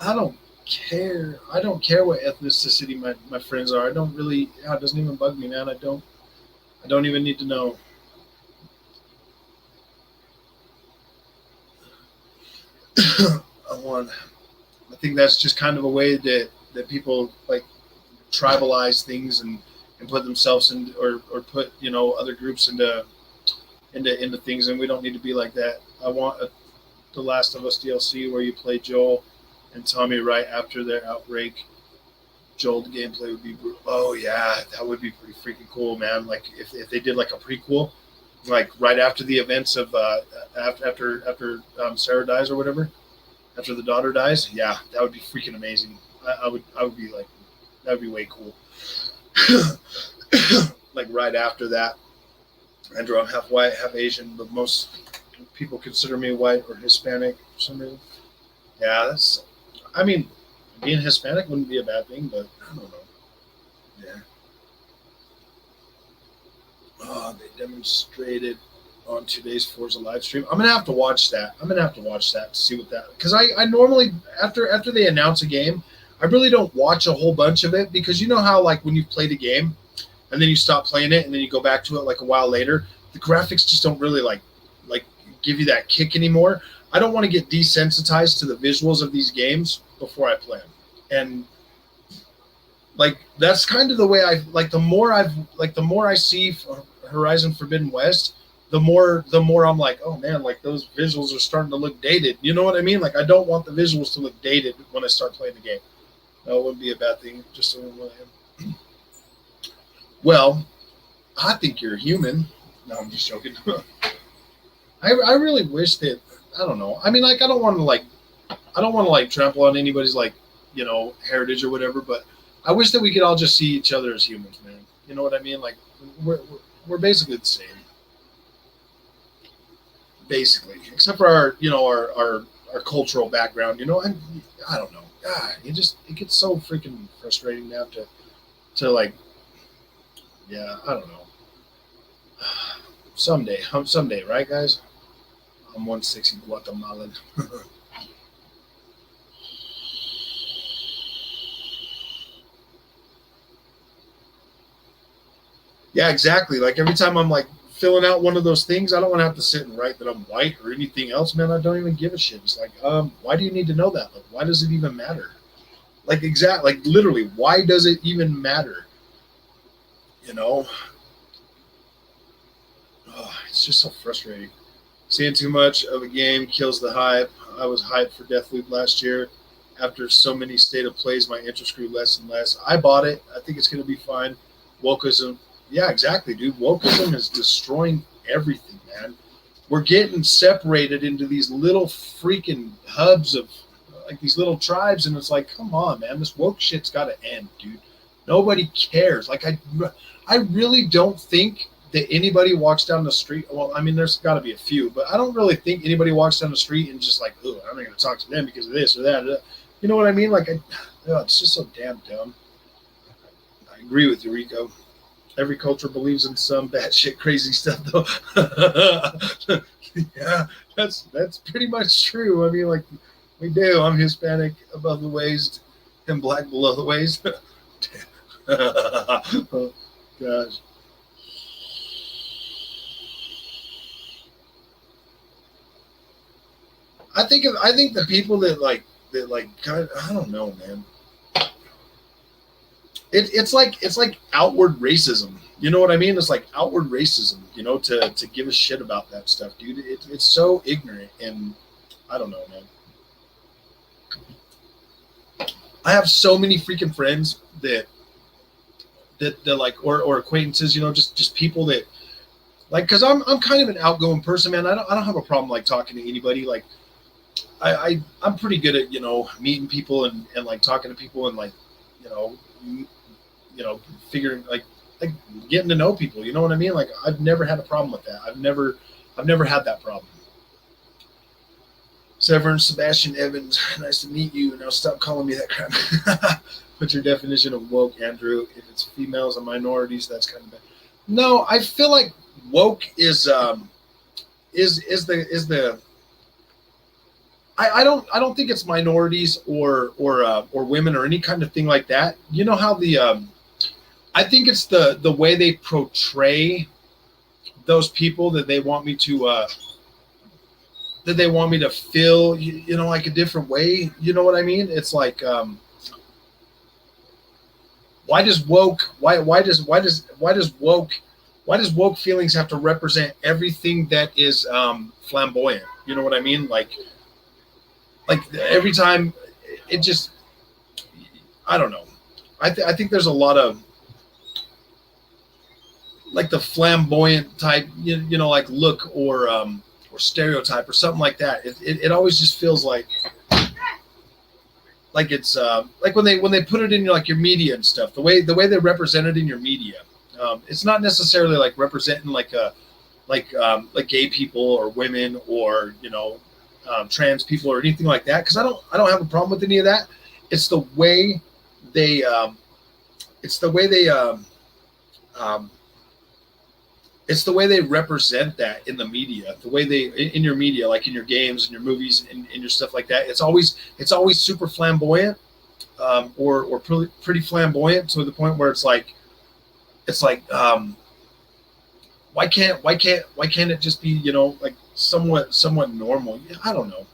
I don't care. I don't care what ethnicity my friends are. I don't really. Yeah, it doesn't even bug me, man. I don't. I don't even need to know. I want. I think that's just kind of a way that people like tribalize things and put themselves in or put other groups into things, and we don't need to be like that. I want the Last of Us DLC where you play Joel and Tommy right after their outbreak. Joel gameplay would be brutal. Oh yeah, that would be pretty freaking cool, man. Like if they did like a prequel, like right after the events of after Sarah dies or whatever, after the daughter dies. Yeah, that would be freaking amazing. I would be like, that would be way cool. Like right after that, Andrew, I'm half white, half Asian, but most people consider me white or Hispanic for some reason. Yeah, that's. I mean, being Hispanic wouldn't be a bad thing, but I don't know. Yeah. Oh, they demonstrated on today's Forza live stream. I'm gonna have to watch that. I'm gonna have to watch that to see what that. Because I normally after they announce a game, I really don't watch a whole bunch of it because you know how like when you've played a game and then you stop playing it and then you go back to it like a while later, the graphics just don't really like give you that kick anymore. I don't want to get desensitized to the visuals of these games before I play them. And like that's kind of the way I like the more I see Horizon Forbidden West, the more I'm like, oh man, like those visuals are starting to look dated. You know what I mean? Like I don't want the visuals to look dated when I start playing the game. That wouldn't be a bad thing. Just so well, I think you're human. No, I'm just joking. I really wish that I don't know. I mean, like I don't want to like trample on anybody's like heritage or whatever, but I wish that we could all just see each other as humans, man. You know what I mean? Like we're basically the same, basically, except for our cultural background. And I don't know. God, it gets so freaking frustrating to have to like, yeah, I don't know. Someday, right, guys? I'm 160 Guatemalan. Yeah, exactly. Like every time I'm like filling out one of those things, I don't want to have to sit and write that I'm white or anything else, man. I don't even give a shit. It's like, why do you need to know that? Like, why does it even matter? Like like literally, why does it even matter? It's just so frustrating. Seeing too much of a game kills the hype. I was hyped for Deathloop last year. After so many state of plays, my interest grew less and less. I bought it. I think it's going to be fine. Wokeism. Yeah, exactly, dude. Wokeism is destroying everything, man. We're getting separated into these little freaking hubs of like these little tribes, and it's like, come on, man. This woke shit's got to end, dude. Nobody cares. Like, I really don't think that anybody walks down the street. Well, I mean, there's got to be a few, but I don't really think anybody walks down the street and just like, oh, I'm not going to talk to them because of this or that. You know what I mean? Like, it's just so damn dumb. I agree with you, Rico. Every culture believes in some batshit crazy stuff, though. Yeah, that's pretty much true. I mean, like, we do. I'm Hispanic above the waist and black below the waist. Oh, gosh. I think the people that kind of, I don't know, man. It's like outward racism. You know what I mean? It's like outward racism. To give a shit about that stuff, dude. It's so ignorant, and I don't know, man. I have so many freaking friends that like or acquaintances. Just people that like, because I'm kind of an outgoing person, man. I don't have a problem like talking to anybody. Like I'm pretty good at meeting people and like talking to people and like figuring like like getting to know people. You know what I mean? Like I've never had a problem with that. I've never had that problem. Severin Sebastian Evans, nice to meet you. Now stop calling me that crap. What's your definition of woke, Andrew? If it's females and minorities, that's kind of bad. No, I feel like woke is the I don't think it's minorities or women or any kind of thing like that. You know how I think it's the way they portray those people that they want me to feel, you know, like a different way. You know what I mean? It's like why does woke feelings have to represent everything that is flamboyant? You know what I mean? Like every time it just, I don't know. I think there's a lot of like the flamboyant type, you know, like look or stereotype or something like that. It always just feels like it's like when they put it in like your media and stuff, the way they represent it in your media. It's not necessarily like representing like gay people or women or, you know, trans people or anything like that, because I don't have a problem with any of that. It's the way they represent that in the media, the way they in your media, like in your games and your movies and your stuff like that. It's always super flamboyant, or pretty flamboyant to the point where it's like why can't it just be, you know, like somewhat normal? I don't know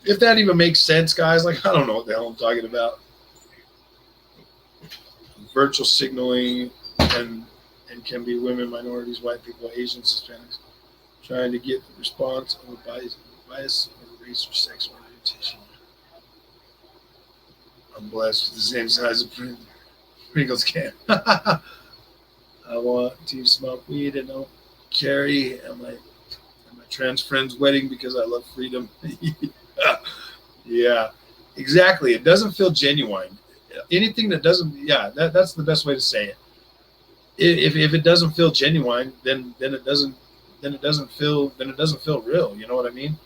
if that even makes sense, guys. Like I don't know what the hell I'm talking about. Virtual signaling and can be women, minorities, white people, Asians, Hispanics, trying to get the response of a bias or race or sex orientation. I'm blessed with the same size of Pringles can. I want to smoke weed and don't carry at my trans friend's wedding because I love freedom. Yeah, exactly. It doesn't feel genuine. Anything that doesn't, that's the best way to say it. If it doesn't feel genuine, then it doesn't feel real. You know what I mean?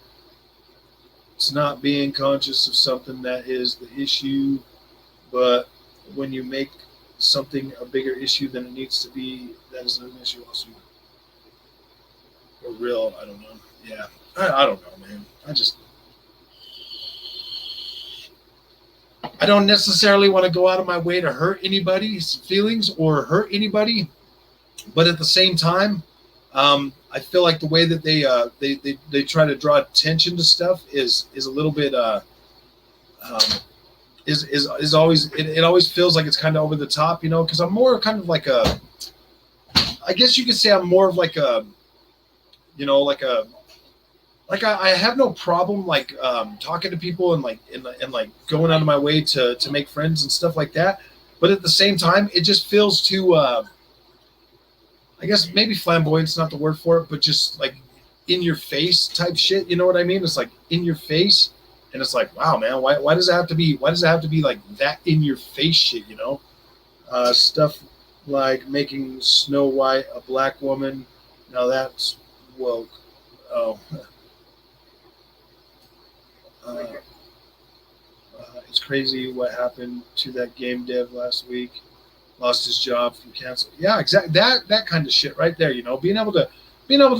It's not being conscious of something that is the issue, but when you make something a bigger issue than it needs to be, that is an issue also. Or real, I don't know. Yeah, I don't know, man. I don't necessarily want to go out of my way to hurt anybody's feelings or hurt anybody, but at the same time, I feel like the way that they try to draw attention to stuff is a little bit is always it always feels like it's kind of over the top, you know, because I'm more kind of like I guess you could say I'm more of like a, you know, I have no problem like talking to people and like going out of my way to make friends and stuff like that. But at the same time, it just feels too I guess maybe flamboyant's not the word for it, but just like in your face type shit. You know what I mean? It's like in your face, and it's like, wow, man, why does it have to be like that in your face shit? You know, stuff like making Snow White a black woman. Now that's woke. Oh. It's crazy what happened to that game dev last week. Lost his job from cancer. Yeah, exactly. That kind of shit right there. You know, being able to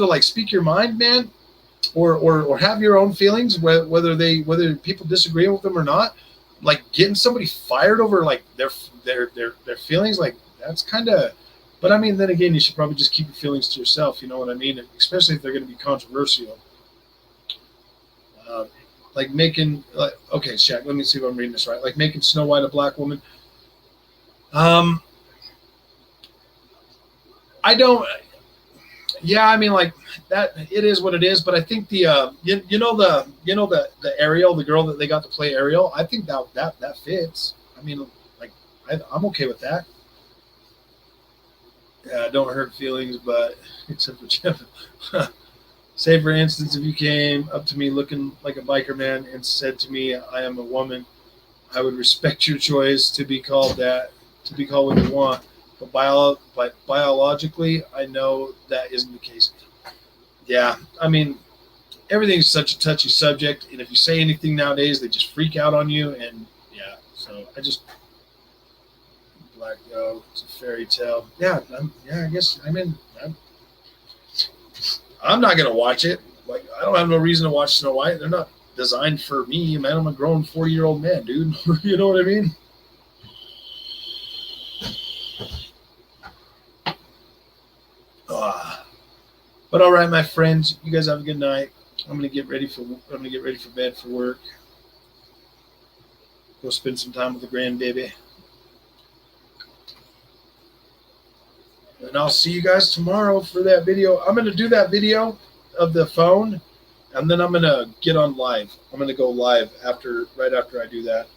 like speak your mind, man, or have your own feelings, whether people disagree with them or not. Like getting somebody fired over like their feelings, like that's kind of. But I mean, then again, you should probably just keep your feelings to yourself. You know what I mean? Especially if they're going to be controversial. Like making, like, okay, Shaq, let me see if I'm reading this right. Like making Snow White a black woman. I don't. Yeah, I mean, like that. It is what it is. But I think the you know the Ariel, the girl that they got to play Ariel. I think that fits. I mean, like I'm okay with that. Yeah, don't hurt feelings, but except for Jeff. Say, for instance, if you came up to me looking like a biker man and said to me, I am a woman, I would respect your choice to be called what you want. but biologically, I know that isn't the case. Yeah, I mean, everything's such a touchy subject, and if you say anything nowadays, they just freak out on you. And yeah, so I just Black Dog. It's a fairy tale. Yeah, I guess I'm not gonna watch it. Like, I don't have no reason to watch Snow White. They're not designed for me, man. I'm a grown 40-year-old man, dude. You know what I mean? But all right, my friends, you guys have a good night. I'm gonna get ready for bed for work. Go spend some time with the grandbaby. And I'll see you guys tomorrow for that video. I'm gonna do that video of the phone, and then I'm gonna get on live. I'm gonna go live right after I do that.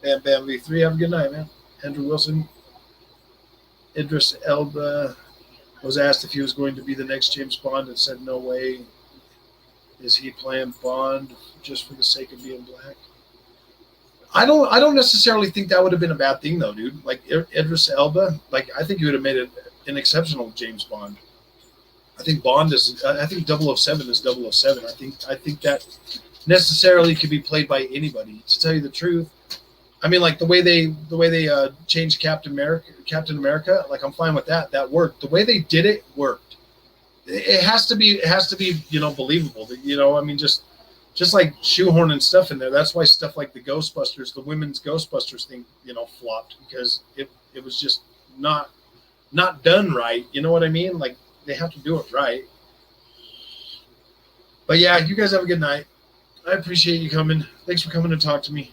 Bam Bam V3. Have a good night, man. Andrew Wilson. Idris Elba was asked if he was going to be the next James Bond and said no way. Is he playing Bond just for the sake of being black? I don't necessarily think that would have been a bad thing though, dude. Like Idris Elba, like I think he would have made it an exceptional James Bond. I think 007 is 007. I think that necessarily could be played by anybody. To tell you the truth, I mean, like the way they changed Captain America, like I'm fine with that. That worked. The way they did it worked. It has to be believable. I mean, just like shoehorning stuff in there. That's why stuff like the Ghostbusters, the women's Ghostbusters thing, flopped because it was just not done right. You know what I mean? Like they have to do it right. But yeah, you guys have a good night. I appreciate you coming. Thanks for coming to talk to me.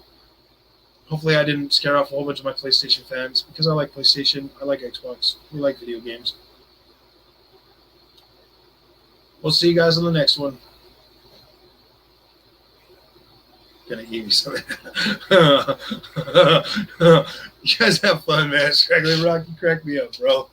Hopefully I didn't scare off a whole bunch of my PlayStation fans because I like PlayStation. I like Xbox. We like video games. We'll see you guys on the next one. Gonna eat me something. You guys have fun, man. Straggly Rocky, crack me up, bro.